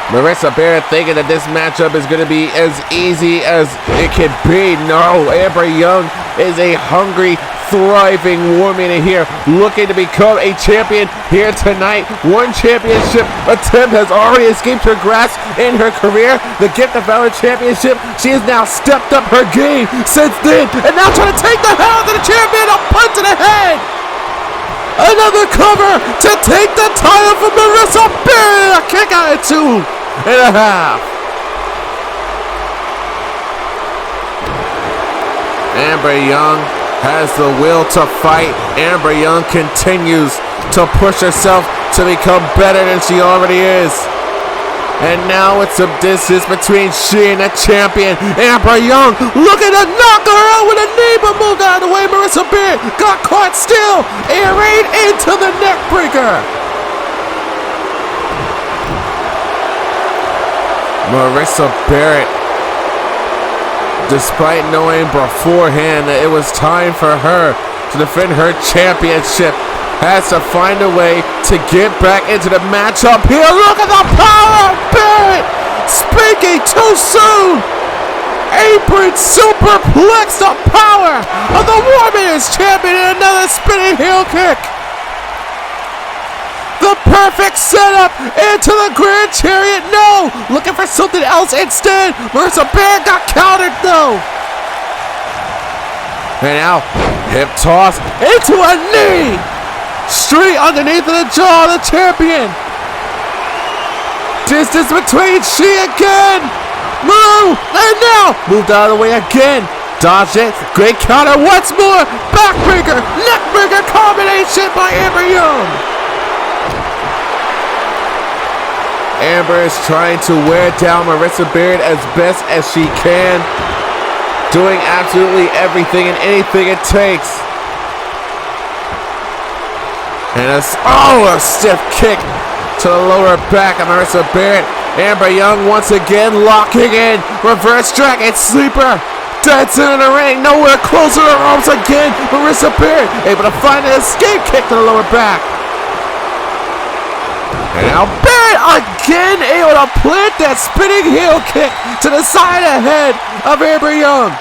Marissa Barrett thinking that this matchup is going to be as easy as it can be. No, Amber Young is a hungry, thriving woman in here, looking to become a champion here tonight. One championship attempt has already escaped her grasp in her career. The Gift of Valor Championship, she has now stepped up her game since then, and now trying to take the hell out of the champion. A punch to the head. Another cover to take the title from Marissa Barrett. A kick out at 2.5. Amber Young has the will to fight. Amber Young continues to push herself to become better than she already is. And now it's some distance between she and the champion. Amber Young looking to knock her out with a knee, but moved out of the way. Marissa Barrett got caught still and right into the neck breaker. Marissa Barrett, despite knowing beforehand that it was time for her to defend her championship, has to find a way to get back into the matchup here. Look at the power of Barrett! Speaking too soon! Apron superplex, the power of the Women's Champion, and another spinning heel kick. The perfect setup into the Grand Chariot. No! Looking for something else instead. Marissa Barrett got countered though. And now, hip toss into a knee. Straight underneath of the jaw of the champion. Distance between she again. Move! And now, moved out of the way again. Dodge it. Great counter once more. Backbreaker, neckbreaker combination by Amber Young. Amber is trying to wear down Marissa Barrett as best as she can. Doing absolutely everything and anything it takes. And a stiff kick to the lower back of Marissa Barrett. Amber Young once again locking in. Reverse dragon sleeper. Dead center of the ring. Nowhere closer to the ropes again. Marissa Barrett able to find an escape kick to the lower back. And now Barrett again able to plant that spinning heel kick to the side of the head of Amber Young.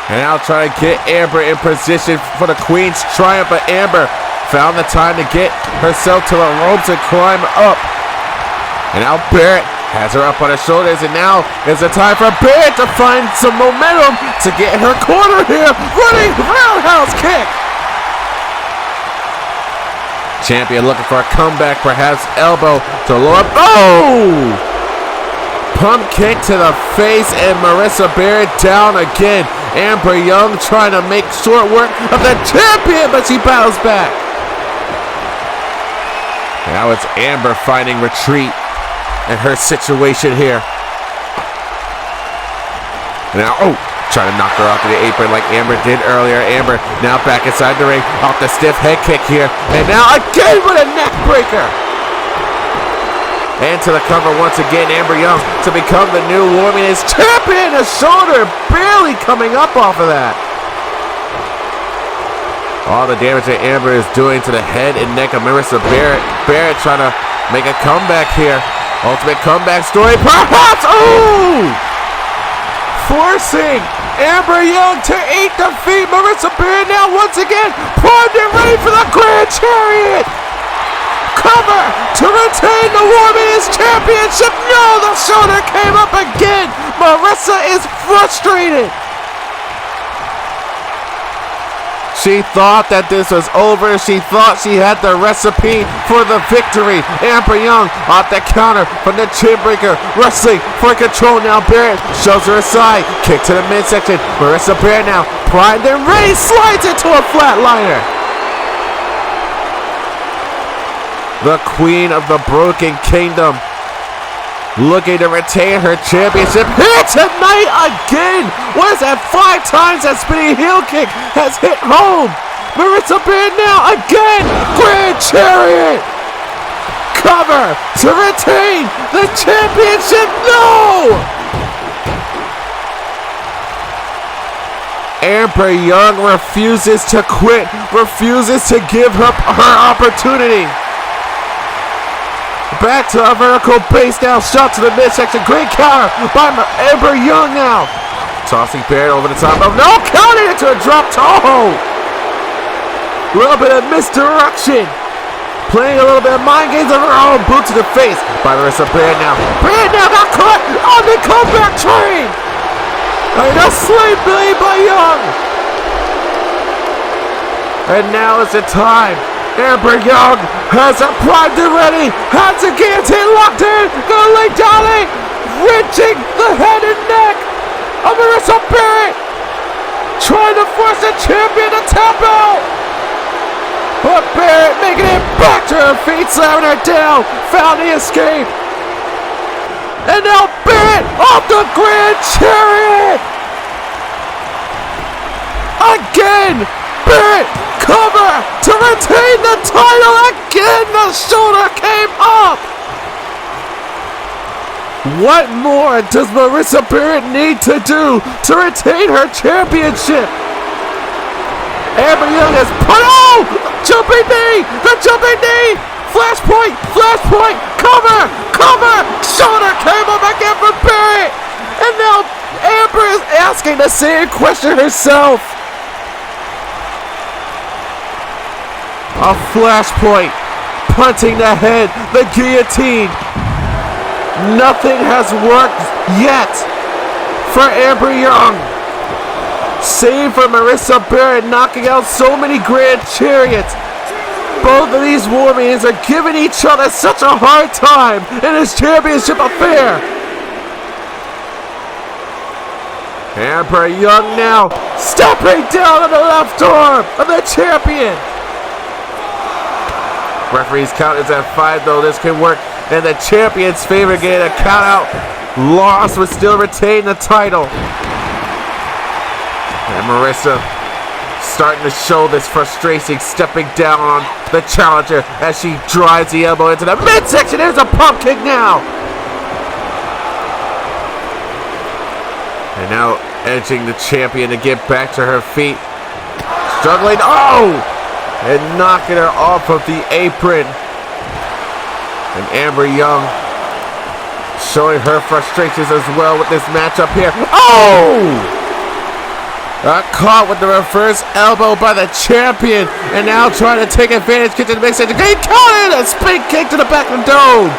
And now trying to get Amber in position for the Queen's triumph, but Amber found the time to get herself to the ropes and climb up. And now Barrett has her up on her shoulders, and now is the time for Barrett to find some momentum to get in her corner here. Running roundhouse kick. Champion looking for a comeback, perhaps elbow to lower. Oh! Pump kick to the face, and Marissa Barrett down again. Amber Young trying to make short work of the champion, but she battles back. Now it's Amber finding retreat in her situation here. Now, trying to knock her off of the apron like Amber did earlier. Amber now back inside the ring off the stiff head kick here. And now again with a neck breaker. And to the cover once again, Amber Young to become the new Women's Champion. A shoulder barely coming up off of that. All the damage that Amber is doing to the head and neck of Marissa Barrett. Barrett trying to make a comeback here. Ultimate comeback story, perhaps. Forcing Amber Young to defeat Marissa Barrett now once again. Primed and ready for the Grand Chariot. Cover to retain the Women's Championship. No, the shoulder came up again. Marissa is frustrated. She thought that this was over. She thought she had the recipe for the victory. Amber Young off the counter from the chin breaker. Wrestling for control now. Barrett shoves her aside. Kick to the midsection. Marissa Barrett now primed and ready. Slides into a flatliner. The Queen of the Broken Kingdom looking to retain her championship here tonight again. What is that? 5 times that spinning heel kick has hit home. Marissa Barrett now again. Grand Chariot. Cover to retain the championship. No! Amber Young refuses to quit. Refuses to give her opportunity. Back to a vertical base now. Shot to the midsection. Great counter by Amber Young now. Tossing Barrett over the top of. No, counting it to a drop toe. A little bit of misdirection. Playing a little bit of mind games of her own. Boot to the face by Marissa Barrett now. Barrett now got caught on the comeback train. And a slave blade by Young. And now is the time. Amber Young has a primed and ready. Has a guillotine locked in. Gonna lay down it. Wrenching the head and neck of Marissa Barrett. Trying to force the champion to tap out. But Barrett making it back to her feet. Slamming her down. Found the escape. And now Barrett off the Grand Chariot. Again. Barrett cover to retain the title again. The shoulder came up. What more does Marissa Barrett need to do to retain her championship? Amber Young has put jumping knee, the jumping knee, flashpoint, cover, shoulder came up again for Barrett, and now Amber is asking the same question herself. A flashpoint, punting the head, the guillotine. Nothing has worked yet for Amber Young. Save for Marissa Barrett knocking out so many Grand Chariots. Both of these women are giving each other such a hard time in this championship affair. Amber Young now stepping down on the left arm of the champion. Referee's count is at 5 though. This can work in the champion's favor. Getting a count out. Loss would still retain the title. And Marissa starting to show this frustration, stepping down on the challenger as she drives the elbow into the midsection. There's a pump kick now. And now edging the champion to get back to her feet. Struggling. and knocking her off of the apron. And Amber Young showing her frustrations as well with this matchup here. Oh! Got caught with the reverse elbow by the champion, and now trying to take advantage, get to the mix, and great counter, a spin kick to the back of the dome.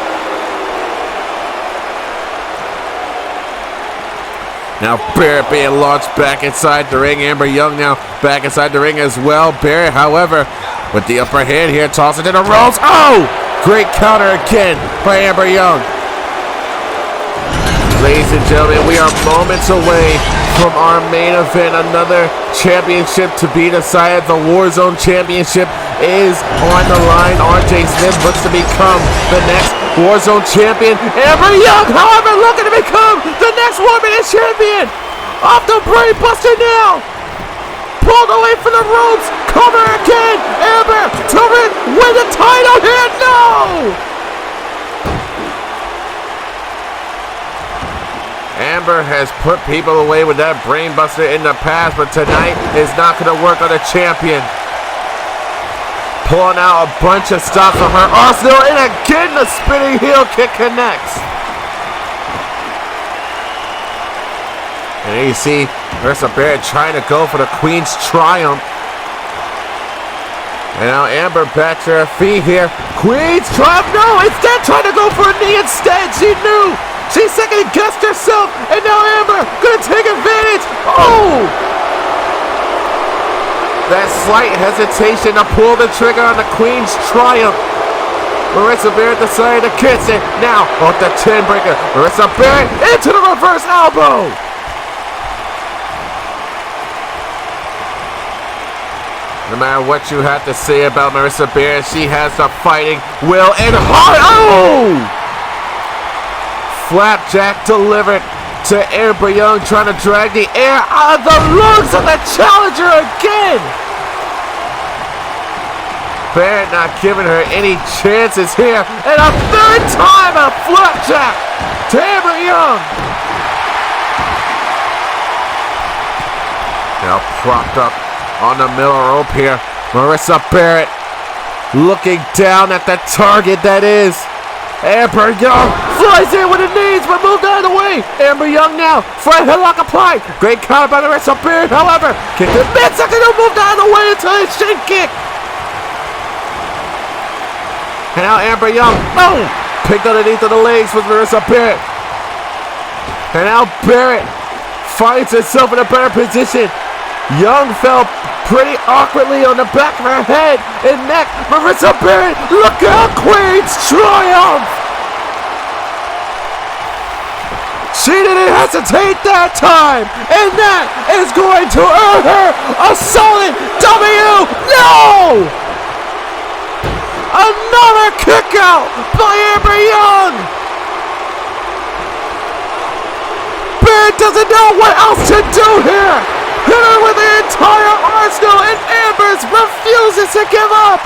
Now Barrett being launched back inside the ring. Amber Young now back inside the ring as well. Barrett, however, with the upper hand here, toss it to the ropes. Oh! Great counter again by Amber Young. Ladies and gentlemen, we are moments away from our main event. Another championship to be decided. The Warzone Championship is on the line. RJ Smith looks to become the next Warzone champion. Amber Young, however, looking to become the next Women's champion. Off the brain buster now. Pulled away from the ropes. Cover again. Amber to win the title here. No! Amber has put people away with that brainbuster in the past, but tonight is not going to work on the champion. Pulling out a bunch of stops on her arsenal, and again the spinning heel kick connects. And there you see Marissa Barrett trying to go for the Queen's Triumph. And now Amber back to her feet here. Queen's Triumph, no, instead trying to go for a knee instead. She knew. She second guessed herself, and now Amber gonna take advantage. Oh! That slight hesitation to pull the trigger on the Queen's Triumph. Marissa Barrett decided to kiss it. Now, off the chin breaker. Marissa Barrett into the reverse elbow. No matter what you have to say about Marissa Barrett, she has the fighting will and heart. Oh! Flapjack delivered to Amber Young, trying to drag the air out of the lungs of the challenger again. Barrett not giving her any chances here. And a third time a flapjack to Amber Young. Now propped up on the middle rope here. Marissa Barrett looking down at the target that is Amber Young. Flies in with the knees, but moved out of the way. Amber Young now, front headlock applied. Great counter by the Marissa Barrett, however. Kick the mid-second, moved out of the way until his shin kick. And now Amber Young, oh, picked underneath of the legs with Marissa Barrett. And now Barrett finds herself in a better position. Young fell pretty awkwardly on the back of her head and neck. Marissa Barrett, look out, Queen's Triumph! She didn't hesitate that time, and that is going to earn her a solid W. No! Another kick out by Amber Young. Barrett doesn't know what else to do here. Hit her with the entire arsenal, and Amber's refuses to give up.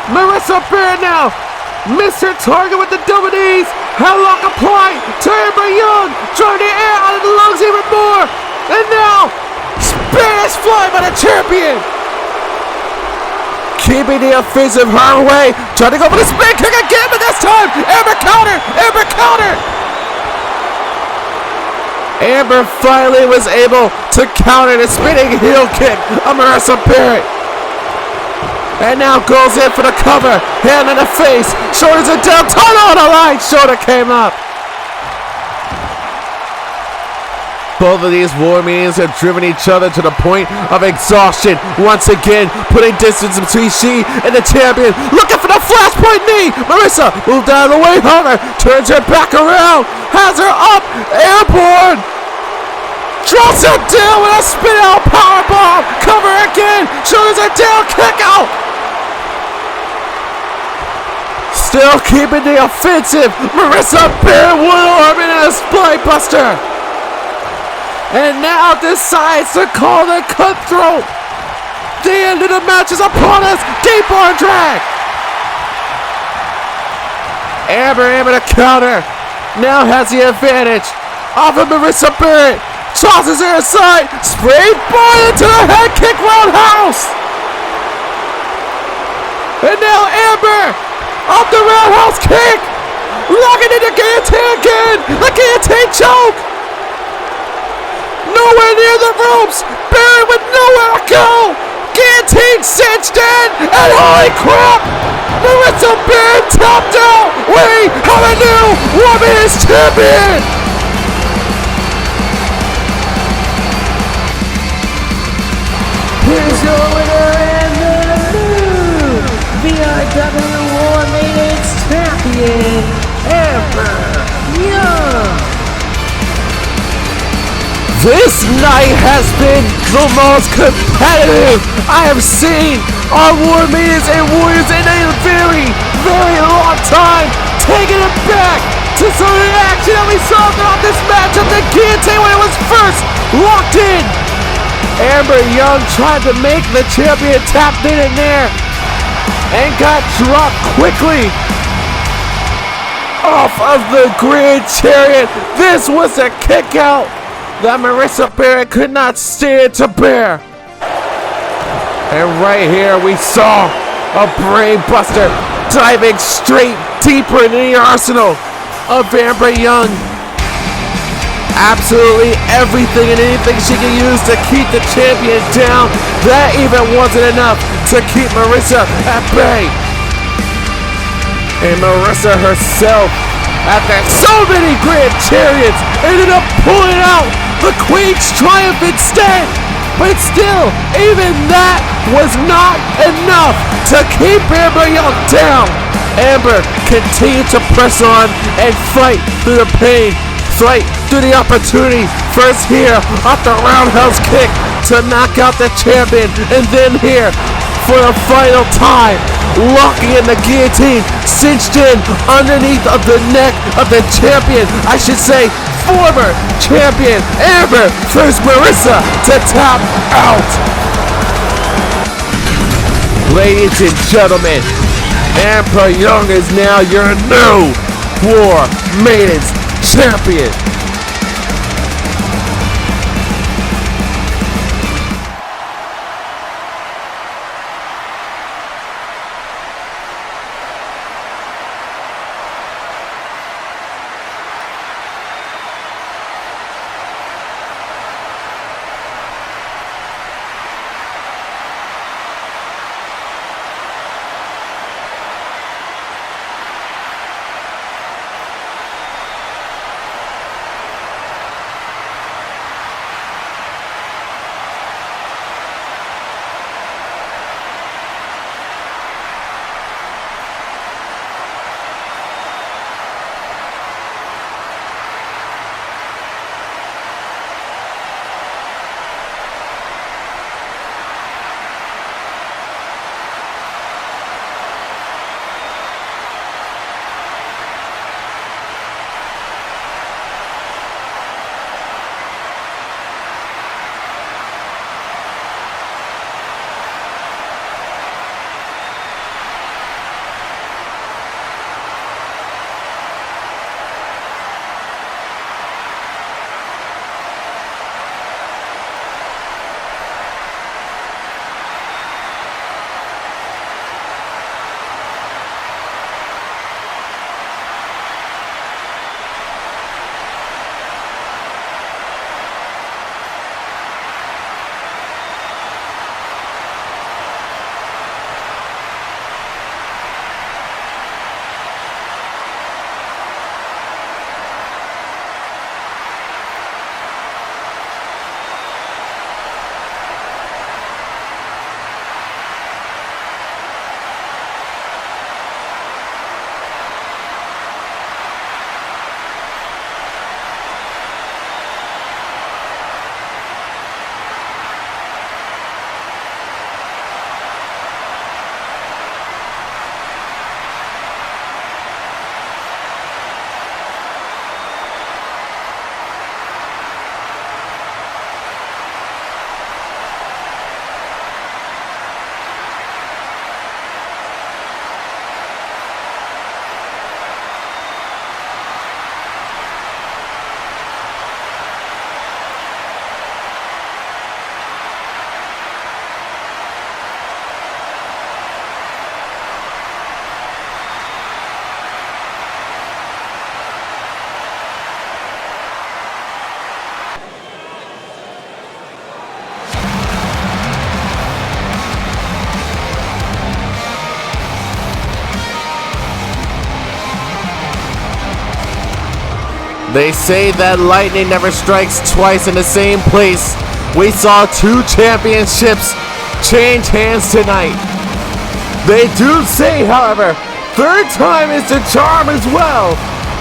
Marissa Barrett now missed her target with the double knees. Headlock applied to Amber Young, trying the air out of the lungs even more. And now, Spanish fly by the champion. Keeping the offensive her way, trying to go for the spin kick again, but this time, Amber counter, Amber counter. Amber finally was able to counter the spinning heel kick of Marissa Barrett. And now goes in for the cover. Hand in the face. Shoulders are down. Tunnel on the line. Shoulder came up. Both of these war machines have driven each other to the point of exhaustion. Once again, putting distance between she and the champion. Looking for the flashpoint knee. Marissa moved out of the way. However, turns her back around. Has her up. Airborne. Drops her down with a spin out powerbomb. Cover again. Shoulders are down. Kick out. Still keeping the offensive. Marissa Barrett, one arm in a spine buster. And now decides to call the cutthroat. The end of the match is upon us. Deep arm drag. Amber able to counter. Now has the advantage. Off of Marissa Barrett. tosses her aside, springboard into the head kick roundhouse. And now Amber off the roundhouse kick, locking into guillotine again, the guillotine choke. Nowhere near the ropes, Barry with nowhere to go. Guillotine cinched in, and holy crap, Marissa Barry tapped out. We have a new women's champion. Here's your winner and the new VRW Women's Champion, Amber Young. This night has been the most competitive I have seen on War Meetings and Warriors in a very, very long time. Taking it back to some of the action that we saw throughout this matchup. The guillotine when it was first locked in. Amber Young tried to make the champion tap in and there and got dropped quickly off of the Grand Chariot. This was a kick out that Marissa Barrett could not stand to bear. And right here we saw a brain buster diving straight deeper into the arsenal of Amber Young. Absolutely everything and anything she can use to keep the champion down. That even wasn't enough to keep Marissa at bay. And Marissa herself, after so many Grand Chariots, ended up pulling out the Queen's Triumph instead. But still, even that was not enough to keep Amber Young down. Amber continued to press on and fight through the pain, fight through the opportunity. First here off the roundhouse kick to knock out the champion, and then here for the final time, locking in the guillotine, cinched in underneath of the neck of the champion, I should say former champion Amber, first Marissa to tap out. Ladies and gentlemen, Amber Young is now your new War Maidens champion. They say that lightning never strikes twice in the same place. We saw 2 championships change hands tonight. They do say, however, 3rd time is the charm as well.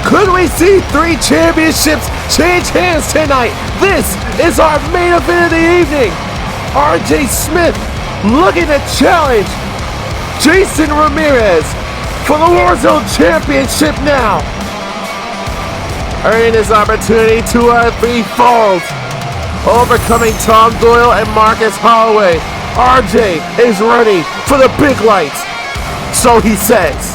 Could we see 3 championships change hands tonight? This is our main event of the evening. RJ Smith looking to challenge Jace Ramirez for the Warzone Championship now. Earning his opportunity 2 out of 3 falls. Overcoming Tom Doyle and Marcus Holloway. RJ is ready for the big lights. So he says.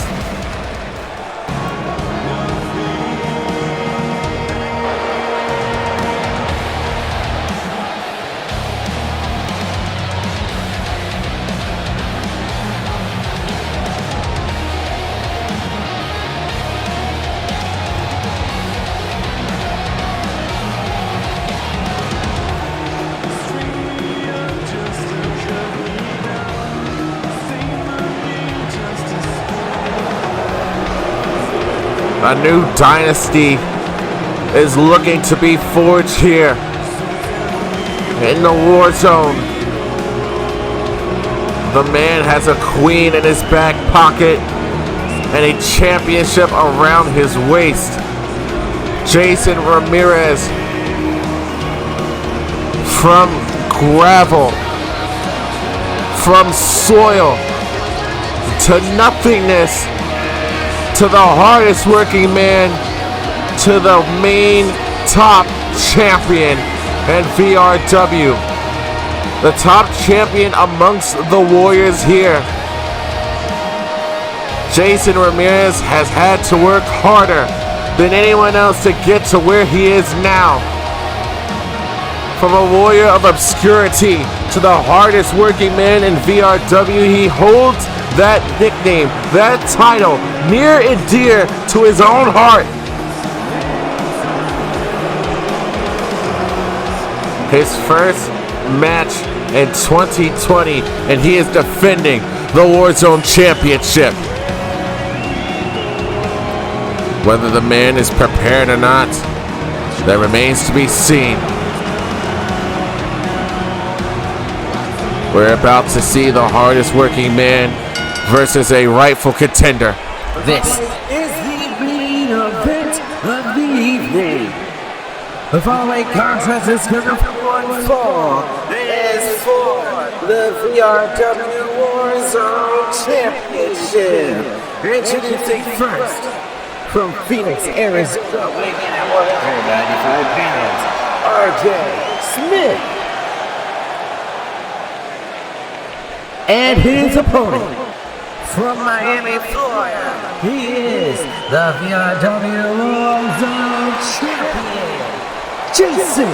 A new dynasty is looking to be forged here in the Warzone. The man has a queen in his back pocket and a championship around his waist. Jace Ramirez from gravel, from soil to nothingness, to the hardest working man, to the main top champion in VRW. The top champion amongst the warriors here. Jace Ramirez has had to work harder than anyone else to get to where he is now. From a warrior of obscurity to the hardest working man in VRW, he holds that nickname, that title, near and dear to his own heart. His first match in 2020, and he is defending the Warzone Championship. Whether the man is prepared or not, that remains to be seen. We're about to see the hardest working man versus a rightful contender. This is the main event of the evening. The following contest is scheduled for 1 fall. It is for the VRW Warzone Championship. Introducing first, from Phoenix, Arizona, weighing in at 195 pounds, RJ Smith. And his opponent, from Miami, Florida, he is the VRW Warzone Champion, Jace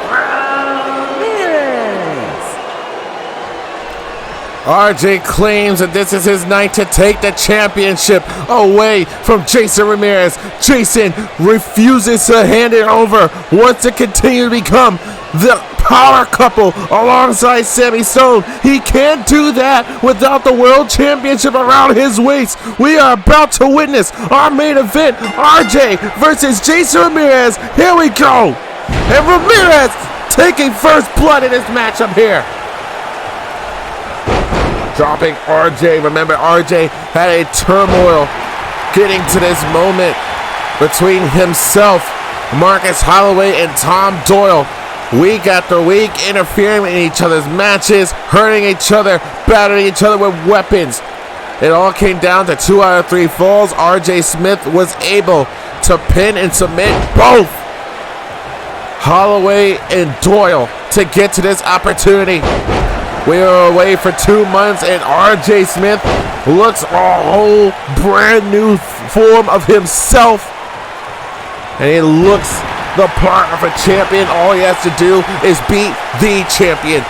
Ramirez. RJ claims that this is his night to take the championship away from Jace Ramirez. Jason refuses to hand it over, wants to continue to become the power couple alongside Sammy Stone. He can't do that without the world championship around his waist. We are about to witness our main event, RJ versus Jace Ramirez. Here we go. And Ramirez taking first blood in this matchup here. Dropping RJ. Remember, RJ had a turmoil getting to this moment between himself, Marcus Holloway, and Tom Doyle. Week after week, interfering in each other's matches, hurting each other, battering each other with weapons. It all came down to 2 out of 3 falls. RJ Smith was able to pin and submit both Holloway and Doyle to get to this opportunity. We are away for 2 months, and RJ Smith looks a whole brand new form of himself. And he looks the part of a champion. All he has to do is beat the champion,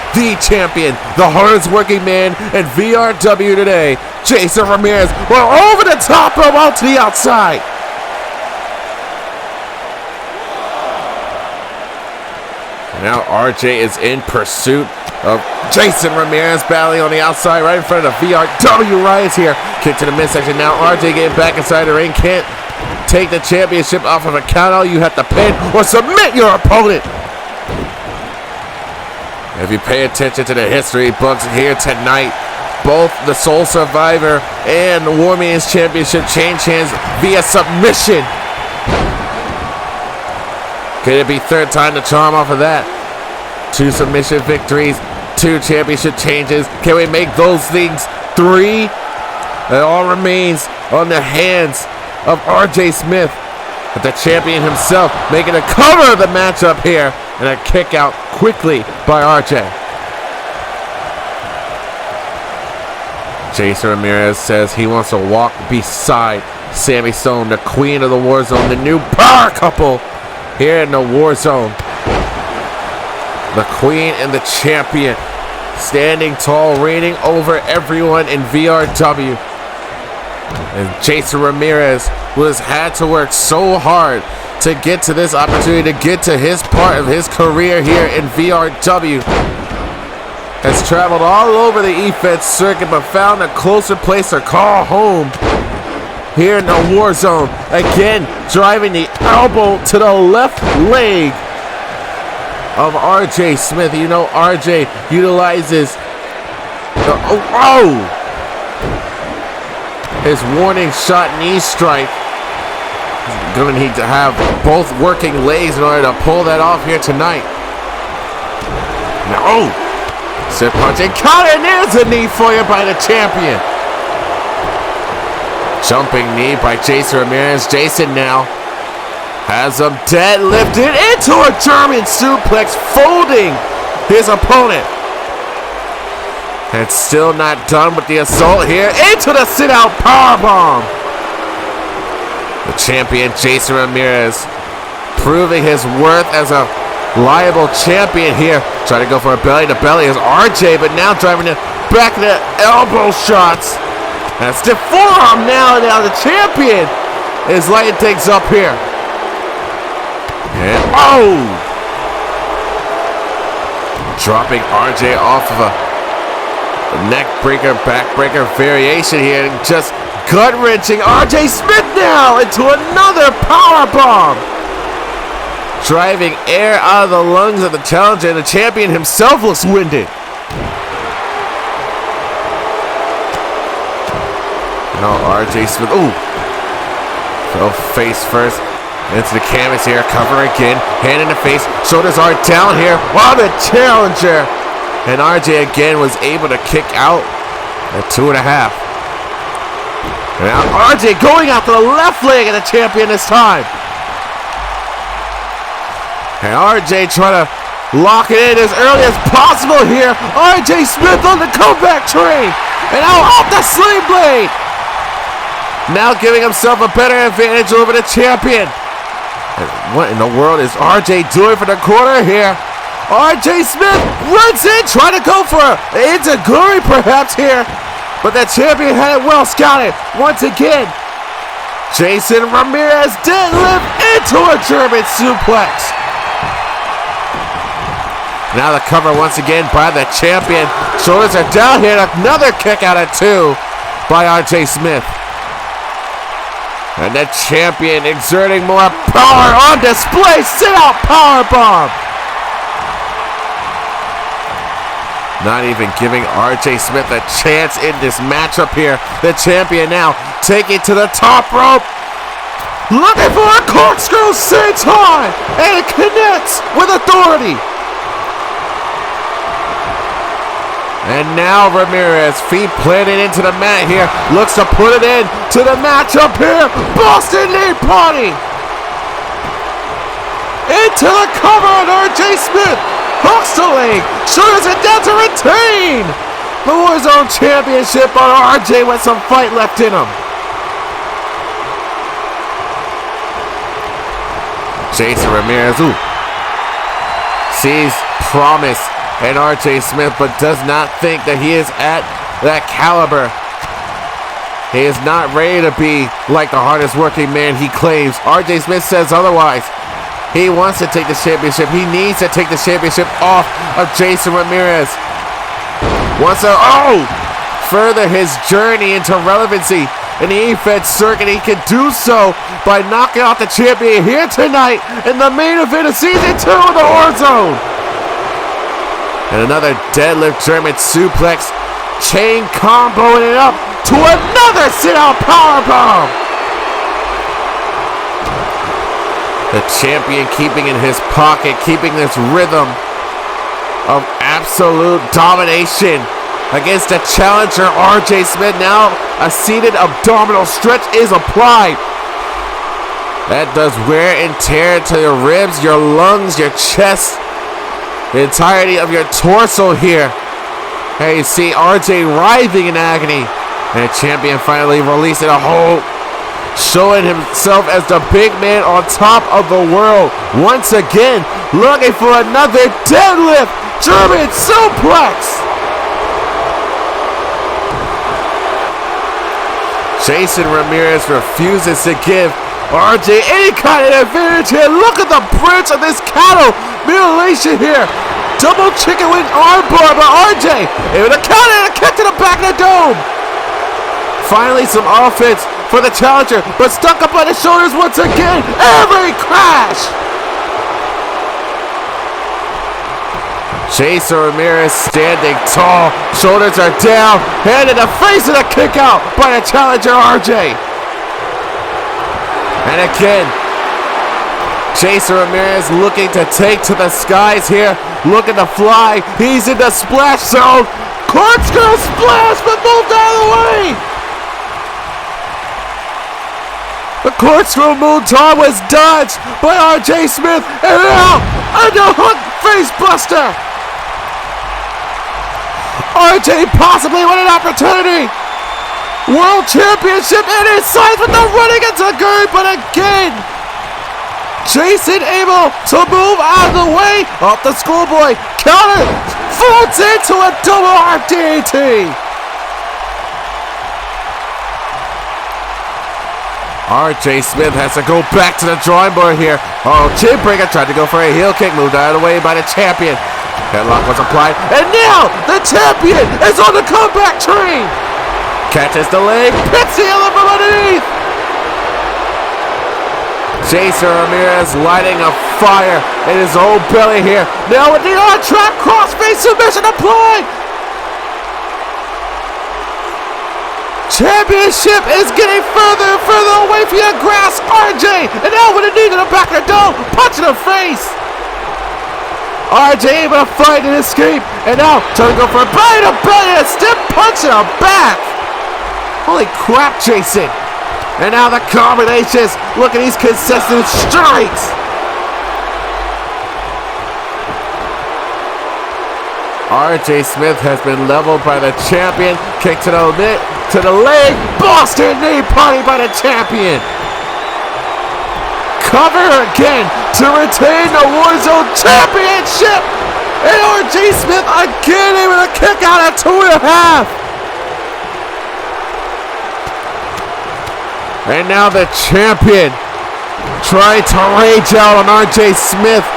the hardest working man in VRW today, Jace Ramirez. Well, over the top rope out to the outside. Now RJ is in pursuit of Jace Ramirez, battling on the outside right in front of the VRW Riots here. Kick to the midsection. Now RJ getting back inside the ring. Can't take the championship off of a countout, you have to pin or submit your opponent. If you pay attention to the history books here tonight, both the Sole Survivor and the War Machines Championship change hands via submission. Could it be third time the charm off of that? 2 submission victories, 2 championship changes. Can we make those things 3? It all remains on the hands of RJ Smith, but the champion himself making a cover of the matchup here, and a kick out quickly by RJ. Jace Ramirez says he wants to walk beside Sammy Stone, the queen of the Warzone, the new power couple here in the Warzone. The queen and the champion standing tall, reigning over everyone in VRW. And Jace Ramirez, who has had to work so hard to get to this opportunity, to get to his part of his career here in VRW, has traveled all over the E-Fed circuit but found a closer place to call home here in the Warzone. Again, driving the elbow to the left leg of RJ Smith. You know, RJ utilizes the, his warning shot knee strike. He's going to need to have both working legs in order to pull that off here tonight. Now, sit punch and counter, and there's a knee for you by the champion. Jumping knee by Jace Ramirez. Jason now has him deadlifted into a German suplex, folding his opponent. And still not done with the assault here. Into the sit-out powerbomb. The champion, Jason Ramirez, proving his worth as a liable champion here. Trying to go for a belly-to-belly as RJ, but now driving the back of the elbow shots. That's the forearm now. Now the champion is lighting things up here. And dropping RJ off of a neck breaker, back breaker variation here, and just gut wrenching RJ Smith now into another power bomb, driving air out of the lungs of the challenger, and the champion himself looks winded. Now RJ Smith, fell face first into the canvas here, cover again, hand in the face, shoulders are down here, while the challenger and RJ again was able to kick out at 2.5. Now RJ going out to the left leg of the champion this time. And RJ trying to lock it in as early as possible here. RJ Smith on the comeback train. And now off the sling blade. Now giving himself a better advantage over the champion. And what in the world is RJ doing for the corner here? RJ Smith runs in, trying to go for an enziguri perhaps here. But the champion had it well scouted. Once again, Jason Ramirez deadlift into a German suplex. Now the cover once again by the champion. Shoulders are down here. Another kick out at 2 by RJ Smith. And the champion exerting more power on display. Sit out powerbomb. Not even giving RJ Smith a chance in this matchup here. The champion now taking to the top rope. Looking for a corkscrew senton. And it connects with authority. And now Ramirez, feet planted into the mat here, looks to put it in to the matchup here. Boston knee party. Into the cover of RJ Smith. Hooks the leg, shoulders it down to retain the Warzone Championship on RJ with some fight left in him. Jason Ramirez, sees promise in RJ Smith, but does not think that he is at that caliber. He is not ready to be like the hardest working man he claims. RJ Smith says otherwise. He wants to take the championship. He needs to take the championship off of Jason Ramirez. Wants to further his journey into relevancy in the defense circuit. He can do so by knocking out the champion here tonight in the main event of Season 2 of the Warzone. And another deadlift German suplex, chain comboing it up to another sit-out powerbomb. The champion keeping in his pocket, keeping this rhythm of absolute domination against the challenger RJ Smith. Now a seated abdominal stretch is applied. That does wear and tear to your ribs, your lungs, your chest, the entirety of your torso here. Here you see RJ writhing in agony. And the champion finally releasing a hold, showing himself as the big man on top of the world. Once again, looking for another deadlift German suplex. Jace Ramirez refuses to give RJ any kind of advantage here. Look at the bridge of this cattle mutilation here. Double chicken wing armbar by RJ. Able to counter and a kick to the back of the dome. Finally some offense for the challenger, but stuck up on his shoulders once again. Every crash. Jace Ramirez standing tall, shoulders are down, hand in the face of the kick out by the challenger RJ. And again, Jace Ramirez looking to take to the skies here, looking to fly. He's in the splash zone. Corkscrew splash, but moved out of the way. The corkscrew moonsault was dodged by RJ Smith, and now underhook face buster. RJ possibly with an opportunity. World Championship in his sights with the running into Gerd, but again, Jason able to move out of the way. Off the schoolboy, counter, folds into a double RDT. RJ Smith has to go back to the drawing board here. Oh, chin breaker tried to go for a heel kick, moved out of the way by the champion. Headlock was applied, and now the champion is on the comeback train. Catches the leg, picks the other from underneath. Jace Ramirez lighting a fire in his own belly here. Now with the on-track crossface submission applied. Championship is getting further and further away from your grasp, RJ. And now with a knee to the back of the dome, punch in the face. RJ able to fight and escape. And now trying to go for a belly to belly and a stiff punch in the back. Holy crap, Jason. And now the combinations. Look at these consistent strikes. RJ Smith has been leveled by the champion. Kick to the mid, to the leg. Boston knee party by the champion. Cover again to retain the Warzone Championship. And RJ Smith again able to kick out at 2.5. And now the champion trying to rage out on RJ Smith.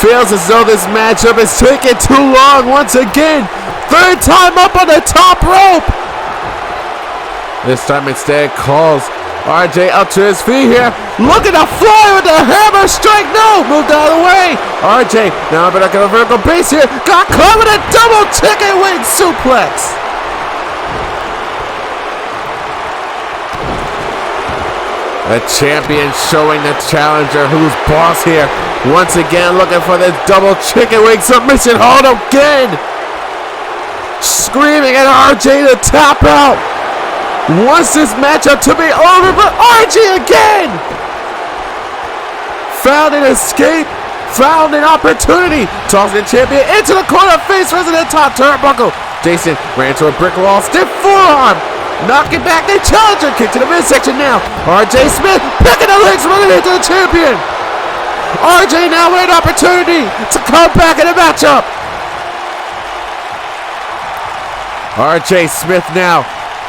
Feels as though this matchup is taking too long once again. Third time up on the top rope. This time instead calls RJ up to his feet here. Looking to fly with the hammer strike. No, moved out of the way. RJ now back on a vertical base here. Got caught with a double chicken wing suplex. The champion showing the challenger who's boss here. Once again looking for this double chicken wing submission hold again. Screaming at RJ to tap out. Wants this matchup to be over, but RJ again. Found an escape. Found an opportunity. Tossing the champion into the corner. Face resident top turnbuckle. Jason ran to a brick wall. Stiff forearm. Knocking back the challenger. Kick to the midsection now. RJ Smith picking the legs, running into the champion. RJ now with an opportunity to come back in the matchup. RJ Smith now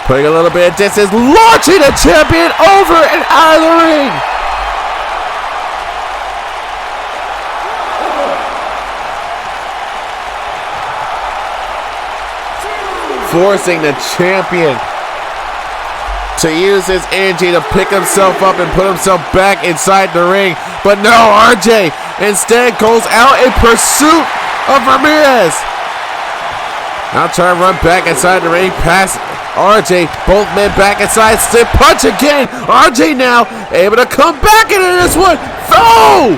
putting a little bit of distance, launching the champion over and out of the ring. Forcing the champion to use his energy to pick himself up and put himself back inside the ring. But no, RJ instead goes out in pursuit of Ramirez. Now trying to run back inside the ring past RJ. Both men back inside. Stiff punch again. RJ now able to come back into this one. Oh!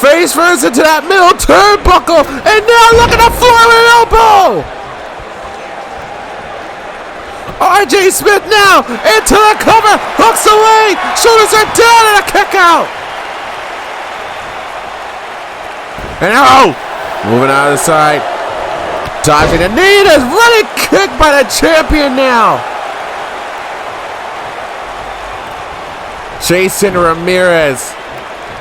Face first into that middle turnbuckle. And now look at the flying elbow. RJ Smith now into the cover. Hooks away. Shoulders are down and a kick out. And now moving out of the side. Dodging the knee. There's running kick by the champion now. Jace Ramirez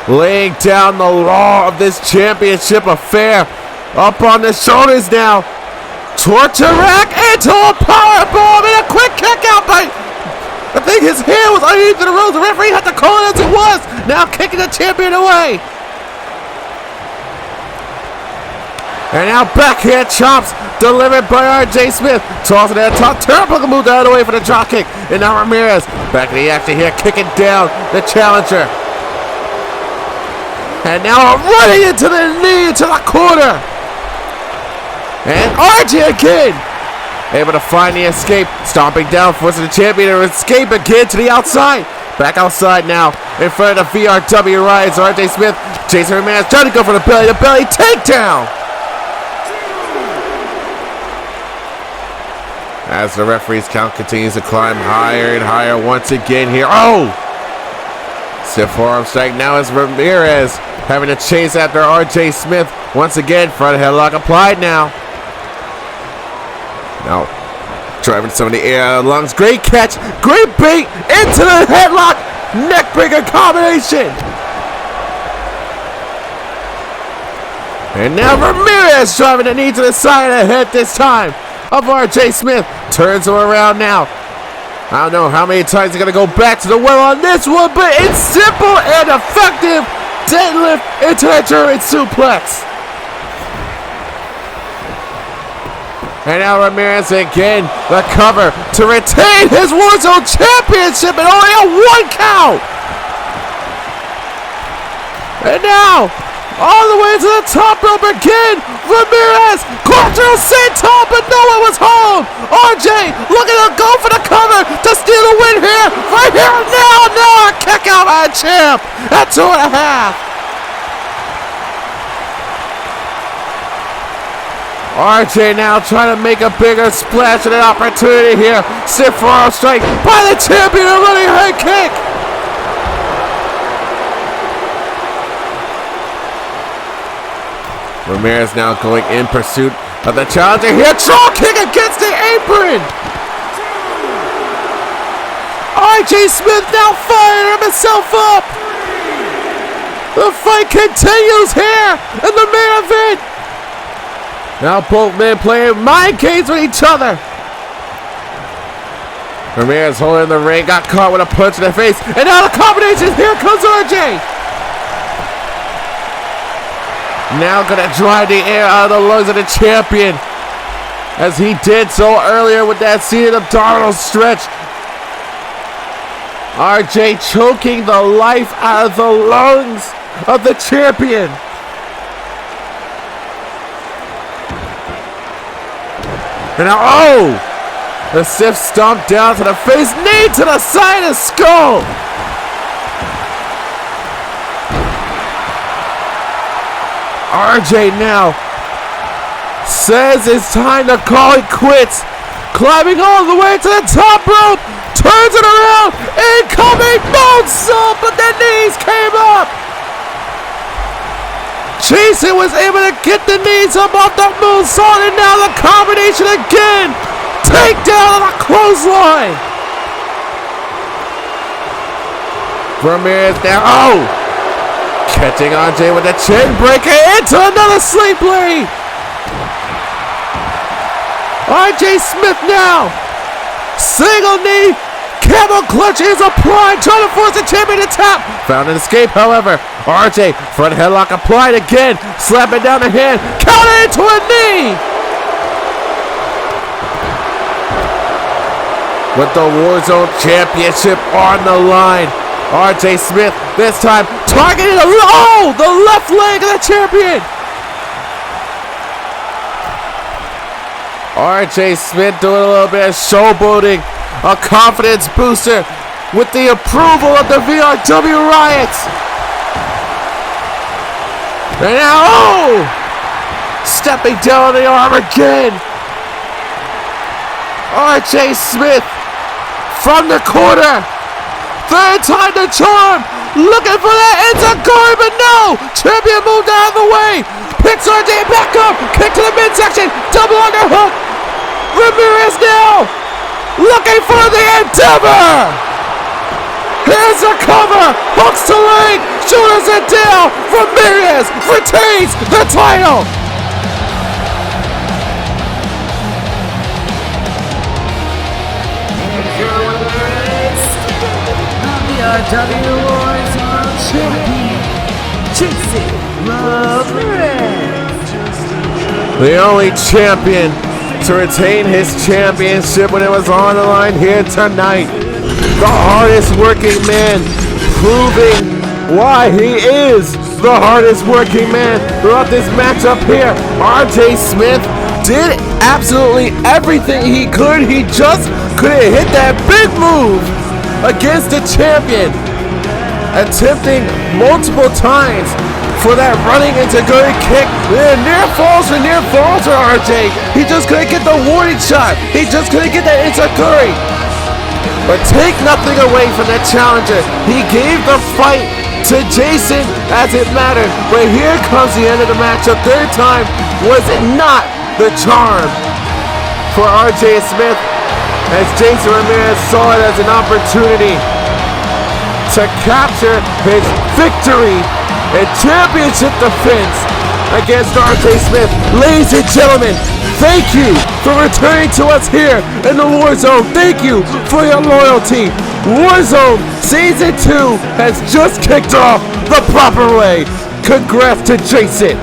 laying down the law of this championship affair. Up on the shoulders now. Torture rack into a powerbomb and a quick kick out by, I think his hand was underneath the ropes. The referee had to call it as it was. Now kicking the champion away. And now backhand chops delivered by RJ Smith. Tossing that top turnbuckle, moved out of the way for the drop kick. And now Ramirez back in the action here, kicking down the challenger. And now running into the knee into the corner. And RJ again able to find the escape. Stomping down, forcing the champion to escape again to the outside. Back outside now in front of the VRW Riots. RJ Smith, Jace Ramirez trying to go for the belly takedown. As the referee's count continues to climb higher and higher once again here. Oh! Stiff forearm strike now as Ramirez having to chase after RJ Smith. Once again, front headlock applied now. Now, driving some of the air out of the lungs. Great catch, great bait into the headlock. Neckbreaker combination. And now Ramirez driving the knee to the side of the head this time of RJ Smith. Turns him around now. I don't know how many times he's going to go back to the well on this one, but it's simple and effective. Deadlift into a German suplex. And now Ramirez again, the cover to retain his Warzone Championship and only a 1 count. And now, all the way to the top rope again. Ramirez, Quattro Senton, but no one was home. RJ looking to go for the cover to steal the win here. Right here and now, a kick out by a champ at 2.5. RJ now trying to make a bigger splash at an opportunity here. Stiff forearm strike by the champion, a running head kick. Ramirez now going in pursuit of the challenger here. Draw kick against the apron. RJ Smith now firing himself up. The fight continues here in the main event. Now both men playing mind games with each other. Ramirez holding the ring, got caught with a punch in the face. And now the combination, here comes RJ. Now gonna drive the air out of the lungs of the champion, as he did so earlier with that seated abdominal stretch. RJ choking the life out of the lungs of the champion. And now, oh! The stiff stomp down to the face, knee to the side of skull. RJ now says it's time to call it quits. Climbing all the way to the top rope, turns it around, incoming moonsault, but the knees came up. Jason was able to get the knees up off the moonsault, and now the combination again. Takedown on a clothesline. Ramirez now, oh! Catching RJ with a chin breaker into another sleep blade. RJ Smith now. Single knee. Camel clutch is applied. Trying to force the champion to tap. Found an escape, however. RJ front headlock applied again. Slapping down the hand. Counter into a knee. with the Warzone Championship on the line. RJ Smith this time targeting the left leg of the champion. RJ Smith doing a little bit of showboating, a confidence booster with the approval of the VRW Riots. And now, stepping down the arm again. RJ Smith from the corner. Third time the charm. Looking for that Enziguri, but no. Champion moved out of the way. Picks RJ back up. Kick to the midsection. Double underhook. Ramirez now looking for the endeavor. Here's the cover. Hooks to leg. Shoulders it down. Ramirez retains the title. VRW Warzone champion, Jace Ramirez. The only champion to retain his championship when it was on the line here tonight. The hardest working man, proving why he is the hardest working man throughout this matchup here. RJ Smith did absolutely everything he could. He just couldn't hit that big move against the champion, attempting multiple times for that running Enziguri kick. Near falls for RJ. He just couldn't get the warning shot. He just couldn't get that Enziguri. But take nothing away from that challenger. He gave the fight to Jason as it mattered. But here comes the end of the matchup. Third time was not the charm for RJ Smith, as Jace Ramirez saw it as an opportunity to capture his victory and championship defense against RJ Smith. Ladies and gentlemen, thank you for returning to us here in the Warzone. Thank you for your loyalty. Warzone Season 2 has just kicked off the proper way. Congrats to Jason.